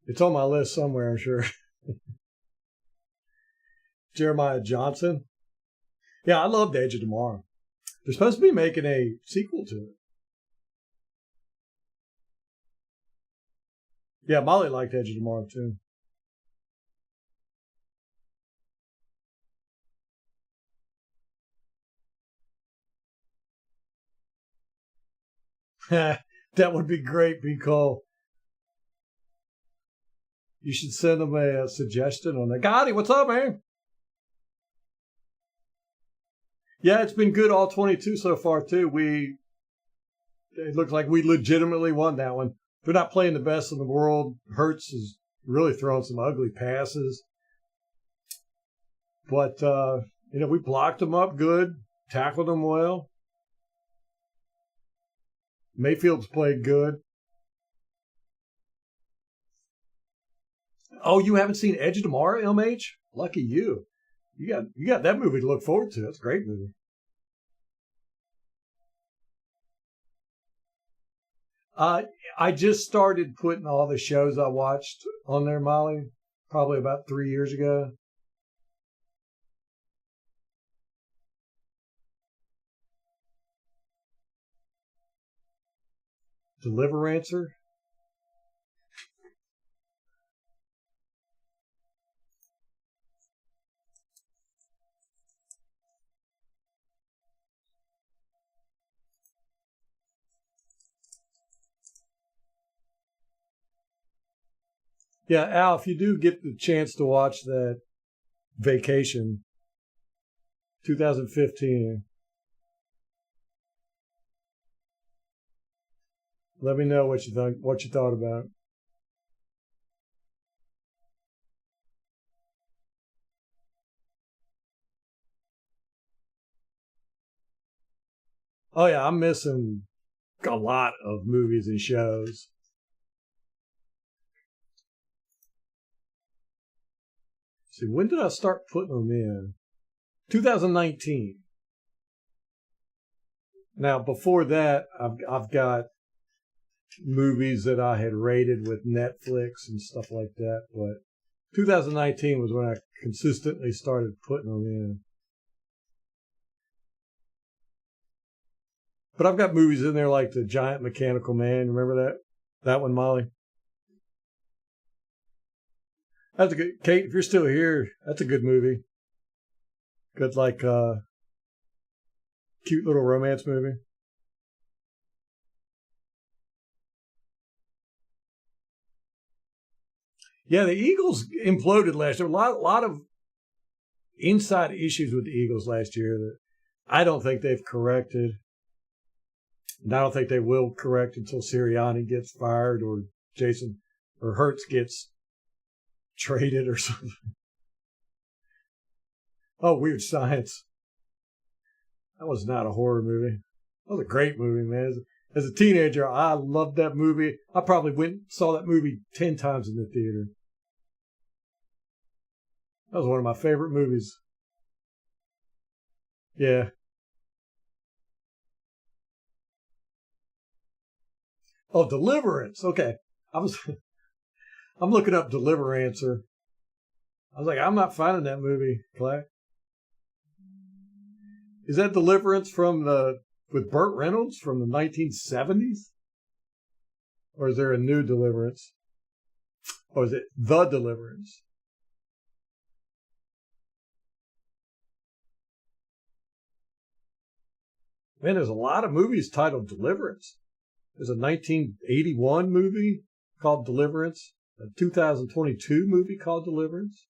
It's on my list somewhere, I'm sure. Jeremiah Johnson. Yeah, I loved Edge of Tomorrow. They're supposed to be making a sequel to it. Yeah, Molly liked Edge of Tomorrow too. That would be great, B. Cole. You should send them a suggestion on that. Gotti, what's up, man? Yeah, it's been good all 22 so far, too. It looked like we legitimately won that one. They're not playing the best in the world. Hurts is really throwing some ugly passes. But, we blocked them up good, tackled them well. Mayfield's played good. Oh, you haven't seen Edge of Tomorrow, MH? Lucky you. You got that movie to look forward to. It's a great movie. I just started putting all the shows I watched on there, Molly, probably about 3 years ago. Deliverancer. Yeah, Al, if you do get the chance to watch that Vacation 2015, let me know what you thought about it. Oh yeah, I'm missing a lot of movies and shows. See, when did I start putting them in? 2019. Now, before that, I've got movies that I had rated with Netflix and stuff like that. But 2019 was when I consistently started putting them in. But I've got movies in there like The Giant Mechanical Man. Remember that? That one, Molly. That's a good Kate. If you're still here, that's a good movie. Good, like cute little romance movie. Yeah, the Eagles imploded last year. A lot of inside issues with the Eagles last year that I don't think they've corrected. And I don't think they will correct until Sirianni gets fired or Jason or Hurts gets traded or something. Oh, Weird Science. That was not a horror movie. That was a great movie, man. As a teenager, I loved that movie. I probably went and saw that movie 10 times in the theater. That was one of my favorite movies. Yeah. Oh, Deliverance. Okay. I'm looking up Deliverancer. I was like, I'm not finding that movie, Clay. Is that Deliverance with Burt Reynolds from the 1970s? Or is there a new Deliverance? Or is it The Deliverance? Man, there's a lot of movies titled Deliverance. There's a 1981 movie called Deliverance, a 2022 movie called Deliverance,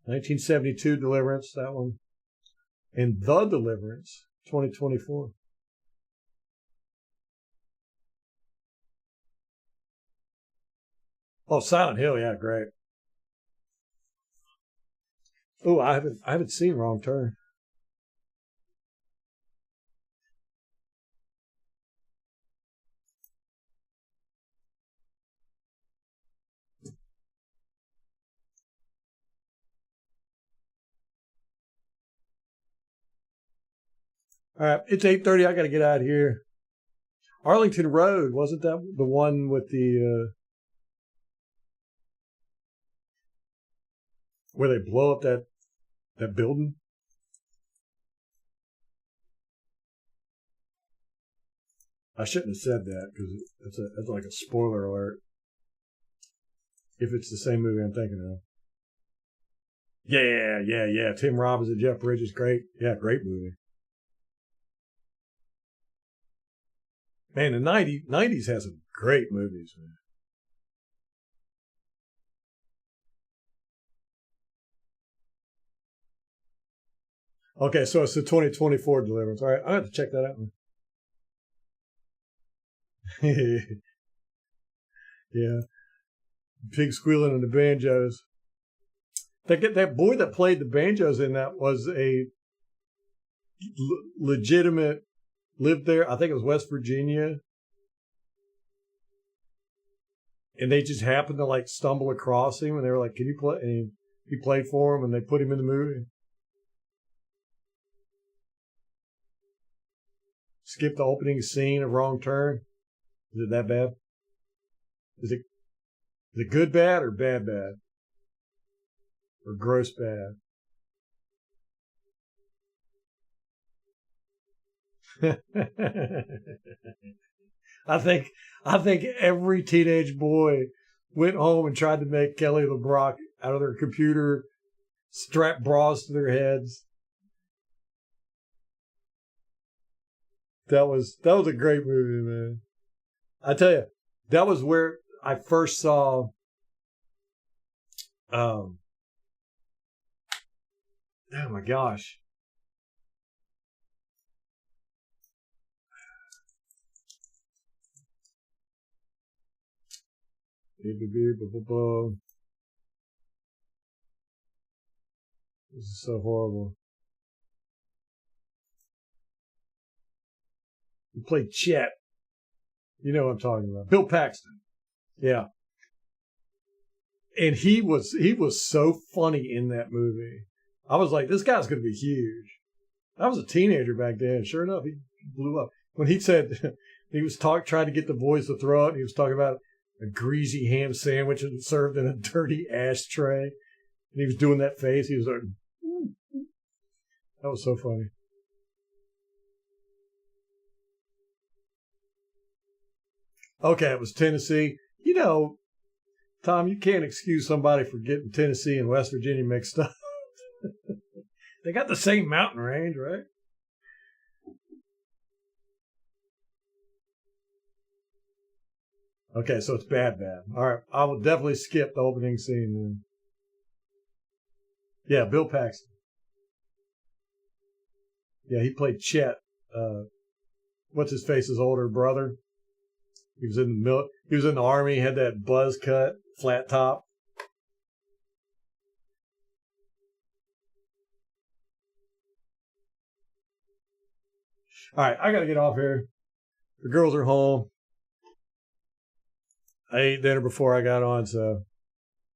1972 Deliverance, that one, and The Deliverance, 2024. Oh, Silent Hill, yeah, great. Oh, I haven't seen Wrong Turn. All right, it's 8:30. I got to get out of here. Arlington Road, wasn't that the one with the where they blow up that building? I shouldn't have said that because that's like a spoiler alert. If it's the same movie I'm thinking of. Yeah, yeah, yeah. Tim Robbins and Jeff Bridges, great. Yeah, great movie. Man, the 90s has some great movies, man. Okay, so it's the 2024 Deliverance. All right, I have to check that out. Yeah, pig squealing and the banjos. That boy that played the banjos in that was a legitimate lived there. I think it was West Virginia, and they just happened to like stumble across him, and they were like, "Can you play?" And he played for him, and they put him in the movie. Skip the opening scene of Wrong Turn. Is it that bad? Is it is it good bad or bad bad or gross bad? I think I think every teenage boy went home and tried to make Kelly LeBrock out of their computer, strap bras to their heads. That was a great movie, man. I tell you, that was where I first saw. Um, oh my gosh, this is so horrible. He played Chet. You know what I'm talking about. Bill Paxton. Yeah. And he was so funny in that movie. I was like, this guy's gonna be huge. I was a teenager back then. Sure enough, he blew up. When he said he was trying to get the boys to throw it, and he was talking about a greasy ham sandwich and served in a dirty ashtray. And he was doing that face. He was like, that was so funny. Okay, it was Tennessee. Tom, you can't excuse somebody for getting Tennessee and West Virginia mixed up. They got the same mountain range, right? Okay, so it's bad. All right, I will definitely skip the opening scene then. Yeah, Bill Paxton. Yeah, he played Chet. What's his face's older brother? He was in the army. Had that buzz cut, flat top. All right, I got to get off here. The girls are home. I ate dinner before I got on, so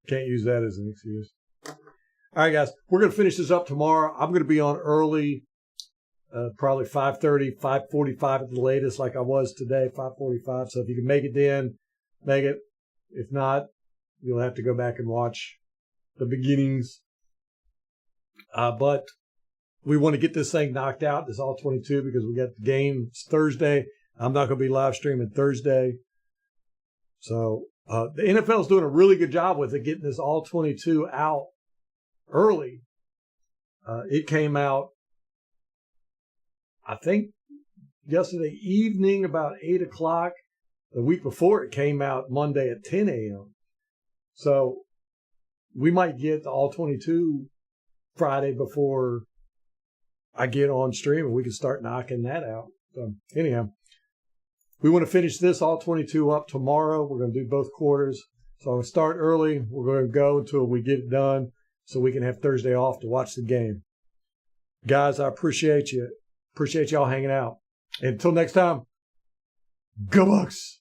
can't use that as an excuse. All right, guys, we're going to finish this up tomorrow. I'm going to be on early, probably 5:30, 5:45 at the latest, like I was today, 5:45. So if you can make it then, make it. If not, you'll have to go back and watch the beginnings. But we want to get this thing knocked out, this all 22, because we got the game Thursday. I'm not going to be live streaming Thursday. So the NFL is doing a really good job with it, getting this all 22 out early. It came out, I think, yesterday evening about 8 o'clock. The week before it came out Monday at 10 a.m. So we might get the all 22 Friday before I get on stream and we can start knocking that out. So anyhow, we want to finish this all 22 up tomorrow. We're going to do both quarters. So I'm going to start early. We're going to go until we get it done so we can have Thursday off to watch the game. Guys, I appreciate you. Appreciate y'all hanging out. Until next time, go Bucs!